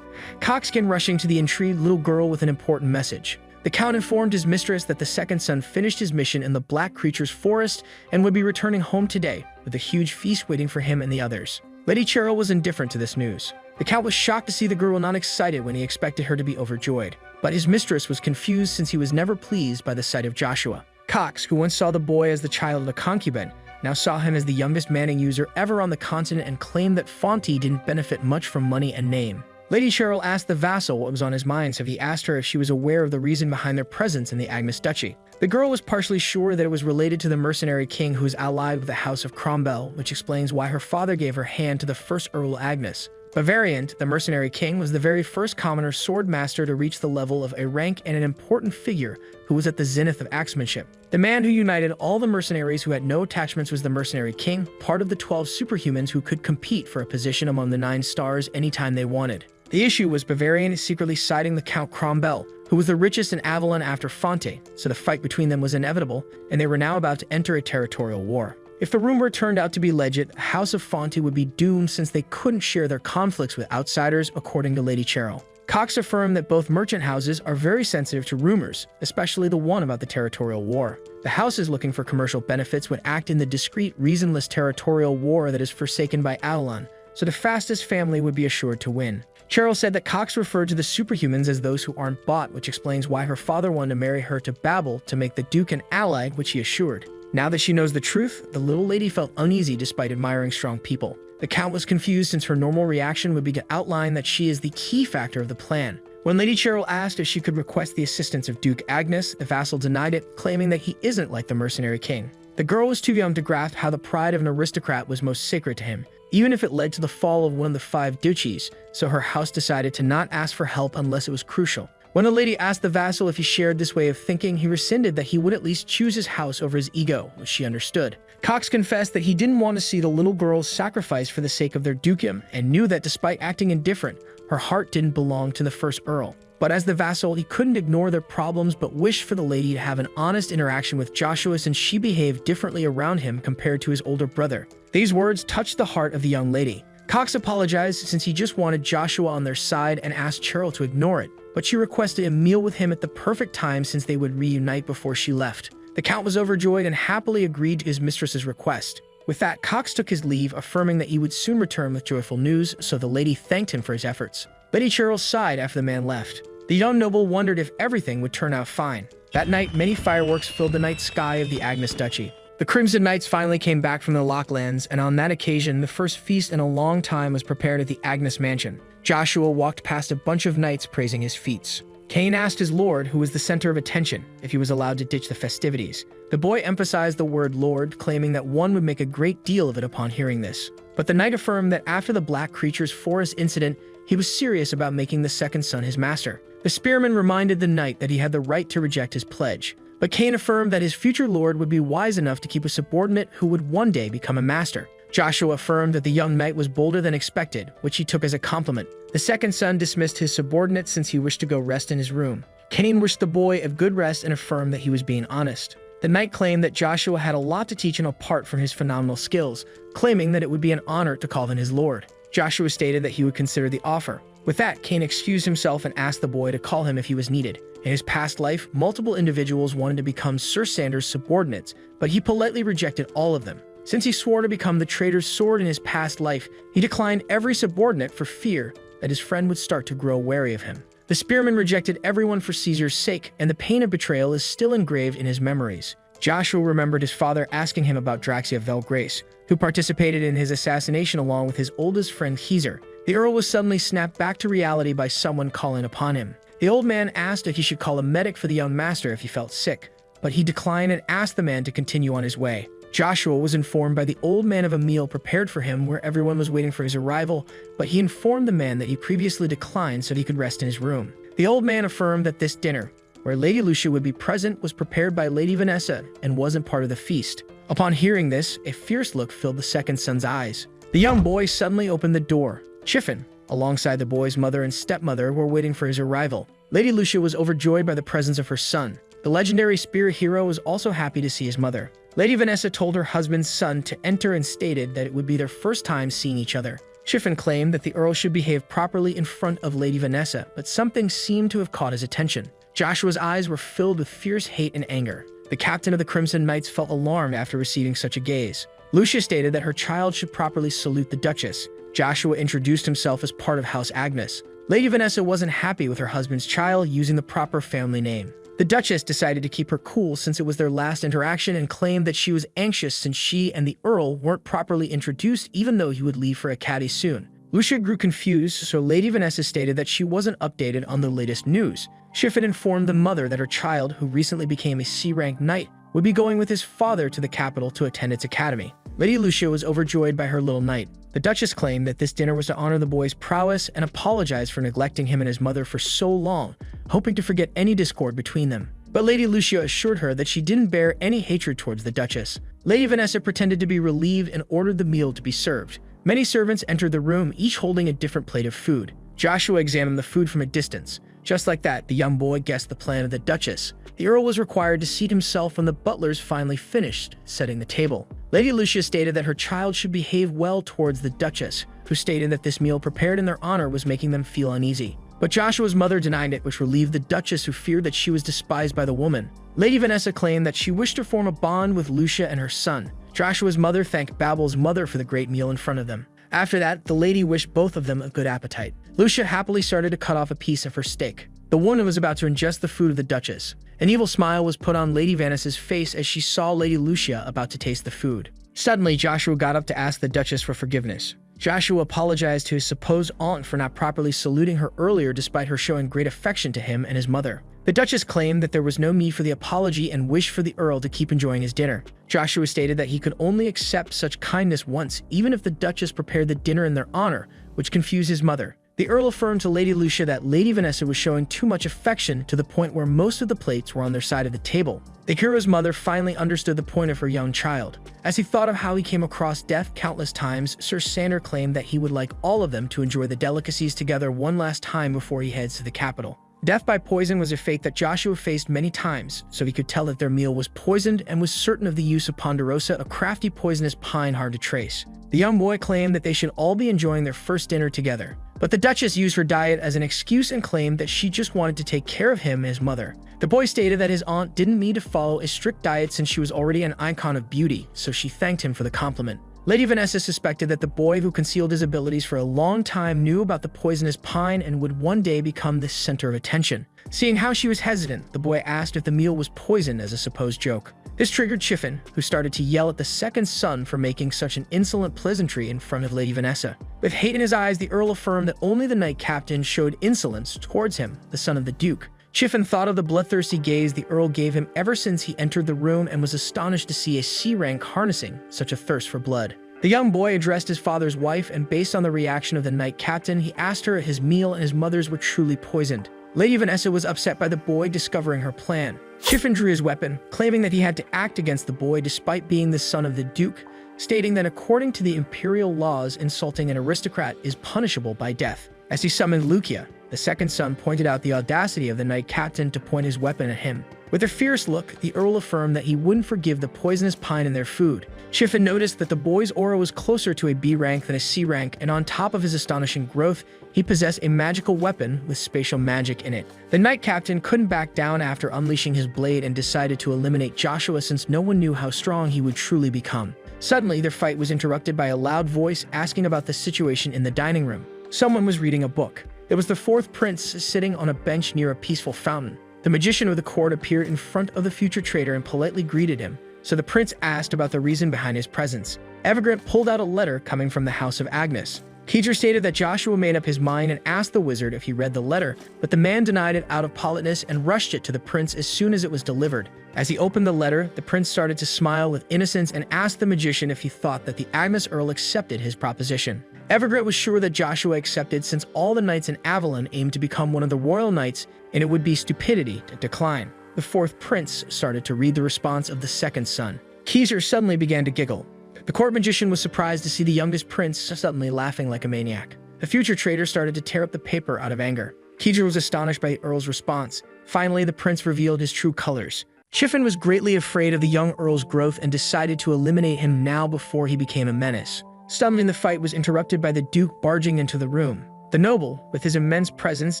Coxkin rushing to the intrigued little girl with an important message. The Count informed his mistress that the second son finished his mission in the Black Creature's forest and would be returning home today, with a huge feast waiting for him and the others. Lady Cheryl was indifferent to this news. The Count was shocked to see the girl not excited when he expected her to be overjoyed. But his mistress was confused since he was never pleased by the sight of Joshua. Cox, who once saw the boy as the child of a concubine, now saw him as the youngest Manning user ever on the continent and claimed that Fonte didn't benefit much from money and name. Lady Cheryl asked the vassal what was on his mind, so he asked her if she was aware of the reason behind their presence in the Agnes Duchy. The girl was partially sure that it was related to the mercenary king who is allied with the House of Cromwell, which explains why her father gave her hand to the first Earl Agnes. Bavarian, the mercenary king, was the very first commoner sword master to reach the level of a rank and an important figure who was at the zenith of axemanship. The man who united all the mercenaries who had no attachments was the mercenary king, part of the 12 superhumans who could compete for a position among the 9 stars anytime they wanted. The issue was Bavarian secretly siding the Count Cromwell, who was the richest in Avalon after Fonte, so the fight between them was inevitable, and they were now about to enter a territorial war. If the rumor turned out to be legit, House of Fonte would be doomed since they couldn't share their conflicts with outsiders, according to Lady Cheryl. Cox affirmed that both merchant houses are very sensitive to rumors, especially the one about the territorial war. The houses looking for commercial benefits would act in the discreet, reasonless territorial war that is forsaken by Avalon, so the fastest family would be assured to win. Cheryl said that Cox referred to the superhumans as those who aren't bought, which explains why her father wanted to marry her to Babel to make the Duke an ally, which he assured. Now that she knows the truth, the little lady felt uneasy despite admiring strong people. The Count was confused since her normal reaction would be to outline that she is the key factor of the plan. When Lady Cheryl asked if she could request the assistance of Duke Agnes, the vassal denied it, claiming that he isn't like the mercenary king. The girl was too young to grasp how the pride of an aristocrat was most sacred to him, even if it led to the fall of one of the 5 duchies, so her house decided to not ask for help unless it was crucial. When the lady asked the vassal if he shared this way of thinking, he rescinded that he would at least choose his house over his ego, which she understood. Cox confessed that he didn't want to see the little girls sacrificed for the sake of their dukedom, and knew that despite acting indifferent, her heart didn't belong to the first Earl. But as the vassal, he couldn't ignore their problems but wished for the lady to have an honest interaction with Joshua since she behaved differently around him compared to his older brother. These words touched the heart of the young lady. Cox apologized since he just wanted Joshua on their side and asked Cheryl to ignore it, but she requested a meal with him at the perfect time since they would reunite before she left. The Count was overjoyed and happily agreed to his mistress's request. With that, Cox took his leave, affirming that he would soon return with joyful news, so the lady thanked him for his efforts. Lady Cheryl sighed after the man left. The young noble wondered if everything would turn out fine. That night, many fireworks filled the night sky of the Agnes Duchy. The Crimson Knights finally came back from the Locklands, and on that occasion, the first feast in a long time was prepared at the Agnes mansion. Joshua walked past a bunch of knights praising his feats. Cain asked his lord, who was the center of attention, if he was allowed to ditch the festivities. The boy emphasized the word lord, claiming that one would make a great deal of it upon hearing this. But the knight affirmed that after the black creature's forest incident, he was serious about making the second son his master. The spearman reminded the knight that he had the right to reject his pledge. But Cain affirmed that his future lord would be wise enough to keep a subordinate who would one day become a master. Joshua affirmed that the young knight was bolder than expected, which he took as a compliment. The second son dismissed his subordinate since he wished to go rest in his room. Cain wished the boy a good rest and affirmed that he was being honest. The knight claimed that Joshua had a lot to teach him apart from his phenomenal skills, claiming that it would be an honor to call him his lord. Joshua stated that he would consider the offer. With that, Cain excused himself and asked the boy to call him if he was needed. In his past life, multiple individuals wanted to become Sir Sandor's subordinates, but he politely rejected all of them. Since he swore to become the traitor's sword in his past life, he declined every subordinate for fear that his friend would start to grow wary of him. The spearman rejected everyone for Caesar's sake, and the pain of betrayal is still engraved in his memories. Joshua remembered his father asking him about Draxia Velgrace, who participated in his assassination along with his oldest friend Heezer. The Earl was suddenly snapped back to reality by someone calling upon him. The old man asked if he should call a medic for the young master if he felt sick, but he declined and asked the man to continue on his way. Joshua was informed by the old man of a meal prepared for him where everyone was waiting for his arrival, but he informed the man that he previously declined so that he could rest in his room. The old man affirmed that this dinner, where Lady Lucia would be present, was prepared by Lady Vanessa and wasn't part of the feast. Upon hearing this, a fierce look filled the second son's eyes. The young boy suddenly opened the door. Chiffon, alongside the boy's mother and stepmother, were waiting for his arrival. Lady Lucia was overjoyed by the presence of her son. The legendary spear hero was also happy to see his mother. Lady Vanessa told her husband's son to enter and stated that it would be their first time seeing each other. Chiffon claimed that the Earl should behave properly in front of Lady Vanessa, but something seemed to have caught his attention. Joshua's eyes were filled with fierce hate and anger. The captain of the Crimson Knights felt alarmed after receiving such a gaze. Lucia stated that her child should properly salute the Duchess. Joshua introduced himself as part of House Agnes. Lady Vanessa wasn't happy with her husband's child using the proper family name. The Duchess decided to keep her cool since it was their last interaction and claimed that she was anxious since she and the Earl weren't properly introduced even though he would leave for Acadie soon. Lucia grew confused, so Lady Vanessa stated that she wasn't updated on the latest news. Chiffon informed the mother that her child, who recently became a C-rank knight, would be going with his father to the capital to attend its academy. Lady Lucia was overjoyed by her little knight. The Duchess claimed that this dinner was to honor the boy's prowess and apologized for neglecting him and his mother for so long, hoping to forget any discord between them. But Lady Lucia assured her that she didn't bear any hatred towards the Duchess. Lady Vanessa pretended to be relieved and ordered the meal to be served. Many servants entered the room, each holding a different plate of food. Joshua examined the food from a distance. Just like that, the young boy guessed the plan of the Duchess. The Earl was required to seat himself when the butlers finally finished setting the table. Lady Lucia stated that her child should behave well towards the Duchess, who stated that this meal prepared in their honor was making them feel uneasy. But Joshua's mother denied it, which relieved the Duchess, who feared that she was despised by the woman. Lady Vanessa claimed that she wished to form a bond with Lucia and her son. Joshua's mother thanked Babel's mother for the great meal in front of them. After that, the lady wished both of them a good appetite. Lucia happily started to cut off a piece of her steak. The woman was about to ingest the food of the Duchess. An evil smile was put on Lady Vanessa's face as she saw Lady Lucia about to taste the food. Suddenly, Joshua got up to ask the Duchess for forgiveness. Joshua apologized to his supposed aunt for not properly saluting her earlier despite her showing great affection to him and his mother. The Duchess claimed that there was no need for the apology and wished for the Earl to keep enjoying his dinner. Joshua stated that he could only accept such kindness once, even if the Duchess prepared the dinner in their honor, which confused his mother. The Earl affirmed to Lady Lucia that Lady Vanessa was showing too much affection to the point where most of the plates were on their side of the table. The hero's mother finally understood the point of her young child. As he thought of how he came across death countless times, Sir Sandor claimed that he would like all of them to enjoy the delicacies together one last time before he heads to the capital. Death by poison was a fate that Joshua faced many times, so he could tell that their meal was poisoned and was certain of the use of ponderosa, a crafty poisonous pine hard to trace. The young boy claimed that they should all be enjoying their first dinner together. But the Duchess used her diet as an excuse and claimed that she just wanted to take care of him and his mother. The boy stated that his aunt didn't need to follow a strict diet since she was already an icon of beauty, so she thanked him for the compliment. Lady Vanessa suspected that the boy who concealed his abilities for a long time knew about the poisonous pine and would one day become the center of attention. Seeing how she was hesitant, the boy asked if the meal was poisoned as a supposed joke. This triggered Chiffon, who started to yell at the second son for making such an insolent pleasantry in front of Lady Vanessa. With hate in his eyes, the Earl affirmed that only the knight captain showed insolence towards him, the son of the Duke. Chiffin thought of the bloodthirsty gaze the Earl gave him ever since he entered the room and was astonished to see a C-rank harnessing such a thirst for blood. The young boy addressed his father's wife, and based on the reaction of the Knight Captain, he asked her if his meal and his mother's were truly poisoned. Lady Vanessa was upset by the boy discovering her plan. Chiffin drew his weapon, claiming that he had to act against the boy despite being the son of the Duke, stating that according to the imperial laws, insulting an aristocrat is punishable by death. As he summoned Lucia, the second son pointed out the audacity of the Knight Captain to point his weapon at him. With a fierce look, the Earl affirmed that he wouldn't forgive the poisonous pine in their food. Chiffin noticed that the boy's aura was closer to a B rank than a C rank, and on top of his astonishing growth, he possessed a magical weapon with spatial magic in it. The Knight Captain couldn't back down after unleashing his blade and decided to eliminate Joshua since no one knew how strong he would truly become. Suddenly, their fight was interrupted by a loud voice asking about the situation in the dining room. Someone was reading a book. It was the fourth prince sitting on a bench near a peaceful fountain. The magician of the court appeared in front of the future trader and politely greeted him, so the prince asked about the reason behind his presence. Evergrant pulled out a letter coming from the house of Agnes. Keeter stated that Joshua made up his mind and asked the wizard if he read the letter, but the man denied it out of politeness and rushed it to the prince as soon as it was delivered. As he opened the letter, the prince started to smile with innocence and asked the magician if he thought that the Agnes Earl accepted his proposition. Evergrant was sure that Joshua accepted since all the knights in Avalon aimed to become one of the royal knights, and it would be stupidity to decline. The fourth prince started to read the response of the second son. Keezer suddenly began to giggle. The court magician was surprised to see the youngest prince suddenly laughing like a maniac. The future trader started to tear up the paper out of anger. Keezer was astonished by the Earl's response. Finally, the prince revealed his true colors. Chiffin was greatly afraid of the young Earl's growth and decided to eliminate him now before he became a menace. Suddenly, the fight was interrupted by the Duke barging into the room. The noble, with his immense presence,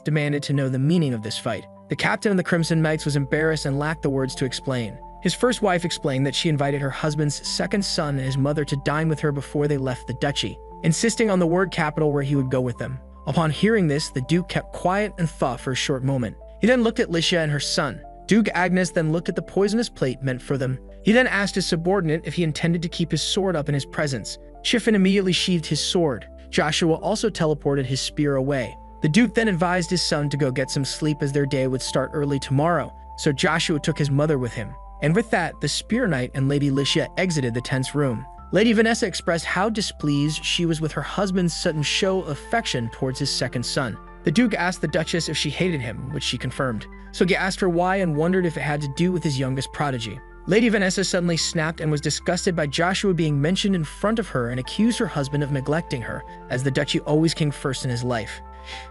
demanded to know the meaning of this fight. The captain of the Crimson Knights was embarrassed and lacked the words to explain. His first wife explained that she invited her husband's second son and his mother to dine with her before they left the duchy, insisting on the word capital where he would go with them. Upon hearing this, the Duke kept quiet and thought for a short moment. He then looked at Licia and her son. Duke Agnes then looked at the poisonous plate meant for them. He then asked his subordinate if he intended to keep his sword up in his presence. Chiffin immediately sheathed his sword. Joshua also teleported his spear away. The Duke then advised his son to go get some sleep as their day would start early tomorrow, so Joshua took his mother with him. And with that, the Spear Knight and Lady Licia exited the tense room. Lady Vanessa expressed how displeased she was with her husband's sudden show of affection towards his second son. The Duke asked the Duchess if she hated him, which she confirmed. So he asked her why and wondered if it had to do with his youngest prodigy. Lady Vanessa suddenly snapped and was disgusted by Joshua being mentioned in front of her and accused her husband of neglecting her, as the duchy always came first in his life.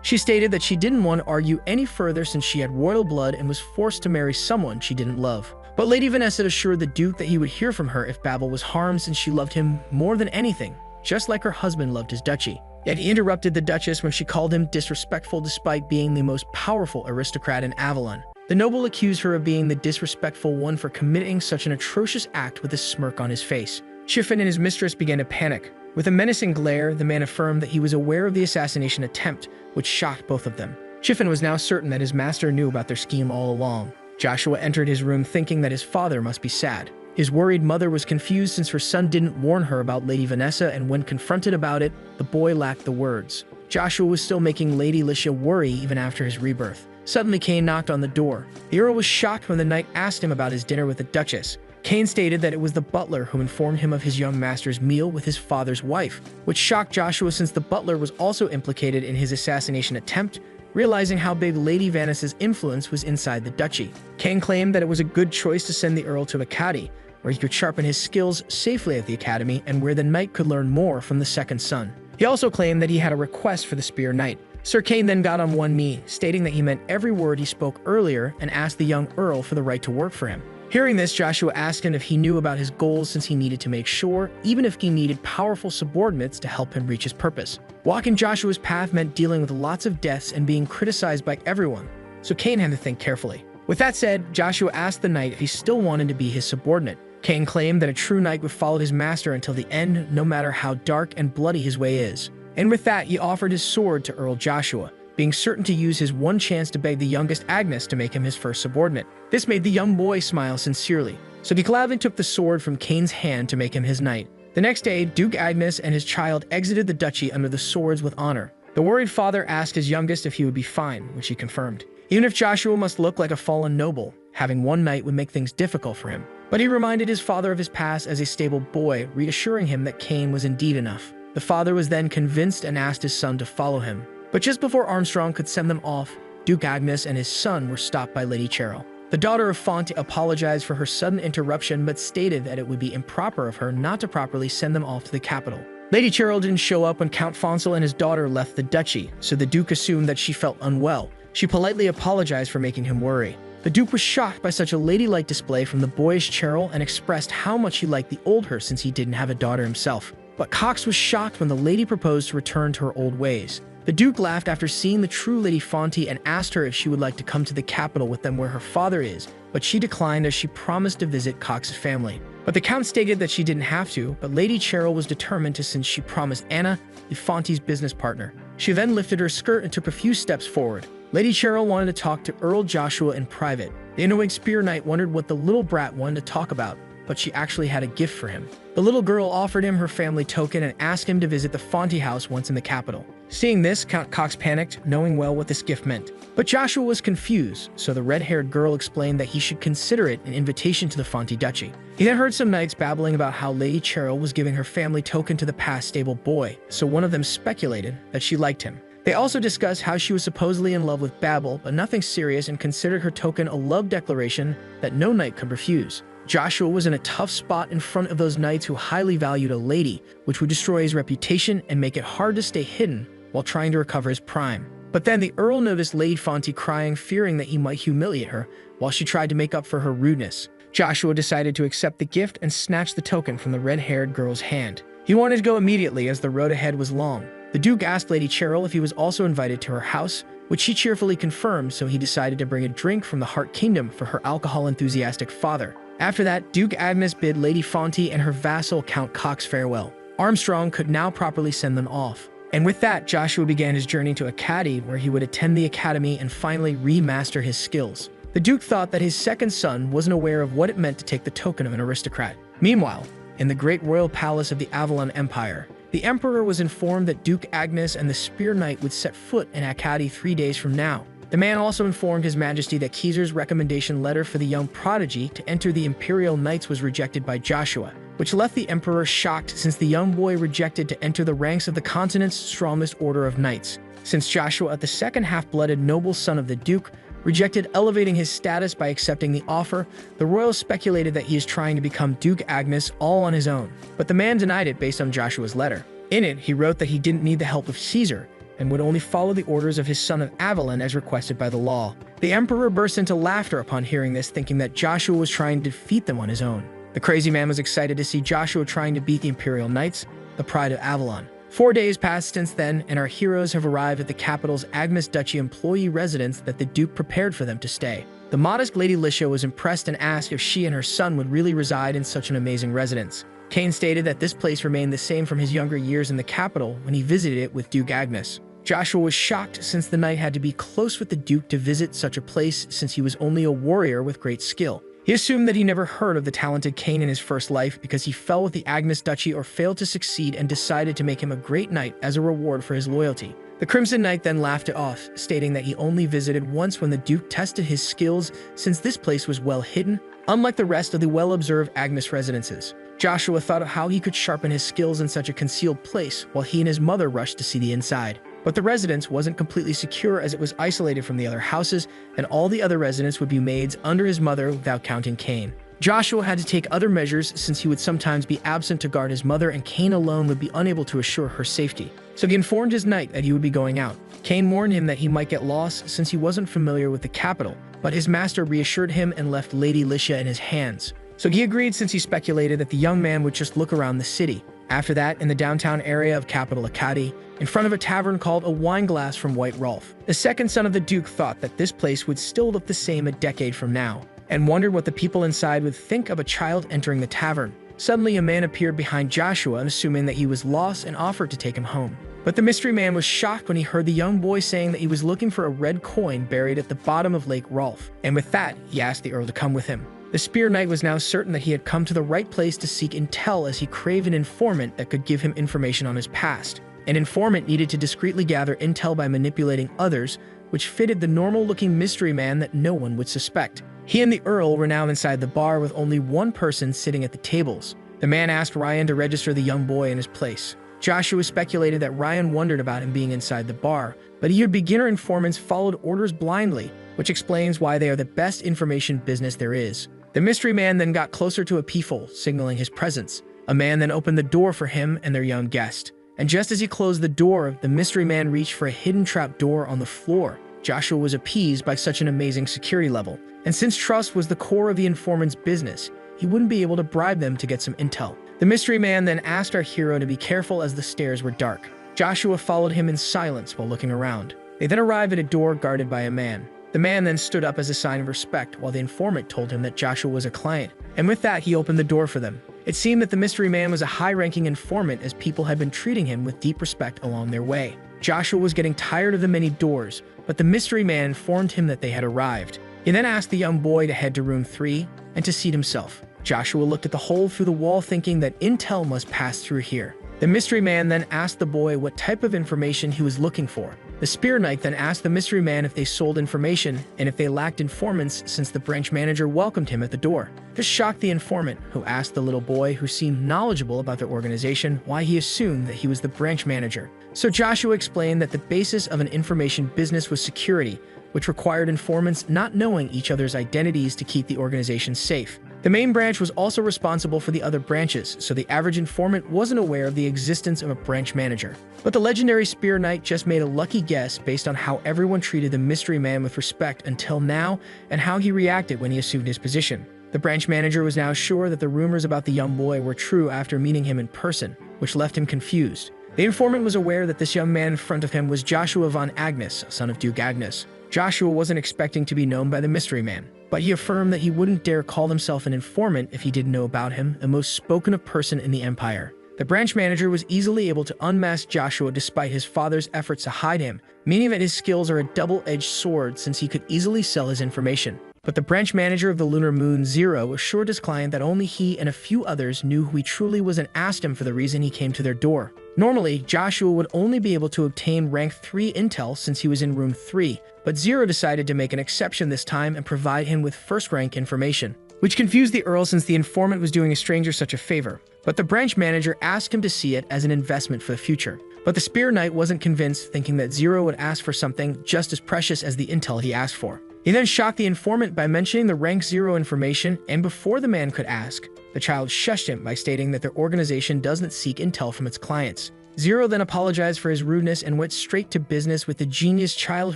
She stated that she didn't want to argue any further since she had royal blood and was forced to marry someone she didn't love. But Lady Vanessa assured the Duke that he would hear from her if Babel was harmed since she loved him more than anything, just like her husband loved his duchy. Yet he interrupted the Duchess when she called him disrespectful despite being the most powerful aristocrat in Avalon. The noble accused her of being the disrespectful one for committing such an atrocious act with a smirk on his face. Chiffin and his mistress began to panic. With a menacing glare, the man affirmed that he was aware of the assassination attempt, which shocked both of them. Chiffin was now certain that his master knew about their scheme all along. Joshua entered his room thinking that his father must be sad. His worried mother was confused since her son didn't warn her about Lady Vanessa, and when confronted about it, the boy lacked the words. Joshua was still making Lady Licia worry even after his rebirth. Suddenly, Cain knocked on the door. The Earl was shocked when the knight asked him about his dinner with the Duchess. Cain stated that it was the butler who informed him of his young master's meal with his father's wife, which shocked Joshua since the butler was also implicated in his assassination attempt, realizing how big Lady Vanessa's influence was inside the duchy. Cain claimed that it was a good choice to send the Earl to Acadie, where he could sharpen his skills safely at the academy and where the knight could learn more from the second son. He also claimed that he had a request for the Spear Knight. Sir Cain then got on one knee, stating that he meant every word he spoke earlier and asked the young Earl for the right to work for him. Hearing this, Joshua asked him if he knew about his goals since he needed to make sure, even if he needed powerful subordinates to help him reach his purpose. Walking Joshua's path meant dealing with lots of deaths and being criticized by everyone, so Cain had to think carefully. With that said, Joshua asked the knight if he still wanted to be his subordinate. Cain claimed that a true knight would follow his master until the end, no matter how dark and bloody his way is. And with that, he offered his sword to Earl Joshua, being certain to use his one chance to beg the youngest Agnes to make him his first subordinate. This made the young boy smile sincerely, so he gladly took the sword from Cain's hand to make him his knight. The next day, Duke Agnes and his child exited the duchy under the swords with honor. The worried father asked his youngest if he would be fine, which he confirmed. Even if Joshua must look like a fallen noble, having one knight would make things difficult for him. But he reminded his father of his past as a stable boy, reassuring him that Cain was indeed enough. The father was then convinced and asked his son to follow him. But just before Armstrong could send them off, Duke Agnes and his son were stopped by Lady Cheryl. The daughter of Fonte apologized for her sudden interruption but stated that it would be improper of her not to properly send them off to the capital. Lady Cheryl didn't show up when Count Fonsel and his daughter left the duchy, so the Duke assumed that she felt unwell. She politely apologized for making him worry. The Duke was shocked by such a ladylike display from the boyish Cheryl and expressed how much he liked the old her since he didn't have a daughter himself. But Cox was shocked when the lady proposed to return to her old ways. The Duke laughed after seeing the true Lady Fonte and asked her if she would like to come to the capital with them where her father is, but she declined as she promised to visit Cox's family. But the Count stated that she didn't have to, but Lady Cheryl was determined to since she promised Anna, the Fonte's business partner. She then lifted her skirt and took a few steps forward. Lady Cheryl wanted to talk to Earl Joshua in private. The annoying spear knight wondered what the little brat wanted to talk about, but she actually had a gift for him. The little girl offered him her family token and asked him to visit the Fonte house once in the capital. Seeing this, Count Cox panicked, knowing well what this gift meant. But Joshua was confused, so the red-haired girl explained that he should consider it an invitation to the Fonte duchy. He then heard some knights babbling about how Lady Cheryl was giving her family token to the past stable boy, so one of them speculated that she liked him. They also discussed how she was supposedly in love with Babel, but nothing serious, and considered her token a love declaration that no knight could refuse. Joshua was in a tough spot in front of those knights who highly valued a lady, which would destroy his reputation and make it hard to stay hidden while trying to recover his prime. But then the Earl noticed Lady Fonte crying, fearing that he might humiliate her, while she tried to make up for her rudeness. Joshua decided to accept the gift and snatch the token from the red-haired girl's hand. He wanted to go immediately as the road ahead was long. The Duke asked Lady Cheryl if he was also invited to her house, which she cheerfully confirmed, so he decided to bring a drink from the Heart Kingdom for her alcohol-enthusiastic father. After that, Duke Agnes bid Lady Fonte and her vassal Count Cox farewell. Armstrong could now properly send them off. And with that, Joshua began his journey to Acadie, where he would attend the academy and finally remaster his skills. The Duke thought that his second son wasn't aware of what it meant to take the token of an aristocrat. Meanwhile, in the great royal palace of the Avalon Empire, the Emperor was informed that Duke Agnes and the Spear Knight would set foot in Acadie 3 days from now. The man also informed His Majesty that Caesar's recommendation letter for the young prodigy to enter the Imperial Knights was rejected by Joshua, which left the Emperor shocked since the young boy rejected to enter the ranks of the continent's strongest order of knights. Since Joshua, the second half-blooded noble son of the Duke, rejected elevating his status by accepting the offer, the royals speculated that he is trying to become Duke Agnes all on his own. But the man denied it based on Joshua's letter. In it, he wrote that he didn't need the help of Caesar, and would only follow the orders of his son of Avalon as requested by the law. The Emperor burst into laughter upon hearing this, thinking that Joshua was trying to defeat them on his own. The crazy man was excited to see Joshua trying to beat the Imperial Knights, the pride of Avalon. 4 days passed since then, and our heroes have arrived at the capital's Agnes Duchy employee residence that the Duke prepared for them to stay. The modest Lady Licia was impressed and asked if she and her son would really reside in such an amazing residence. Cain stated that this place remained the same from his younger years in the capital when he visited it with Duke Agnes. Joshua was shocked since the knight had to be close with the Duke to visit such a place since he was only a warrior with great skill. He assumed that he never heard of the talented Cain in his first life because he fell with the Agnes Duchy or failed to succeed and decided to make him a great knight as a reward for his loyalty. The Crimson Knight then laughed it off, stating that he only visited once when the Duke tested his skills since this place was well hidden, unlike the rest of the well-observed Agnes residences. Joshua thought of how he could sharpen his skills in such a concealed place while he and his mother rushed to see the inside. But the residence wasn't completely secure as it was isolated from the other houses, and all the other residents would be maids under his mother without counting Cain. Joshua had to take other measures since he would sometimes be absent to guard his mother, and Cain alone would be unable to assure her safety. So he informed his knight that he would be going out. Cain warned him that he might get lost since he wasn't familiar with the capital, but his master reassured him and left Lady Licia in his hands. So he agreed since he speculated that the young man would just look around the city. After that, in the downtown area of capital Acadie, in front of a tavern called a Wineglass from White Rolf, the second son of the Duke thought that this place would still look the same a decade from now, and wondered what the people inside would think of a child entering the tavern. Suddenly, a man appeared behind Joshua, and assuming that he was lost, and offered to take him home. But the mystery man was shocked when he heard the young boy saying that he was looking for a red coin buried at the bottom of Lake Rolf, and with that, he asked the Earl to come with him. The Spear Knight was now certain that he had come to the right place to seek intel, as he craved an informant that could give him information on his past. An informant needed to discreetly gather intel by manipulating others, which fitted the normal-looking mystery man that no one would suspect. He and the Earl were now inside the bar with only one person sitting at the tables. The man asked Ryan to register the young boy in his place. Joshua speculated that Ryan wondered about him being inside the bar, but he heard beginner informants followed orders blindly, which explains why they are the best information business there is. The mystery man then got closer to a peephole, signaling his presence. A man then opened the door for him and their young guest. And just as he closed the door, the mystery man reached for a hidden trap door on the floor. Joshua was appeased by such an amazing security level, and since trust was the core of the informant's business, he wouldn't be able to bribe them to get some intel. The mystery man then asked our hero to be careful as the stairs were dark. Joshua followed him in silence while looking around. They then arrived at a door guarded by a man. The man then stood up as a sign of respect while the informant told him that Joshua was a client, and with that he opened the door for them. It seemed that the mystery man was a high-ranking informant as people had been treating him with deep respect along their way. Joshua was getting tired of the many doors, but the mystery man informed him that they had arrived. He then asked the young boy to head to room 3 and to seat himself. Joshua looked at the hole through the wall thinking that intel must pass through here. The mystery man then asked the boy what type of information he was looking for. The Spear Knight then asked the mystery man if they sold information and if they lacked informants since the branch manager welcomed him at the door. This shocked the informant, who asked the little boy, who seemed knowledgeable about their organization, why he assumed that he was the branch manager. So Joshua explained that the basis of an information business was security, which required informants not knowing each other's identities to keep the organization safe. The main branch was also responsible for the other branches, so the average informant wasn't aware of the existence of a branch manager. But the legendary Spear Knight just made a lucky guess based on how everyone treated the mystery man with respect until now and how he reacted when he assumed his position. The branch manager was now sure that the rumors about the young boy were true after meeting him in person, which left him confused. The informant was aware that this young man in front of him was Joshua von Agnes, son of Duke Agnes. Joshua wasn't expecting to be known by the mystery man, but he affirmed that he wouldn't dare call himself an informant if he didn't know about him, the most spoken-of person in the Empire. The branch manager was easily able to unmask Joshua despite his father's efforts to hide him, meaning that his skills are a double-edged sword since he could easily sell his information. But the branch manager of the Lunar Moon Zero assured his client that only he and a few others knew who he truly was and asked him for the reason he came to their door. Normally, Joshua would only be able to obtain rank 3 intel since he was in room 3, but Zero decided to make an exception this time and provide him with first-rank information, which confused the Earl since the informant was doing a stranger such a favor. But the branch manager asked him to see it as an investment for the future. But the Spear Knight wasn't convinced, thinking that Zero would ask for something just as precious as the intel he asked for. He then shocked the informant by mentioning the rank 0 information, and before the man could ask, the child shushed him by stating that their organization doesn't seek intel from its clients. Zero then apologized for his rudeness and went straight to business with the genius child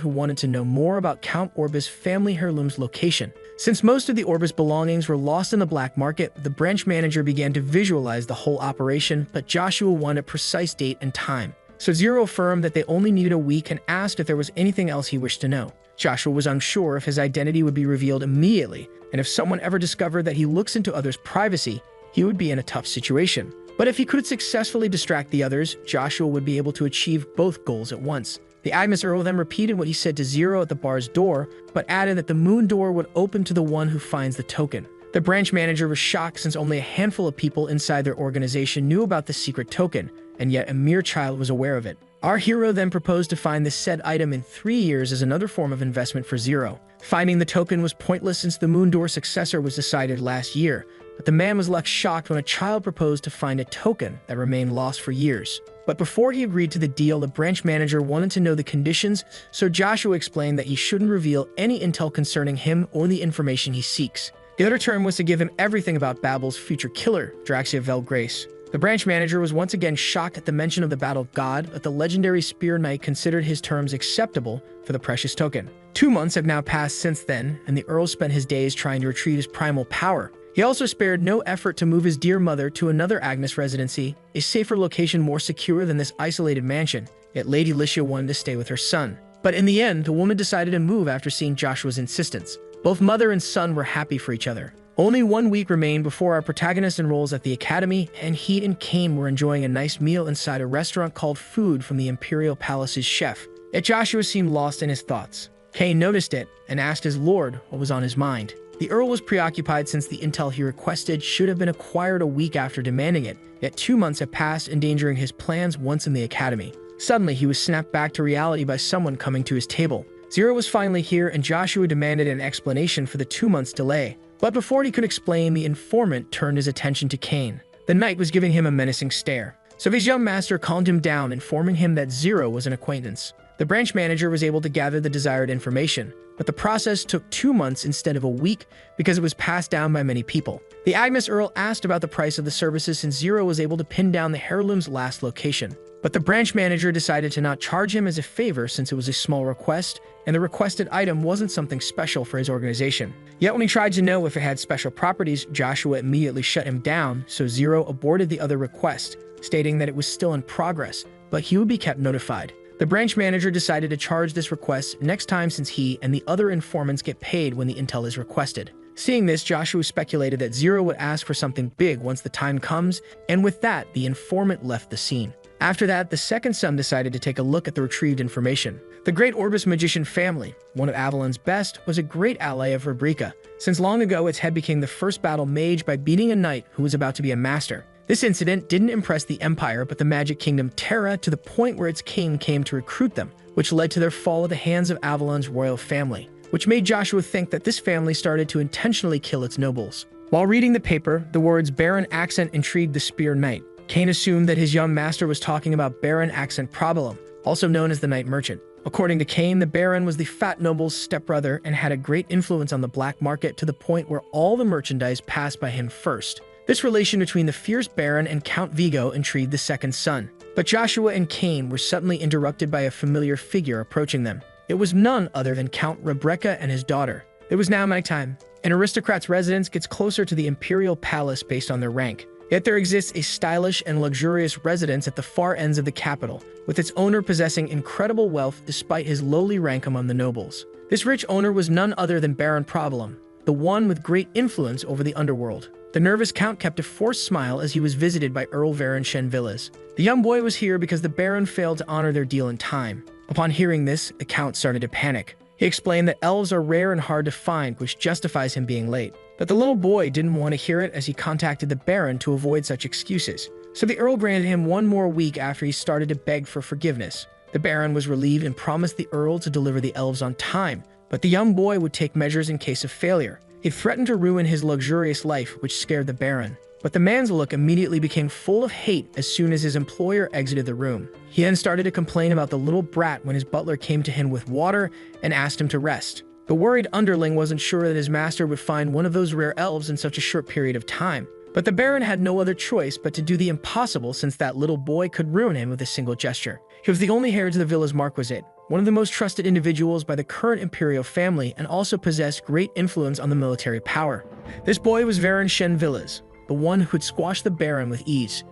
who wanted to know more about Count Orba's family heirloom's location. Since most of the Orba's belongings were lost in the black market, the branch manager began to visualize the whole operation, but Joshua wanted a precise date and time. So Zero affirmed that they only needed a week and asked if there was anything else he wished to know. Joshua was unsure if his identity would be revealed immediately, and if someone ever discovered that he looks into others' privacy, he would be in a tough situation. But if he could successfully distract the others, Joshua would be able to achieve both goals at once. The Agnes Earl then repeated what he said to Zero at the bar's door, but added that the moon door would open to the one who finds the token. The branch manager was shocked since only a handful of people inside their organization knew about the secret token, and yet a mere child was aware of it. Our hero then proposed to find this said item in 3 years as another form of investment for Zero. Finding the token was pointless since the moon door successor was decided last year, but the man was left shocked when a child proposed to find a token that remained lost for years. But before he agreed to the deal, the branch manager wanted to know the conditions, so Joshua explained that he shouldn't reveal any intel concerning him or the information he seeks. The other term was to give him everything about Babel's future killer, Draxia Velgrace. The branch manager was once again shocked at the mention of the battle god, but the legendary Spear Knight considered his terms acceptable for the precious token. 2 months have now passed since then, and the Earl spent his days trying to retrieve his primal power. He also spared no effort to move his dear mother to another Agnes residency, a safer location more secure than this isolated mansion, yet Lady Licia wanted to stay with her son. But in the end, the woman decided to move after seeing Joshua's insistence. Both mother and son were happy for each other. Only 1 week remained before our protagonist enrolls at the academy, and he and Kane were enjoying a nice meal inside a restaurant called Food from the Imperial Palace's chef. Yet Joshua seemed lost in his thoughts. Kane noticed it and asked his lord what was on his mind. The Earl was preoccupied since the intel he requested should have been acquired a week after demanding it, yet 2 months had passed, endangering his plans once in the academy. Suddenly, he was snapped back to reality by someone coming to his table. Zero was finally here, and Joshua demanded an explanation for the 2 months delay. But before he could explain, the informant turned his attention to Kane. The knight was giving him a menacing stare. So his young master calmed him down, informing him that Zero was an acquaintance. The branch manager was able to gather the desired information, but the process took 2 months instead of a week because it was passed down by many people. The Agnes Earl asked about the price of the services since Zero was able to pin down the heirloom's last location. But the branch manager decided to not charge him as a favor since it was a small request, and the requested item wasn't something special for his organization. Yet when he tried to know if it had special properties, Joshua immediately shut him down, so Zero aborted the other request, stating that it was still in progress, but he would be kept notified. The branch manager decided to charge this request next time since he and the other informants get paid when the intel is requested. Seeing this, Joshua speculated that Zero would ask for something big once the time comes, and with that, the informant left the scene. After that, the second son decided to take a look at the retrieved information. The Great Orbis magician family, one of Avalon's best, was a great ally of Reborn, since long ago its head became the first battle mage by beating a knight who was about to be a master. This incident didn't impress the Empire but the Magic Kingdom Terra to the point where its king came to recruit them, which led to their fall at the hands of Avalon's royal family, which made Joshua think that this family started to intentionally kill its nobles. While reading the paper, the words Baron Accent intrigued the Spear Knight. Kane assumed that his young master was talking about Baron Accent Probillum, also known as the Night Merchant. According to Kane, the Baron was the fat noble's stepbrother and had a great influence on the black market to the point where all the merchandise passed by him first. This relation between the fierce Baron and Count Vigo intrigued the second son. But Joshua and Kane were suddenly interrupted by a familiar figure approaching them. It was none other than Count Rebecca and his daughter. It was now nighttime. An aristocrat's residence gets closer to the imperial palace based on their rank. Yet there exists a stylish and luxurious residence at the far ends of the capital, with its owner possessing incredible wealth despite his lowly rank among the nobles. This rich owner was none other than Baron Probillum, the one with great influence over the underworld. The nervous count kept a forced smile as he was visited by Earl Baron Shenvillas. The young boy was here because the Baron failed to honor their deal in time. Upon hearing this, the count started to panic. He explained that elves are rare and hard to find, which justifies him being late. But the little boy didn't want to hear it as he contacted the Baron to avoid such excuses. So the Earl granted him 1 more week after he started to beg for forgiveness. The Baron was relieved and promised the Earl to deliver the elves on time, but the young boy would take measures in case of failure. He threatened to ruin his luxurious life, which scared the Baron. But the man's look immediately became full of hate as soon as his employer exited the room. He then started to complain about the little brat when his butler came to him with water and asked him to rest. The worried underling wasn't sure that his master would find one of those rare elves in such a short period of time. But the Baron had no other choice but to do the impossible since that little boy could ruin him with a single gesture. He was the only heir to the villa's marquisate, one of the most trusted individuals by the current imperial family, and also possessed great influence on the military power. This boy was Baron Shenvillas, the one who could squash the Baron with ease.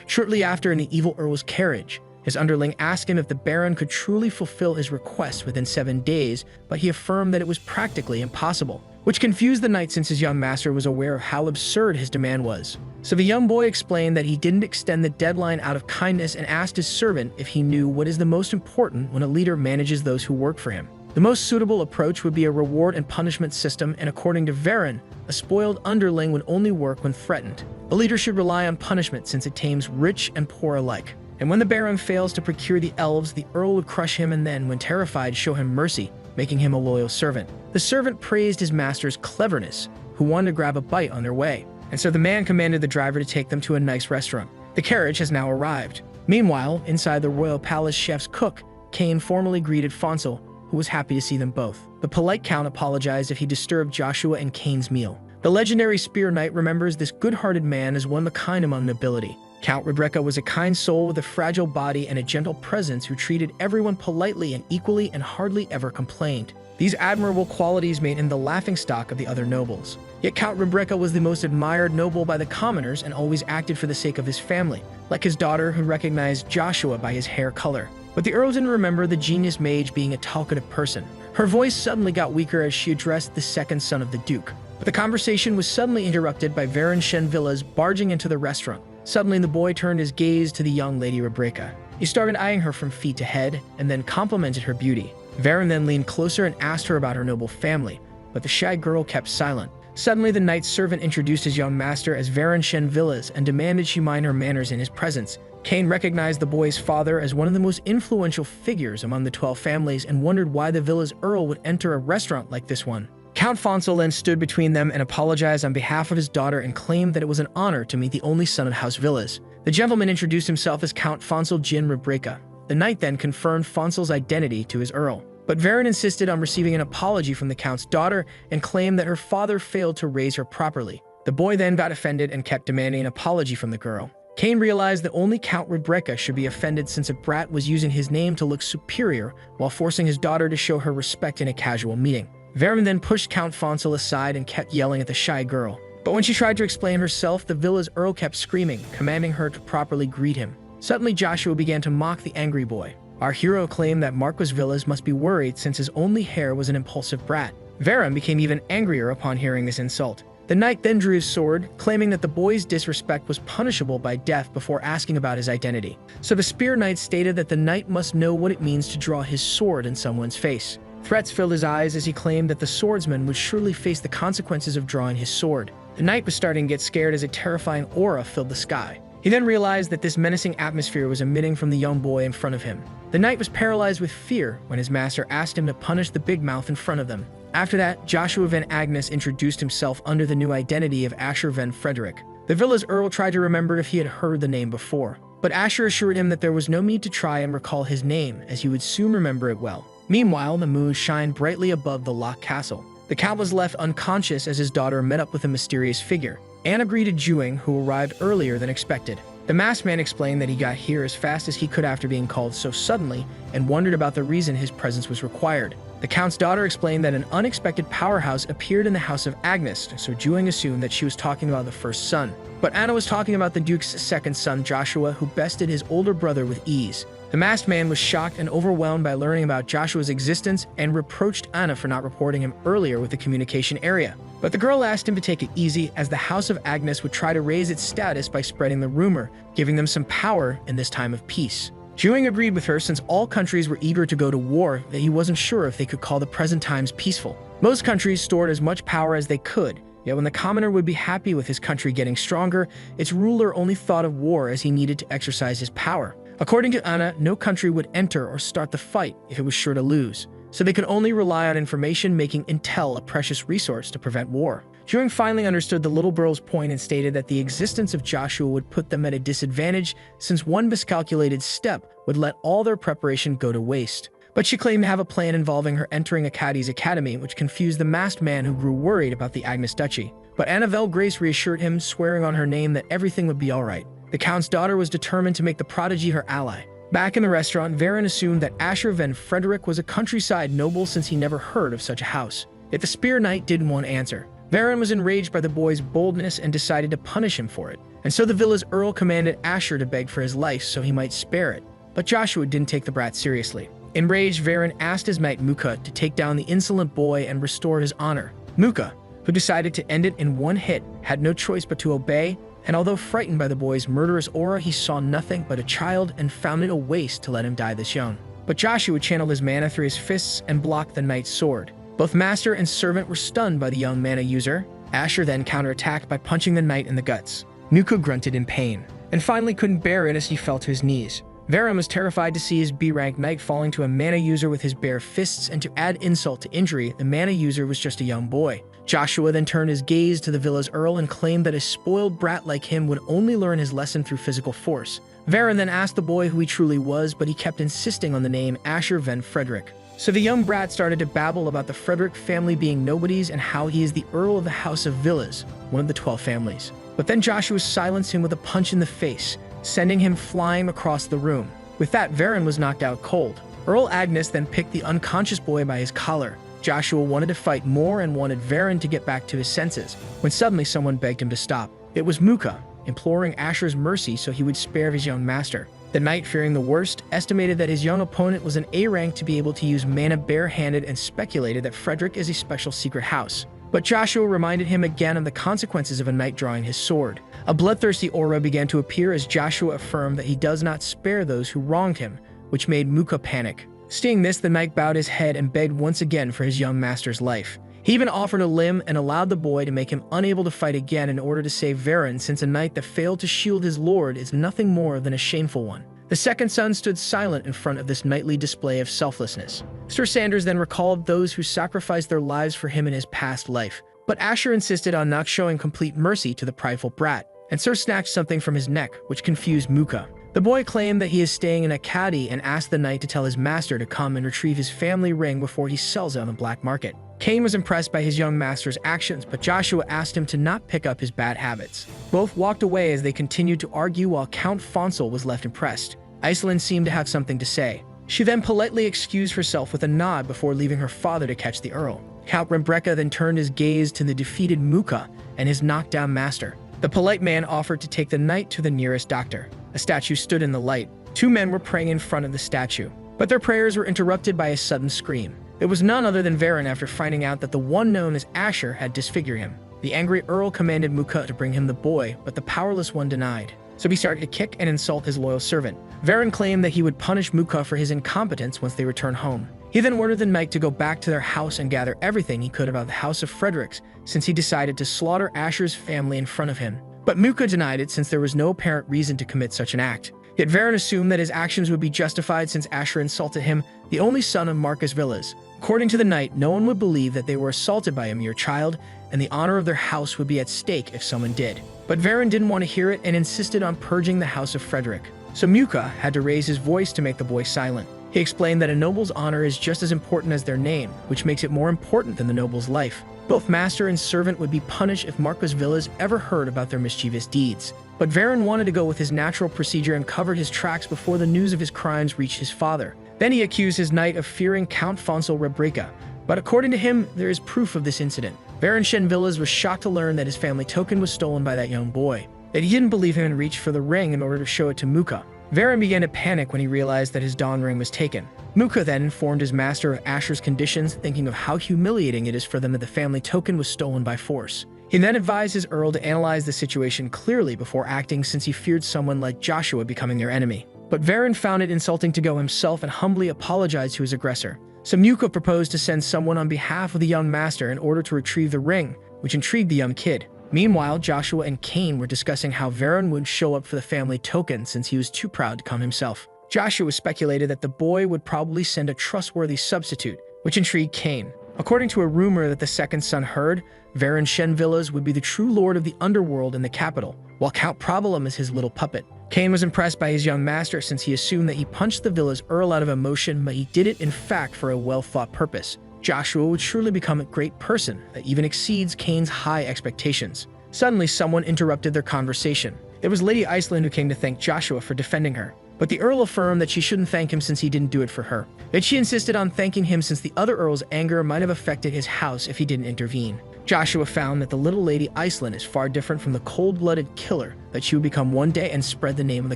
Shortly after, in the evil Earl's carriage, his underling asked him if the Baron could truly fulfill his request within 7 days, but he affirmed that it was practically impossible, which confused the knight since his young master was aware of how absurd his demand was. So the young boy explained that he didn't extend the deadline out of kindness and asked his servant if he knew what is the most important when a leader manages those who work for him. The most suitable approach would be a reward and punishment system, and according to Varon, a spoiled underling would only work when threatened. A leader should rely on punishment since it tames rich and poor alike. And when the Baron fails to procure the elves, the Earl would crush him and then, when terrified, show him mercy, making him a loyal servant. The servant praised his master's cleverness, who wanted to grab a bite on their way, and so the man commanded the driver to take them to a nice restaurant. The carriage has now arrived. Meanwhile, inside the royal palace, chef's cook, Kane, formally greeted Fonsel, who was happy to see them both. The polite count apologized if he disturbed Joshua and Kane's meal. The legendary Spear Knight remembers this good-hearted man as one of a kind among nobility. Count Rebecca was a kind soul with a fragile body and a gentle presence who treated everyone politely and equally and hardly ever complained. These admirable qualities made him the laughingstock of the other nobles. Yet Count Rebecca was the most admired noble by the commoners and always acted for the sake of his family, like his daughter who recognized Joshua by his hair color. But the Earl didn't remember the genius mage being a talkative person. Her voice suddenly got weaker as she addressed the second son of the Duke. But the conversation was suddenly interrupted by Baron Shenvillas barging into the restaurant. Suddenly, the boy turned his gaze to the young Lady Rebecca. He started eyeing her from feet to head, and then complimented her beauty. Varon then leaned closer and asked her about her noble family, but the shy girl kept silent. Suddenly, the knight's servant introduced his young master as Varen Shen Villas and demanded she mind her manners in his presence. Cain recognized the boy's father as one of the most influential figures among the 12 families and wondered why the villa's earl would enter a restaurant like this one. Count Fonsel then stood between them and apologized on behalf of his daughter and claimed that it was an honor to meet the only son of House Villas. The gentleman introduced himself as Count Fonsel Jin Rebreka. The knight then confirmed Fonsel's identity to his earl. But Varen insisted on receiving an apology from the count's daughter and claimed that her father failed to raise her properly. The boy then got offended and kept demanding an apology from the girl. Cain realized that only Count Rebreka should be offended since a brat was using his name to look superior while forcing his daughter to show her respect in a casual meeting. Varen then pushed Count Fonsel aside and kept yelling at the shy girl. But when she tried to explain herself, the villa's earl kept screaming, commanding her to properly greet him. Suddenly, Joshua began to mock the angry boy. Our hero claimed that Marquis Villas must be worried since his only heir was an impulsive brat. Varen became even angrier upon hearing this insult. The knight then drew his sword, claiming that the boy's disrespect was punishable by death before asking about his identity. So the spear knight stated that the knight must know what it means to draw his sword in someone's face. Threats filled his eyes as he claimed that the swordsman would surely face the consequences of drawing his sword. The knight was starting to get scared as a terrifying aura filled the sky. He then realized that this menacing atmosphere was emitting from the young boy in front of him. The knight was paralyzed with fear when his master asked him to punish the big mouth in front of them. After that, Joshua Van Agnes introduced himself under the new identity of Asher Van Frederick. The villa's earl tried to remember if he had heard the name before, but Asher assured him that there was no need to try and recall his name, as he would soon remember it well. Meanwhile, the moon shined brightly above the locked castle. The count was left unconscious as his daughter met up with a mysterious figure. Anna greeted Juing, who arrived earlier than expected. The masked man explained that he got here as fast as he could after being called so suddenly and wondered about the reason his presence was required. The count's daughter explained that an unexpected powerhouse appeared in the house of Agnes, so Juing assumed that she was talking about the first son. But Anna was talking about the Duke's second son, Joshua, who bested his older brother with ease. The masked man was shocked and overwhelmed by learning about Joshua's existence and reproached Anna for not reporting him earlier with the communication area. But the girl asked him to take it easy, as the House of Agnes would try to raise its status by spreading the rumor, giving them some power in this time of peace. Juing agreed with her since all countries were eager to go to war that he wasn't sure if they could call the present times peaceful. Most countries stored as much power as they could, yet when the commoner would be happy with his country getting stronger, its ruler only thought of war as he needed to exercise his power. According to Anna, no country would enter or start the fight if it was sure to lose, so they could only rely on information, making intel a precious resource to prevent war. Juing finally understood the little girl's point and stated that the existence of Joshua would put them at a disadvantage since one miscalculated step would let all their preparation go to waste. But she claimed to have a plan involving her entering Akkadi's academy, which confused the masked man who grew worried about the Agnes Duchy. But Annabelle Grace reassured him, swearing on her name that everything would be alright. The count's daughter was determined to make the prodigy her ally. Back in the restaurant, Varen assumed that Asher Van Frederick was a countryside noble since he never heard of such a house. Yet the spear knight didn't want to answer. Varen was enraged by the boy's boldness and decided to punish him for it. And so the villa's earl commanded Asher to beg for his life so he might spare it. But Joshua didn't take the brat seriously. Enraged, Varen asked his mate Muka to take down the insolent boy and restore his honor. Muka, who decided to end it in one hit, had no choice but to obey, and although frightened by the boy's murderous aura, he saw nothing but a child and found it a waste to let him die this young. But Joshua channeled his mana through his fists and blocked the knight's sword. Both master and servant were stunned by the young mana user. Asher then counterattacked by punching the knight in the guts. Muka grunted in pain, and finally couldn't bear it as he fell to his knees. Varen was terrified to see his B-rank knight falling to a mana user with his bare fists, and to add insult to injury, the mana user was just a young boy. Joshua then turned his gaze to the villa's earl and claimed that a spoiled brat like him would only learn his lesson through physical force. Varen then asked the boy who he truly was, but he kept insisting on the name Asher Van Frederick. So the young brat started to babble about the Frederick family being nobodies and how he is the Earl of the House of Villas, one of the 12 families. But then Joshua silenced him with a punch in the face, sending him flying across the room. With that, Varen was knocked out cold. Earl Agnes then picked the unconscious boy by his collar. Joshua wanted to fight more and wanted Varen to get back to his senses, when suddenly someone begged him to stop. It was Muka, imploring Asher's mercy so he would spare his young master. The knight, fearing the worst, estimated that his young opponent was an A-rank to be able to use mana barehanded and speculated that Frederick is a special secret house. But Joshua reminded him again of the consequences of a knight drawing his sword. A bloodthirsty aura began to appear as Joshua affirmed that he does not spare those who wronged him, which made Muka panic. Seeing this, the knight bowed his head and begged once again for his young master's life. He even offered a limb and allowed the boy to make him unable to fight again in order to save Varen, since a knight that failed to shield his lord is nothing more than a shameful one. The second son stood silent in front of this knightly display of selflessness. Sir Sanders then recalled those who sacrificed their lives for him in his past life, but Asher insisted on not showing complete mercy to the prideful brat, and Sir snatched something from his neck, which confused Muka. The boy claimed that he is staying in a caddy and asked the knight to tell his master to come and retrieve his family ring before he sells it on the black market. Cain was impressed by his young master's actions, but Joshua asked him to not pick up his bad habits. Both walked away as they continued to argue while Count Fonsel was left impressed. Iceland seemed to have something to say. She then politely excused herself with a nod before leaving her father to catch the Earl. Count Rebecca then turned his gaze to the defeated Muka and his knockdown master. The polite man offered to take the knight to the nearest doctor. A statue stood in the light. Two men were praying in front of the statue, but their prayers were interrupted by a sudden scream. It was none other than Varen after finding out that the one known as Asher had disfigured him. The angry Earl commanded Muka to bring him the boy, but the powerless one denied. So he started to kick and insult his loyal servant. Varen claimed that he would punish Muka for his incompetence once they returned home. He then ordered the knight to go back to their house and gather everything he could about the House of Fredericks, since he decided to slaughter Asher's family in front of him. But Muka denied it since there was no apparent reason to commit such an act. Yet Varen assumed that his actions would be justified since Asher insulted him, the only son of Marcus Villas. According to the knight, no one would believe that they were assaulted by a mere child, and the honor of their house would be at stake if someone did. But Varen didn't want to hear it and insisted on purging the House of Frederick. So Muka had to raise his voice to make the boy silent. He explained that a noble's honor is just as important as their name, which makes it more important than the noble's life. Both master and servant would be punished if Marcus Villas ever heard about their mischievous deeds. But Varen wanted to go with his natural procedure and covered his tracks before the news of his crimes reached his father. Then he accused his knight of fearing Count Fonsel Rebreka. But according to him, there is proof of this incident. Varen Shen Villas was shocked to learn that his family token was stolen by that young boy, that he didn't believe him and reached for the ring in order to show it to Muka. Varen began to panic when he realized that his dawn ring was taken. Muka then informed his master of Asher's conditions, thinking of how humiliating it is for them that the family token was stolen by force. He then advised his earl to analyze the situation clearly before acting, since he feared someone like Joshua becoming their enemy. But Varen found it insulting to go himself and humbly apologized to his aggressor. So Muka proposed to send someone on behalf of the young master in order to retrieve the ring, which intrigued the young kid. Meanwhile, Joshua and Cain were discussing how Varen would show up for the family token since he was too proud to come himself. Joshua speculated that the boy would probably send a trustworthy substitute, which intrigued Cain. According to a rumor that the second son heard, Varen Shen Villas would be the true lord of the underworld in the capital, while Count Provolum is his little puppet. Cain was impressed by his young master since he assumed that he punched the Villas Earl out of emotion, but he did it in fact for a well-thought purpose. Joshua would surely become a great person that even exceeds Cain's high expectations. Suddenly, someone interrupted their conversation. It was Lady Iceland who came to thank Joshua for defending her. But the Earl affirmed that she shouldn't thank him since he didn't do it for her. That she insisted on thanking him since the other Earl's anger might have affected his house if he didn't intervene. Joshua found that the little Lady Iceland is far different from the cold-blooded killer that she would become one day and spread the name of the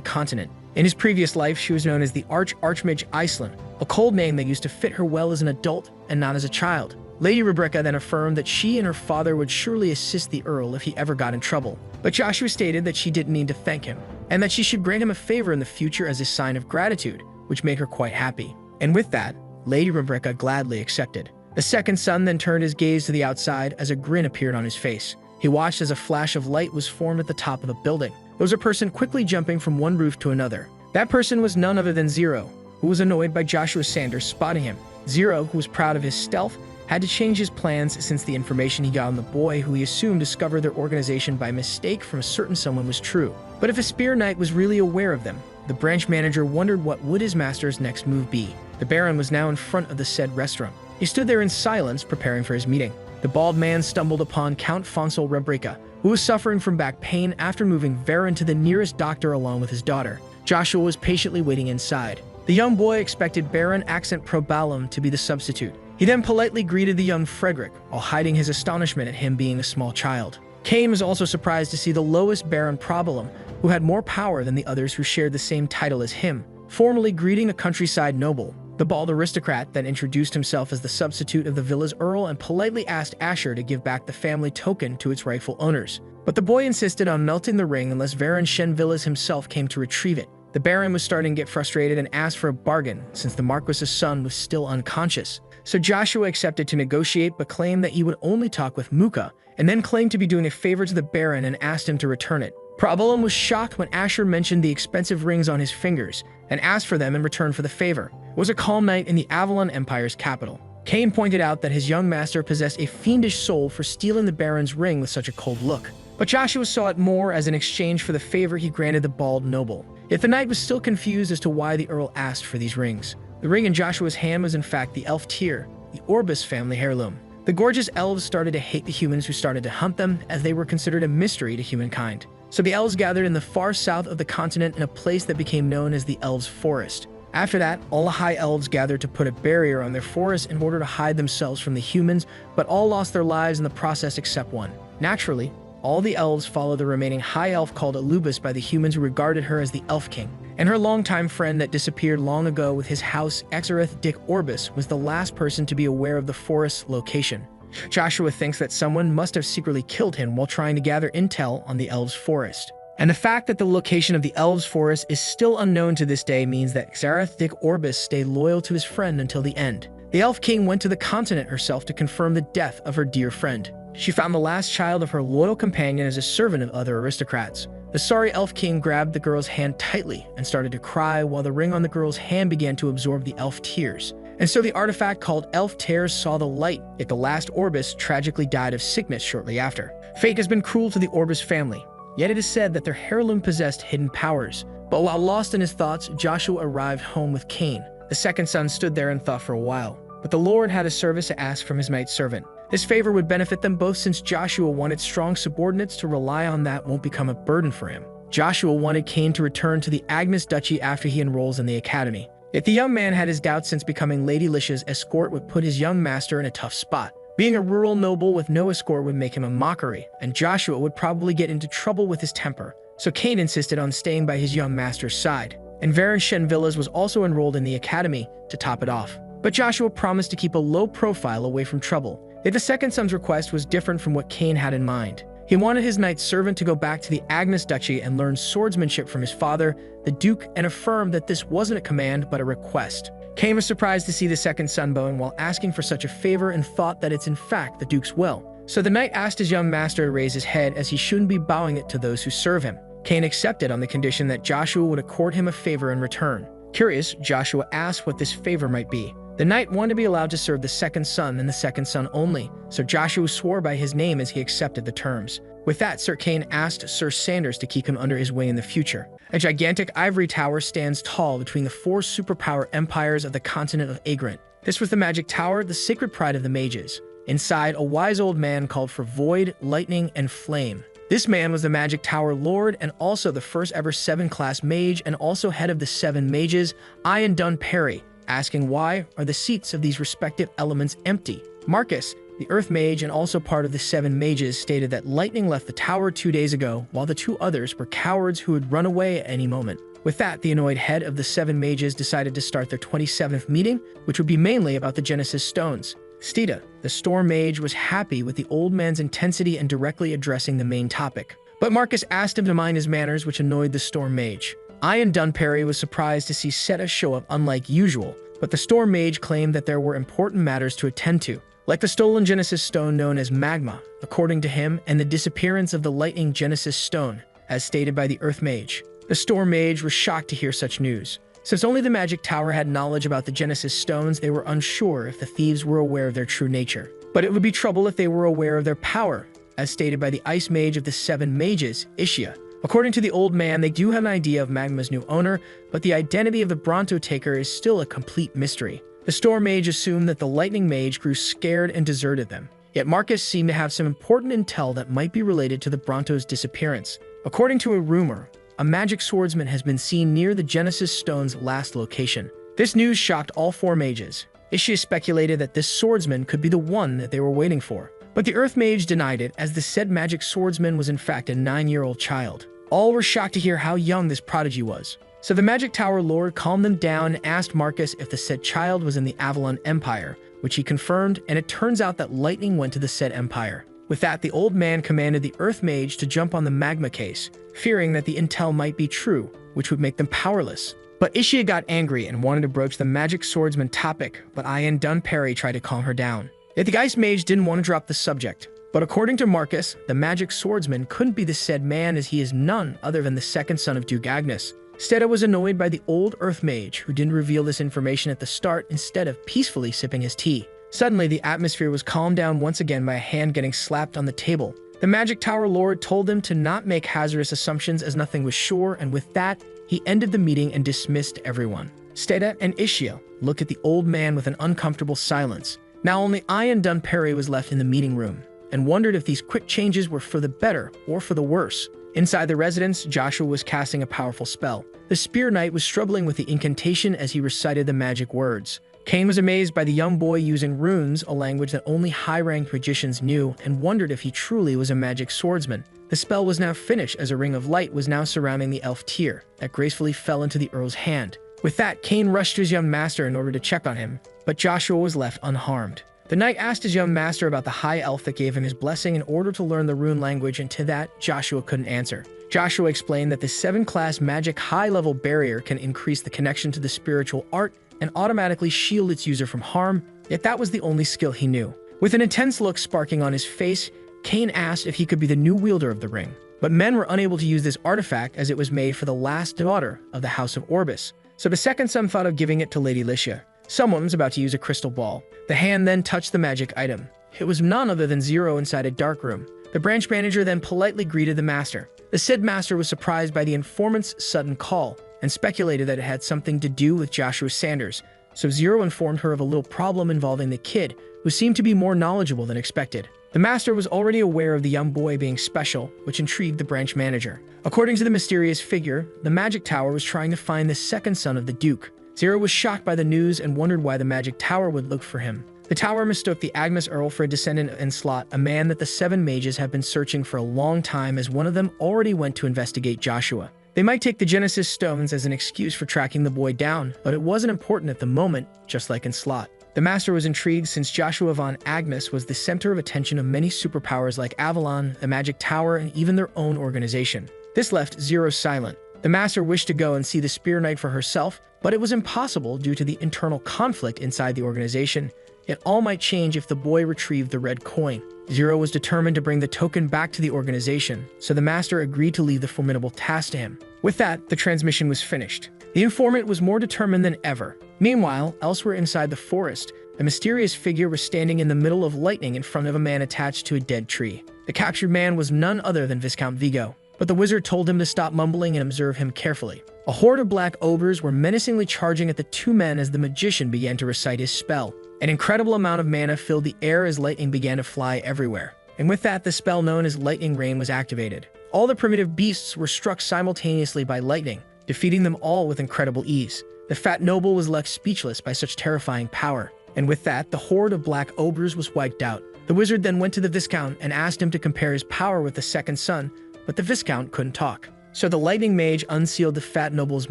continent. In his previous life, she was known as the Archmage Iceland, a cold name that used to fit her well as an adult and not as a child. Lady Rebecca then affirmed that she and her father would surely assist the Earl if he ever got in trouble. But Joshua stated that she didn't need to thank him, and that she should grant him a favor in the future as a sign of gratitude, which made her quite happy. And with that, Lady Rebecca gladly accepted. The second son then turned his gaze to the outside as a grin appeared on his face. He watched as a flash of light was formed at the top of the building. There was a person quickly jumping from one roof to another. That person was none other than Zero, who was annoyed by Joshua Sanders spotting him. Zero, who was proud of his stealth, had to change his plans since the information he got on the boy, who he assumed discovered their organization by mistake from a certain someone, was true. But if a spear knight was really aware of them, the branch manager wondered what would his master's next move be. The Baron was now in front of the said restaurant. He stood there in silence, preparing for his meeting. The bald man stumbled upon Count Fonsel Rebreka, who was suffering from back pain after moving Varen to the nearest doctor along with his daughter. Joshua was patiently waiting inside. The young boy expected Baron Accent Probalum to be the substitute. He then politely greeted the young Frederick, while hiding his astonishment at him being a small child. Cain was also surprised to see the lowest Baron Probalum, who had more power than the others who shared the same title as him, formally greeting the countryside noble. The bald aristocrat then introduced himself as the substitute of the villa's earl and politely asked Asher to give back the family token to its rightful owners. But the boy insisted on melting the ring unless Varen Shen Villas himself came to retrieve it. The Baron was starting to get frustrated and asked for a bargain since the Marquis's son was still unconscious. So Joshua accepted to negotiate but claimed that he would only talk with Muka, and then claimed to be doing a favor to the Baron and asked him to return it. Problem was shocked when Asher mentioned the expensive rings on his fingers and asked for them in return for the favor. It was a calm night in the Avalon Empire's capital. Cain pointed out that his young master possessed a fiendish soul for stealing the Baron's ring with such a cold look. But Joshua saw it more as an exchange for the favor he granted the bald noble. Yet the knight was still confused as to why the Earl asked for these rings. The ring in Joshua's hand was in fact the elf tear, the Orbis family heirloom. The gorgeous elves started to hate the humans who started to hunt them, as they were considered a mystery to humankind. So the elves gathered in the far south of the continent in a place that became known as the Elves' Forest. After that, all the high elves gathered to put a barrier on their forest in order to hide themselves from the humans, but all lost their lives in the process except one. Naturally, all the elves followed the remaining high elf called Alubis by the humans who regarded her as the Elf King. And her longtime friend that disappeared long ago with his house, Exareth Dick Orbis, was the last person to be aware of the forest's location. Joshua thinks that someone must have secretly killed him while trying to gather intel on the Elves' Forest. And the fact that the location of the Elves' Forest is still unknown to this day means that Exareth Dick Orbis stayed loyal to his friend until the end. The Elf King went to the continent herself to confirm the death of her dear friend. She found the last child of her loyal companion as a servant of other aristocrats. The sorry Elf King grabbed the girl's hand tightly and started to cry while the ring on the girl's hand began to absorb the elf tears. And so the artifact called Elf Tears saw the light, yet the last Orbis tragically died of sickness shortly after. Fate has been cruel to the Orbis family, yet it is said that their heirloom possessed hidden powers. But while lost in his thoughts, Joshua arrived home with Cain. The second son stood there and thought for a while, but the Lord had a service to ask from his maid servant. This favor would benefit them both since Joshua wanted strong subordinates to rely on that won't become a burden for him. Joshua wanted Cain to return to the Agnes Duchy after he enrolls in the academy. Yet the young man had his doubts since becoming Lady Licia's escort would put his young master in a tough spot. Being a rural noble with no escort would make him a mockery, and Joshua would probably get into trouble with his temper. So Cain insisted on staying by his young master's side. And Varen Shenvillas was also enrolled in the academy to top it off. But Joshua promised to keep a low profile away from trouble. Yet the second son's request was different from what Cain had in mind. He wanted his knight servant to go back to the Agnes Duchy and learn swordsmanship from his father, the Duke, and affirmed that this wasn't a command but a request. Cain was surprised to see the second son bowing while asking for such a favor and thought that it's in fact the Duke's will. So the knight asked his young master to raise his head as he shouldn't be bowing it to those who serve him. Cain accepted on the condition that Joshua would accord him a favor in return. Curious, Joshua asked what this favor might be. The knight wanted to be allowed to serve the second son and the second son only, so Joshua swore by his name as he accepted the terms. With that, Sir Cain asked Sir Sanders to keep him under his wing in the future. A gigantic ivory tower stands tall between the four superpower empires of the continent of Agrant. This was the Magic Tower, the sacred pride of the mages. Inside, a wise old man called for Void, Lightning, and Flame. This man was the Magic Tower Lord and also the first ever 7-class mage and also head of the 7 mages, Ian Dun Perry, asking why are the seats of these respective elements empty. Marcus, the Earth Mage and also part of the 7 mages, stated that Lightning left the tower 2 days ago, while the 2 others were cowards who would run away at any moment. With that, the annoyed head of the 7 mages decided to start their 27th meeting, which would be mainly about the Genesis Stones. Stita, the Storm Mage, was happy with the old man's intensity and directly addressing the main topic. But Marcus asked him to mind his manners, which annoyed the Storm Mage. Ian Dunperry was surprised to see Seta show up unlike usual, but the Storm Mage claimed that there were important matters to attend to, like the stolen Genesis Stone known as Magma, according to him, and the disappearance of the Lightning Genesis Stone, as stated by the Earth Mage. The Storm Mage was shocked to hear such news. Since only the Magic Tower had knowledge about the Genesis Stones, they were unsure if the thieves were aware of their true nature. But it would be trouble if they were aware of their power, as stated by the Ice Mage of the 7 Mages, Ishia. According to the old man, they do have an idea of Magma's new owner, but the identity of the Bronto Taker is still a complete mystery. The Storm Mage assumed that the Lightning Mage grew scared and deserted them. Yet Marcus seemed to have some important intel that might be related to the Bronto's disappearance. According to a rumor, a magic swordsman has been seen near the Genesis Stone's last location. This news shocked all 4 mages. Ishia speculated that this swordsman could be the one that they were waiting for. But the Earth Mage denied it, as the said magic swordsman was in fact a 9-year-old child. All were shocked to hear how young this prodigy was. So the Magic Tower Lord calmed them down and asked Marcus if the said child was in the Avalon Empire, which he confirmed, and it turns out that Lightning went to the said empire. With that, the old man commanded the Earth Mage to jump on the Magma case, fearing that the intel might be true, which would make them powerless. But Ishia got angry and wanted to broach the magic swordsman topic, but Ian Dunperry tried to calm her down. Yet the Ice Mage didn't want to drop the subject. But according to Marcus, the magic swordsman couldn't be the said man, as he is none other than the second son of Duke Agnes. Steda was annoyed by the old Earth Mage, who didn't reveal this information at the start instead of peacefully sipping his tea. Suddenly, the atmosphere was calmed down once again by a hand getting slapped on the table. The Magic Tower Lord told him to not make hazardous assumptions as nothing was sure, and with that, he ended the meeting and dismissed everyone. Steda and Ishia looked at the old man with an uncomfortable silence. Now only Ian Dunperry was left in the meeting room, and wondered if these quick changes were for the better or for the worse. Inside the residence, Joshua was casting a powerful spell. The Spear Knight was struggling with the incantation as he recited the magic words. Cain was amazed by the young boy using runes, a language that only high-ranked magicians knew, and wondered if he truly was a magic swordsman. The spell was now finished, as a ring of light was now surrounding the elf tear that gracefully fell into the Earl's hand. With that, Cain rushed to his young master in order to check on him, but Joshua was left unharmed. The knight asked his young master about the high elf that gave him his blessing in order to learn the rune language, and to that, Joshua couldn't answer. Joshua explained that the 7-class magic high-level barrier can increase the connection to the spiritual art and automatically shield its user from harm, yet that was the only skill he knew. With an intense look sparking on his face, Cain asked if he could be the new wielder of the ring. But men were unable to use this artifact as it was made for the last daughter of the House of Orbis, so the second son thought of giving it to Lady Licia. Someone was about to use a crystal ball. The hand then touched the magic item. It was none other than Zero inside a dark room. The branch manager then politely greeted the master. The said master was surprised by the informant's sudden call and speculated that it had something to do with Joshua Sanders, so Zero informed her of a little problem involving the kid, who seemed to be more knowledgeable than expected. The master was already aware of the young boy being special, which intrigued the branch manager. According to the mysterious figure, the Magic Tower was trying to find the second son of the Duke. Zero was shocked by the news and wondered why the Magic Tower would look for him. The tower mistook the Agnes Earl for a descendant of Enslot, a man that the 7 mages have been searching for a long time, as one of them already went to investigate Joshua. They might take the Genesis Stones as an excuse for tracking the boy down, but it wasn't important at the moment, just like Enslot. The master was intrigued since Joshua von Agnes was the center of attention of many superpowers like Avalon, the Magic Tower, and even their own organization. This left Zero silent. The master wished to go and see the Spear Knight for herself, but it was impossible due to the internal conflict inside the organization. Yet all might change if the boy retrieved the red coin. Zero was determined to bring the token back to the organization, so the master agreed to leave the formidable task to him. With that, the transmission was finished. The informant was more determined than ever. Meanwhile, elsewhere inside the forest, a mysterious figure was standing in the middle of lightning in front of a man attached to a dead tree. The captured man was none other than Viscount Vigo, but the wizard told him to stop mumbling and observe him carefully. A horde of black ogres were menacingly charging at the 2 men as the magician began to recite his spell. An incredible amount of mana filled the air as lightning began to fly everywhere. And with that, the spell known as Lightning Rain was activated. All the primitive beasts were struck simultaneously by lightning, defeating them all with incredible ease. The fat noble was left speechless by such terrifying power. And with that, the horde of black ogres was wiped out. The wizard then went to the Viscount and asked him to compare his power with the second son, but the Viscount couldn't talk. So the lightning mage unsealed the fat noble's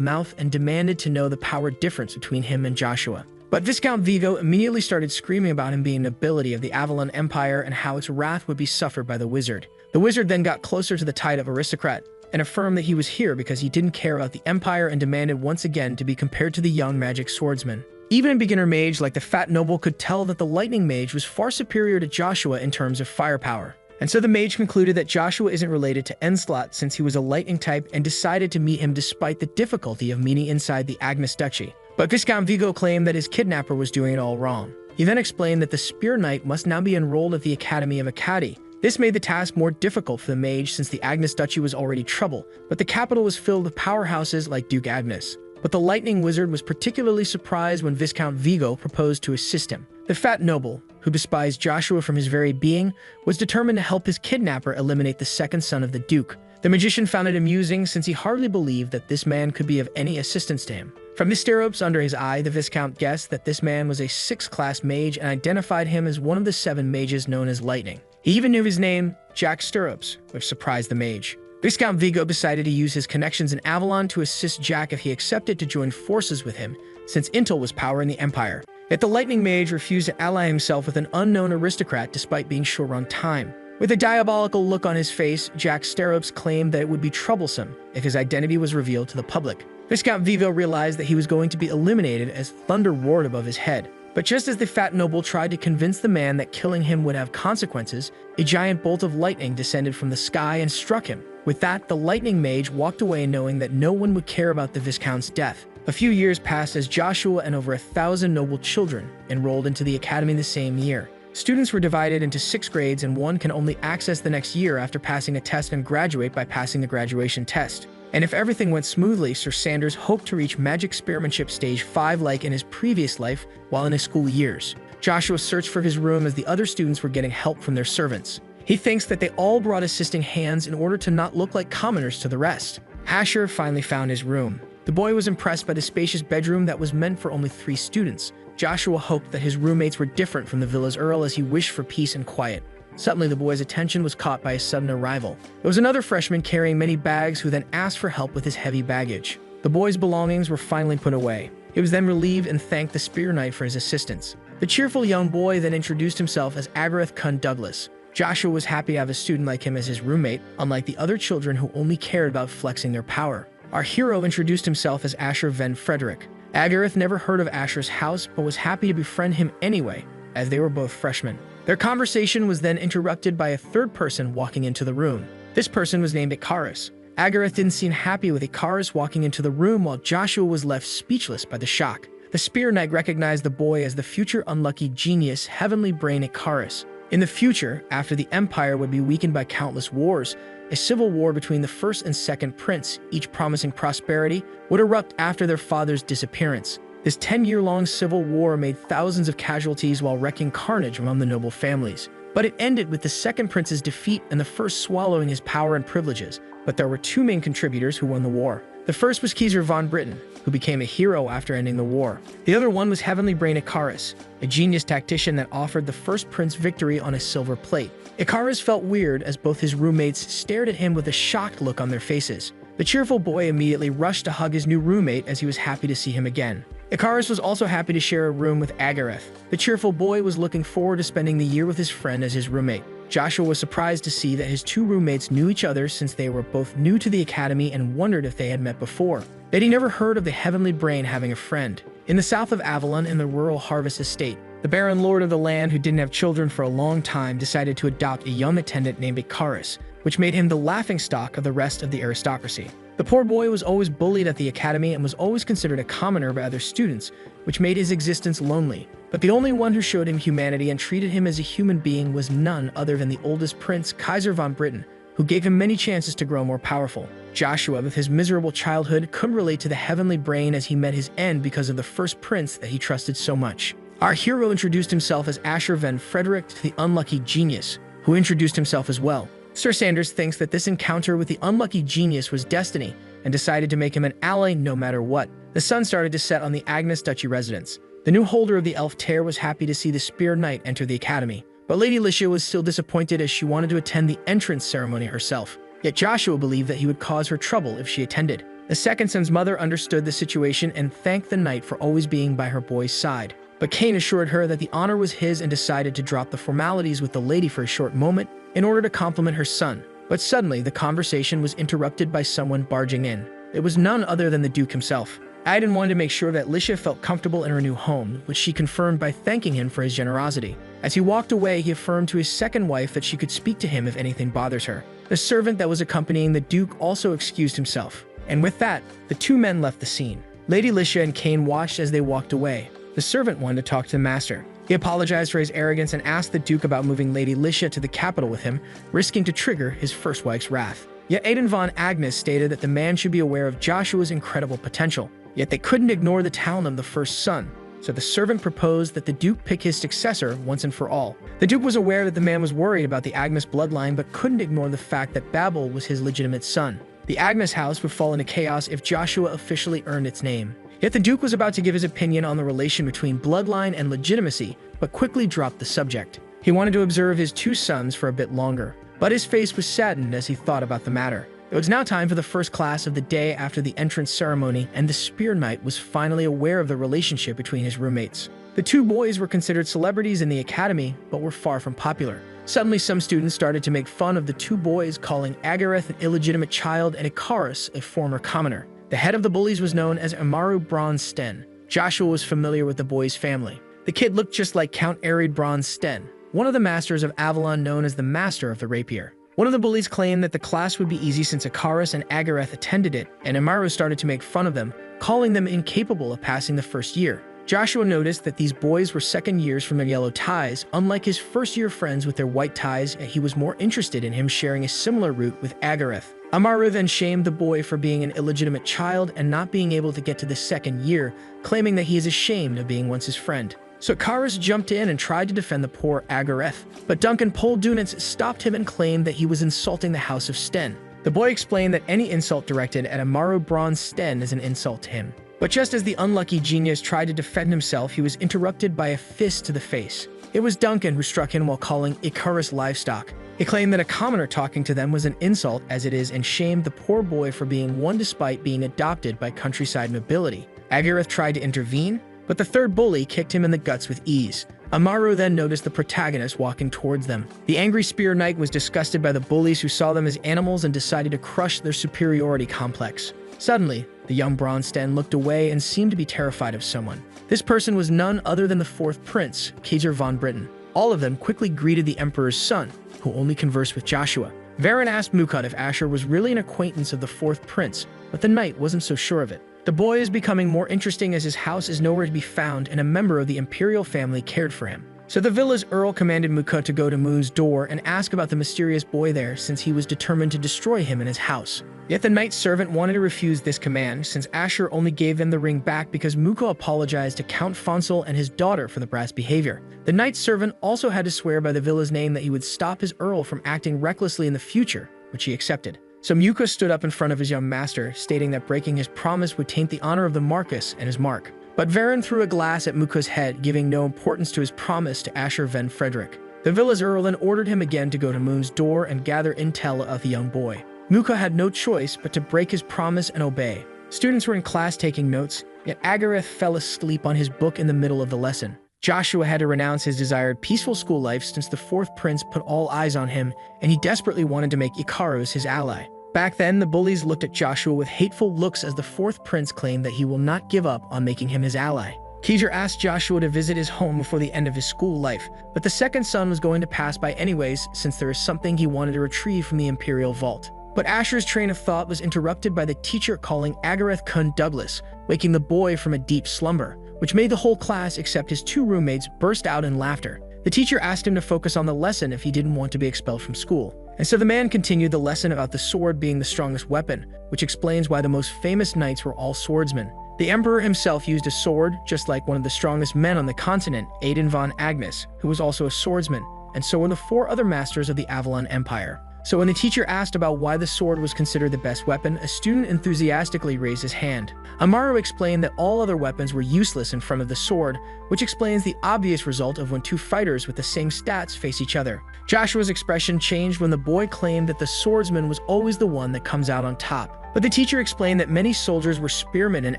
mouth and demanded to know the power difference between him and Joshua. But Viscount Vigo immediately started screaming about him being an ability of the Avalon Empire and how its wrath would be suffered by the wizard. The wizard then got closer to the tide of aristocrat and affirmed that he was here because he didn't care about the empire and demanded once again to be compared to the young magic swordsman. Even a beginner mage like the fat noble could tell that the lightning mage was far superior to Joshua in terms of firepower. And so the mage concluded that Joshua isn't related to Enslot since he was a lightning type, and decided to meet him despite the difficulty of meeting inside the Agnes Duchy. But Viscount Vigo claimed that his kidnapper was doing it all wrong. He then explained that the Spear Knight must now be enrolled at the Academy of Acadi. This made the task more difficult for the mage since the Agnes Duchy was already trouble, but the capital was filled with powerhouses like Duke Agnes. But the lightning wizard was particularly surprised when Viscount Vigo proposed to assist him. The fat noble, who despised Joshua from his very being, was determined to help his kidnapper eliminate the second son of the Duke. The magician found it amusing since he hardly believed that this man could be of any assistance to him. From the stirrups under his eye, the Viscount guessed that this man was a 6th-class mage and identified him as one of the 7 mages known as Lightning. He even knew his name, Jack Stirrups, which surprised the mage. Viscount Vigo decided to use his connections in Avalon to assist Jack if he accepted to join forces with him, since Intel was power in the Empire. Yet the Lightning Mage refused to ally himself with an unknown aristocrat despite being short on time. With a diabolical look on his face, Jack Sterops claimed that it would be troublesome if his identity was revealed to the public. Viscount Vivo realized that he was going to be eliminated as thunder roared above his head. But just as the fat noble tried to convince the man that killing him would have consequences, a giant bolt of lightning descended from the sky and struck him. With that, the lightning mage walked away knowing that no one would care about the Viscount's death. A few years passed as Joshua and over 1,000 noble children enrolled into the academy the same year. Students were divided into 6 grades, and one can only access the next year after passing a test and graduate by passing the graduation test. And if everything went smoothly, Sir Sanders hoped to reach magic spearmanship stage 5 like in his previous life while in his school years. Joshua searched for his room as the other students were getting help from their servants. He thinks that they all brought assisting hands in order to not look like commoners to the rest. Asher finally found his room. The boy was impressed by the spacious bedroom that was meant for only 3 students. Joshua hoped that his roommates were different from the villa's earl as he wished for peace and quiet. Suddenly, the boy's attention was caught by a sudden arrival. It was another freshman carrying many bags who then asked for help with his heavy baggage. The boy's belongings were finally put away. He was then relieved and thanked the Spear Knight for his assistance. The cheerful young boy then introduced himself as Agareth Kun Douglas. Joshua was happy to have a student like him as his roommate, unlike the other children who only cared about flexing their power. Our hero introduced himself as Asher Van Frederick. Agareth never heard of Asher's house, but was happy to befriend him anyway, as they were both freshmen. Their conversation was then interrupted by a third person walking into the room. This person was named Icarus. Agareth didn't seem happy with Icarus walking into the room, while Joshua was left speechless by the shock. The Spear Knight recognized the boy as the future unlucky genius Heavenly Brain Icarus. In the future, after the Empire would be weakened by countless wars, a civil war between the first and second prince, each promising prosperity, would erupt after their father's disappearance. This 10-year-long civil war made thousands of casualties while wreaking carnage among the noble families. But it ended with the second prince's defeat and the first swallowing his power and privileges. But there were 2 main contributors who won the war. The first was Kaiser von Britain, who became a hero after ending the war. The other one was Heavenly Brain Icarus, a genius tactician that offered the first prince victory on a silver plate. Icarus felt weird as both his roommates stared at him with a shocked look on their faces. The cheerful boy immediately rushed to hug his new roommate as he was happy to see him again. Icarus was also happy to share a room with Agareth. The cheerful boy was looking forward to spending the year with his friend as his roommate. Joshua was surprised to see that his 2 roommates knew each other since they were both new to the academy and wondered if they had met before. That he never heard of the Heavenly Brain having a friend. In the south of Avalon, in the rural harvest estate, the Baron Lord of the land, who didn't have children for a long time, decided to adopt a young attendant named Icarus, which made him the laughingstock of the rest of the aristocracy. The poor boy was always bullied at the academy and was always considered a commoner by other students, which made his existence lonely. But the only one who showed him humanity and treated him as a human being was none other than the oldest prince, Kaiser von Britain, who gave him many chances to grow more powerful. Joshua, with his miserable childhood, couldn't relate to the Heavenly Brain as he met his end because of the first prince that he trusted so much. Our hero introduced himself as Asher Van Frederick to the unlucky genius, who introduced himself as well. Sir Sanders thinks that this encounter with the unlucky genius was destiny and decided to make him an ally no matter what. The sun started to set on the Agnes Duchy residence. The new holder of the Elf Tear was happy to see the Spear Knight enter the academy, but Lady Licia was still disappointed as she wanted to attend the entrance ceremony herself. Yet Joshua believed that he would cause her trouble if she attended. The second son's mother understood the situation and thanked the knight for always being by her boy's side. But Cain assured her that the honor was his and decided to drop the formalities with the lady for a short moment in order to compliment her son. But suddenly, the conversation was interrupted by someone barging in. It was none other than the Duke himself. Aiden wanted to make sure that Licia felt comfortable in her new home, which she confirmed by thanking him for his generosity. As he walked away, he affirmed to his second wife that she could speak to him if anything bothers her. The servant that was accompanying the Duke also excused himself. And with that, the 2 men left the scene. Lady Licia and Cain watched as they walked away. The servant wanted to talk to the master. He apologized for his arrogance and asked the Duke about moving Lady Licia to the capital with him, risking to trigger his first wife's wrath. Yet Aiden von Agnes stated that the man should be aware of Joshua's incredible potential. Yet they couldn't ignore the talent of the first son, so the servant proposed that the Duke pick his successor once and for all. The Duke was aware that the man was worried about the Agnes bloodline, but couldn't ignore the fact that Babel was his legitimate son. The Agnes house would fall into chaos if Joshua officially earned its name. Yet the Duke was about to give his opinion on the relation between bloodline and legitimacy, but quickly dropped the subject. He wanted to observe his 2 sons for a bit longer, but his face was saddened as he thought about the matter. It was now time for the first class of the day after the entrance ceremony, and the Spear Knight was finally aware of the relationship between his roommates. The two boys were considered celebrities in the academy, but were far from popular. Suddenly, some students started to make fun of the two boys, calling Agareth an illegitimate child and Icarus a former commoner. The head of the bullies was known as Amaru Bronze Sten. Joshua was familiar with the boy's family. The kid looked just like Count Arid Bronze Sten, one of the masters of Avalon known as the Master of the Rapier. One of the bullies claimed that the class would be easy since Icarus and Agareth attended it, and Amaru started to make fun of them, calling them incapable of passing the first year. Joshua noticed that these boys were second years from their yellow ties. Unlike his first-year friends with their white ties, he was more interested in him sharing a similar route with Agareth. Amaru then shamed the boy for being an illegitimate child and not being able to get to the second year, claiming that he is ashamed of being once his friend. So Icarus jumped in and tried to defend the poor Agareth, but Duncan Poldunitz stopped him and claimed that he was insulting the House of Sten. The boy explained that any insult directed at Amaru Bronze Sten is an insult to him. But just as the unlucky genius tried to defend himself, he was interrupted by a fist to the face. It was Duncan who struck him while calling Icarus livestock. He claimed that a commoner talking to them was an insult as it is and shamed the poor boy for being one despite being adopted by countryside nobility. Agareth tried to intervene, but the third bully kicked him in the guts with ease. Amaru then noticed the protagonist walking towards them. The angry Spear Knight was disgusted by the bullies who saw them as animals and decided to crush their superiority complex. Suddenly, the young Bronze Sten looked away and seemed to be terrified of someone. This person was none other than the fourth prince, Kaiser von Britain. All of them quickly greeted the Emperor's son, who only conversed with Joshua. Varen asked Mukad if Asher was really an acquaintance of the fourth prince, but the knight wasn't so sure of it. The boy is becoming more interesting as his house is nowhere to be found and a member of the imperial family cared for him. So the villa's earl commanded Mukad to go to Moon's door and ask about the mysterious boy there since he was determined to destroy him and his house. Yet the knight's servant wanted to refuse this command since Asher only gave them the ring back because Mukad apologized to Count Fonsel and his daughter for the brass behavior. The knight's servant also had to swear by the villa's name that he would stop his earl from acting recklessly in the future, which he accepted. So Mukad stood up in front of his young master, stating that breaking his promise would taint the honor of the Marcus and his mark. But Varen threw a glass at Mukad's head, giving no importance to his promise to Asher Van Frederick. The villa's earl then ordered him again to go to Moon's door and gather intel of the young boy. Mukad had no choice but to break his promise and obey. Students were in class taking notes, yet Agareth fell asleep on his book in the middle of the lesson. Joshua had to renounce his desired peaceful school life since the fourth prince put all eyes on him, and he desperately wanted to make Icarus his ally. Back then, the bullies looked at Joshua with hateful looks as the fourth prince claimed that he will not give up on making him his ally. Kaiser asked Joshua to visit his home before the end of his school life, but the second son was going to pass by anyways since there is something he wanted to retrieve from the Imperial Vault. But Asher's train of thought was interrupted by the teacher calling Agareth Kun Douglas, waking the boy from a deep slumber, which made the whole class except his two roommates burst out in laughter. The teacher asked him to focus on the lesson if he didn't want to be expelled from school. And so the man continued the lesson about the sword being the strongest weapon, which explains why the most famous knights were all swordsmen. The emperor himself used a sword, just like one of the strongest men on the continent, Aiden von Agnes, who was also a swordsman, and so were the four other masters of the Avalon Empire. So when the teacher asked about why the sword was considered the best weapon, a student enthusiastically raised his hand. Amaru explained that all other weapons were useless in front of the sword, which explains the obvious result of when two fighters with the same stats face each other. Joshua's expression changed when the boy claimed that the swordsman was always the one that comes out on top. But the teacher explained that many soldiers were spearmen and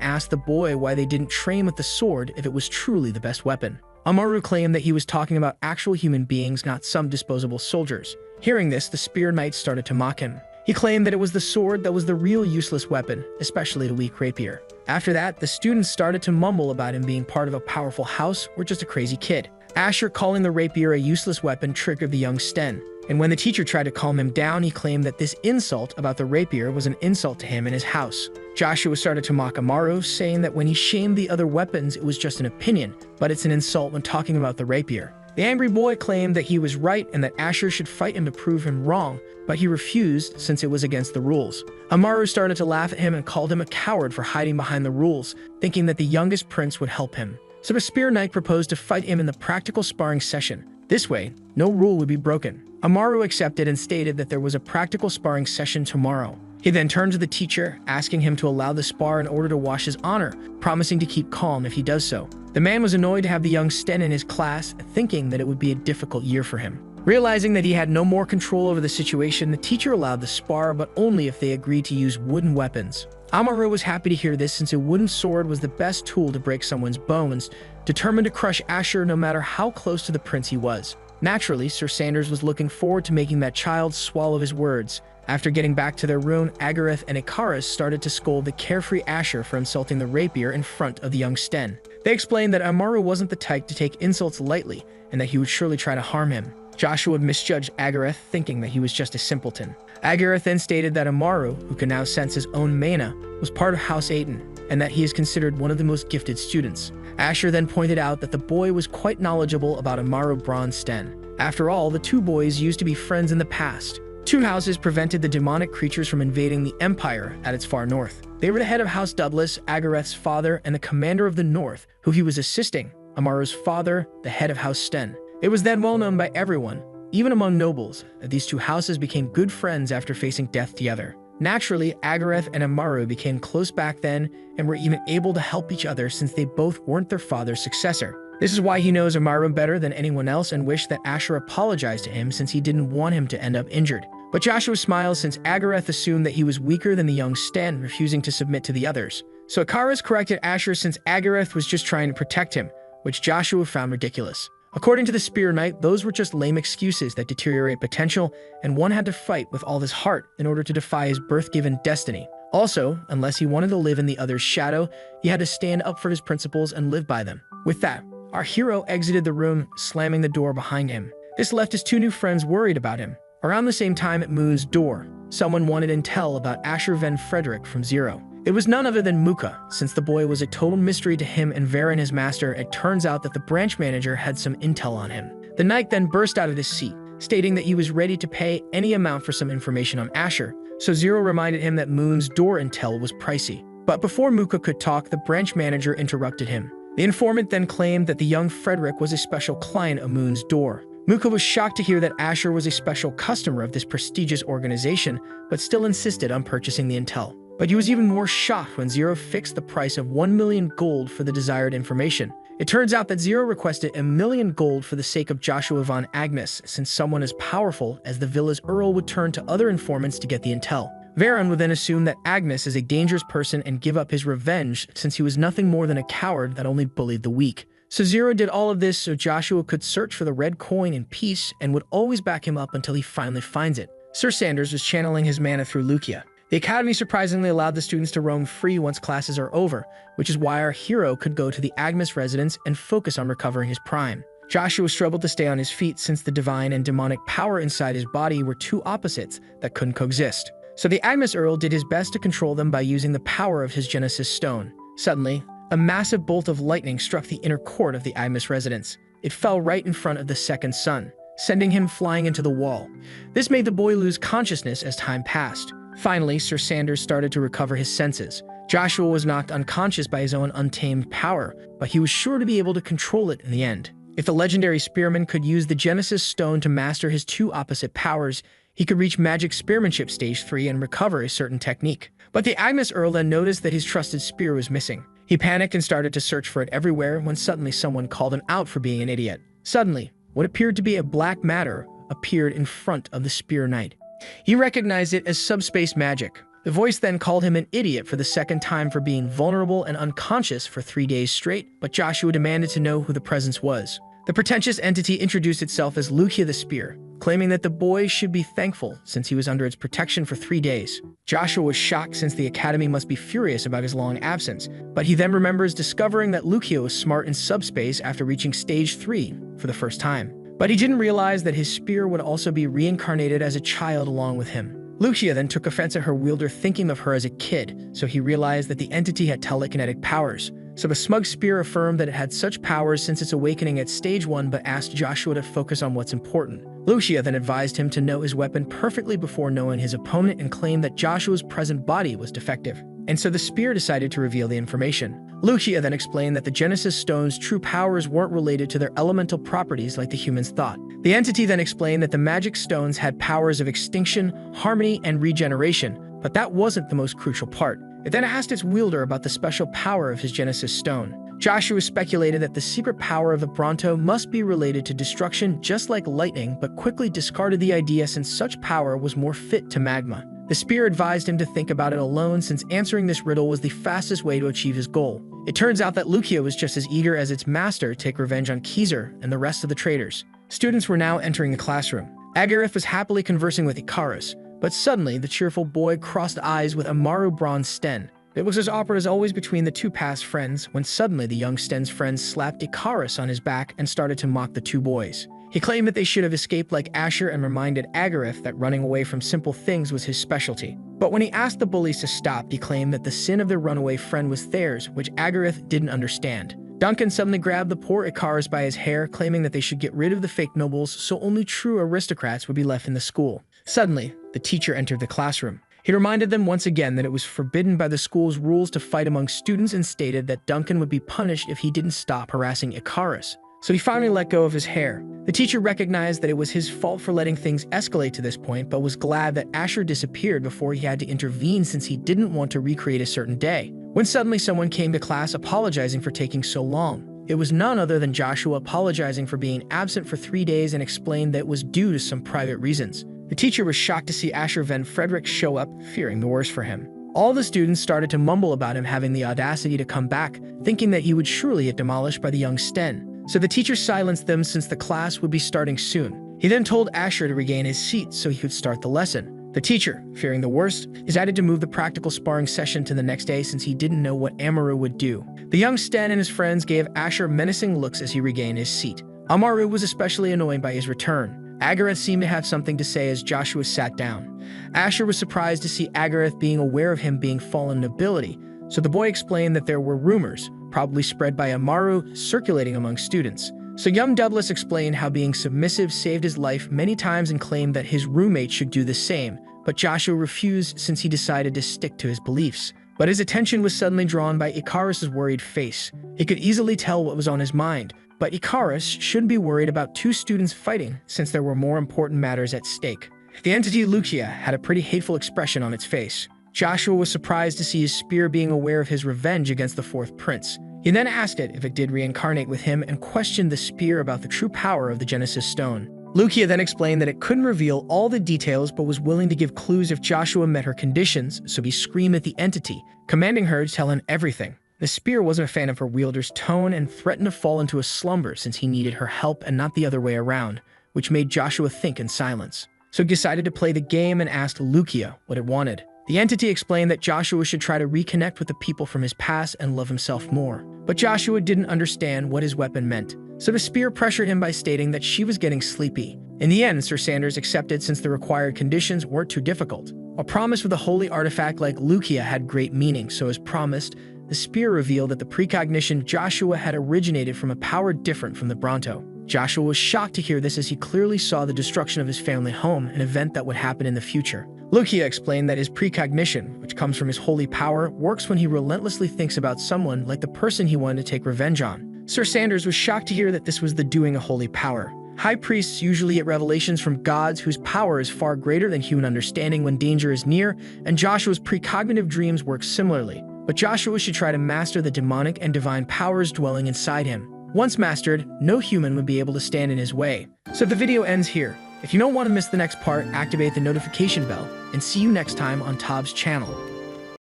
asked the boy why they didn't train with the sword if it was truly the best weapon. Amaru claimed that he was talking about actual human beings, not some disposable soldiers. Hearing this, the Spear Knight started to mock him. He claimed that it was the sword that was the real useless weapon, especially the weak rapier. After that, the students started to mumble about him being part of a powerful house or just a crazy kid. Asher calling the rapier a useless weapon triggered the young Sten, and when the teacher tried to calm him down, he claimed that this insult about the rapier was an insult to him and his house. Joshua started to mock Amaru, saying that when he shamed the other weapons, it was just an opinion, but it's an insult when talking about the rapier. The angry boy claimed that he was right and that Asher should fight him to prove him wrong, but he refused since it was against the rules. Amaru started to laugh at him and called him a coward for hiding behind the rules, thinking that the youngest prince would help him. So the Spear Knight proposed to fight him in the practical sparring session. This way, no rule would be broken. Amaru accepted and stated that there was a practical sparring session tomorrow. He then turned to the teacher, asking him to allow the spar in order to wash his honor, promising to keep calm if he does so. The man was annoyed to have the young Sten in his class, thinking that it would be a difficult year for him. Realizing that he had no more control over the situation, the teacher allowed the spar, but only if they agreed to use wooden weapons. Amaru was happy to hear this since a wooden sword was the best tool to break someone's bones, determined to crush Asher no matter how close to the prince he was. Naturally, Sir Sanders was looking forward to making that child swallow his words. After getting back to their room, Agareth and Ikaris started to scold the carefree Asher for insulting the rapier in front of the young Sten. They explained that Amaru wasn't the type to take insults lightly, and that he would surely try to harm him. Joshua misjudged Agareth, thinking that he was just a simpleton. Agareth then stated that Amaru, who could now sense his own mana, was part of House Aten, and that he is considered one of the most gifted students. Asher then pointed out that the boy was quite knowledgeable about Amaru Bronze Sten. After all, the two boys used to be friends in the past. Two houses prevented the demonic creatures from invading the Empire at its far north. They were the head of House Douglas, Agareth's father, and the commander of the North, who he was assisting, Amaru's father, the head of House Sten. It was then well known by everyone, even among nobles, that these two houses became good friends after facing death together. Naturally, Agareth and Amaru became close back then and were even able to help each other since they both weren't their father's successor. This is why he knows Amaru better than anyone else and wished that Asher apologized to him since he didn't want him to end up injured. But Joshua smiled since Agareth assumed that he was weaker than the young Sten, refusing to submit to the others. So Ikaris corrected Asher since Agareth was just trying to protect him, which Joshua found ridiculous. According to the Spear Knight, those were just lame excuses that deteriorate potential, and one had to fight with all his heart in order to defy his birth-given destiny. Also, unless he wanted to live in the other's shadow, he had to stand up for his principles and live by them. With that, our hero exited the room, slamming the door behind him. This left his two new friends worried about him. Around the same time at Moon's door, someone wanted intel about Asher Van Frederick from Zero. It was none other than Muka. Since the boy was a total mystery to him and Varen his master, it turns out that the branch manager had some intel on him. The knight then burst out of his seat, stating that he was ready to pay any amount for some information on Asher, so Zero reminded him that Moon's door intel was pricey. But before Muka could talk, the branch manager interrupted him. The informant then claimed that the young Frederick was a special client of Moon's door. Muka was shocked to hear that Asher was a special customer of this prestigious organization, but still insisted on purchasing the intel. But he was even more shocked when Zero fixed the price of 1 million gold for the desired information. It turns out that Zero requested 1 million gold for the sake of Joshua von Agnes, since someone as powerful as the villa's Earl would turn to other informants to get the intel. Varen would then assume that Agnes is a dangerous person and give up his revenge, since he was nothing more than a coward that only bullied the weak. So Zero did all of this so Joshua could search for the red coin in peace and would always back him up until he finally finds it. Sir Sanders was channeling his mana through Lucia. The Academy surprisingly allowed the students to roam free once classes are over, which is why our hero could go to the Agnes residence and focus on recovering his prime. Joshua struggled to stay on his feet since the divine and demonic power inside his body were two opposites that couldn't coexist. So the Agnes Earl did his best to control them by using the power of his Genesis Stone. Suddenly, a massive bolt of lightning struck the inner court of the Agnes residence. It fell right in front of the second son, sending him flying into the wall. This made the boy lose consciousness as time passed. Finally, Sir Sanders started to recover his senses. Joshua was knocked unconscious by his own untamed power, but he was sure to be able to control it in the end. If the legendary spearman could use the Genesis Stone to master his two opposite powers, he could reach Magic Spearmanship Stage 3 and recover a certain technique. But the Agnes Earl then noticed that his trusted spear was missing. He panicked and started to search for it everywhere when suddenly someone called him out for being an idiot. Suddenly, what appeared to be a black matter appeared in front of the Spear Knight. He recognized it as subspace magic. The voice then called him an idiot for the second time for being vulnerable and unconscious for 3 days straight, but Joshua demanded to know who the presence was. The pretentious entity introduced itself as Lucia the Spear, claiming that the boy should be thankful since he was under its protection for 3 days. Joshua was shocked since the Academy must be furious about his long absence, but he then remembers discovering that Lucia was smart in subspace after reaching Stage 3 for the first time. But he didn't realize that his spear would also be reincarnated as a child along with him. Lucia then took offense at her wielder thinking of her as a kid, so he realized that the entity had telekinetic powers. So the smug spear affirmed that it had such powers since its awakening at Stage 1 but asked Joshua to focus on what's important. Lucia then advised him to know his weapon perfectly before knowing his opponent and claimed that Joshua's present body was defective. And so the spear decided to reveal the information. Lucia then explained that the Genesis Stone's true powers weren't related to their elemental properties like the humans thought. The entity then explained that the magic stones had powers of extinction, harmony, and regeneration, but that wasn't the most crucial part. It then asked its wielder about the special power of his Genesis Stone. Joshua speculated that the secret power of the Bronto must be related to destruction just like lightning, but quickly discarded the idea since such power was more fit to magma. The spear advised him to think about it alone since answering this riddle was the fastest way to achieve his goal. It turns out that Lukia was just as eager as its master to take revenge on Kizer and the rest of the traitors. Students were now entering the classroom. Agarith was happily conversing with Icarus, but suddenly the cheerful boy crossed eyes with Amaru Bronze Sten. It was as awkward as always between the two past friends when suddenly the young Sten's friends slapped Icarus on his back and started to mock the two boys. He claimed that they should have escaped like Asher and reminded Agarith that running away from simple things was his specialty. But when he asked the bullies to stop, he claimed that the sin of their runaway friend was theirs, which Agarith didn't understand. Duncan suddenly grabbed the poor Icarus by his hair, claiming that they should get rid of the fake nobles so only true aristocrats would be left in the school. Suddenly, the teacher entered the classroom. He reminded them once again that it was forbidden by the school's rules to fight among students and stated that Duncan would be punished if he didn't stop harassing Icarus. So he finally let go of his hair. The teacher recognized that it was his fault for letting things escalate to this point, but was glad that Asher disappeared before he had to intervene since he didn't want to recreate a certain day. When suddenly someone came to class apologizing for taking so long. It was none other than Joshua apologizing for being absent for 3 days and explained that it was due to some private reasons. The teacher was shocked to see Asher Van Frederick show up, fearing the worst for him. All the students started to mumble about him having the audacity to come back, thinking that he would surely get demolished by the young Sten. So the teacher silenced them since the class would be starting soon. He then told Asher to regain his seat so he could start the lesson. The teacher, fearing the worst, decided to move the practical sparring session to the next day since he didn't know what Amaru would do. The young Sten and his friends gave Asher menacing looks as he regained his seat. Amaru was especially annoyed by his return. Agarith seemed to have something to say as Joshua sat down. Asher was surprised to see Agarith being aware of him being fallen nobility, so the boy explained that there were rumors, probably spread by Amaru, circulating among students. So young Douglas explained how being submissive saved his life many times and claimed that his roommate should do the same, but Joshua refused since he decided to stick to his beliefs. But his attention was suddenly drawn by Icarus's worried face. He could easily tell what was on his mind, but Icarus shouldn't be worried about two students fighting since there were more important matters at stake. The entity Lukia had a pretty hateful expression on its face. Joshua was surprised to see his spear being aware of his revenge against the fourth prince. He then asked it if it did reincarnate with him and questioned the spear about the true power of the Genesis Stone. Lukia then explained that it couldn't reveal all the details but was willing to give clues if Joshua met her conditions, so he screamed at the entity, commanding her to tell him everything. The spear wasn't a fan of her wielder's tone and threatened to fall into a slumber since he needed her help and not the other way around, which made Joshua think in silence. So he decided to play the game and asked Lukia what it wanted. The entity explained that Joshua should try to reconnect with the people from his past and love himself more. But Joshua didn't understand what his weapon meant, so the spear pressured him by stating that she was getting sleepy. In the end, Sir Sanders accepted since the required conditions weren't too difficult. A promise with a holy artifact like Lukia had great meaning, so as promised, the spear revealed that the precognition Joshua had originated from a power different from the Bronto. Joshua was shocked to hear this as he clearly saw the destruction of his family home, an event that would happen in the future. Lukia explained that his precognition, which comes from his holy power, works when he relentlessly thinks about someone like the person he wanted to take revenge on. Sir Sanders was shocked to hear that this was the doing of holy power. High priests usually get revelations from gods whose power is far greater than human understanding when danger is near, and Joshua's precognitive dreams work similarly. But Joshua should try to master the demonic and divine powers dwelling inside him. Once mastered, no human would be able to stand in his way. So the video ends here. If you don't want to miss the next part, activate the notification bell, and see you next time on Tob's channel.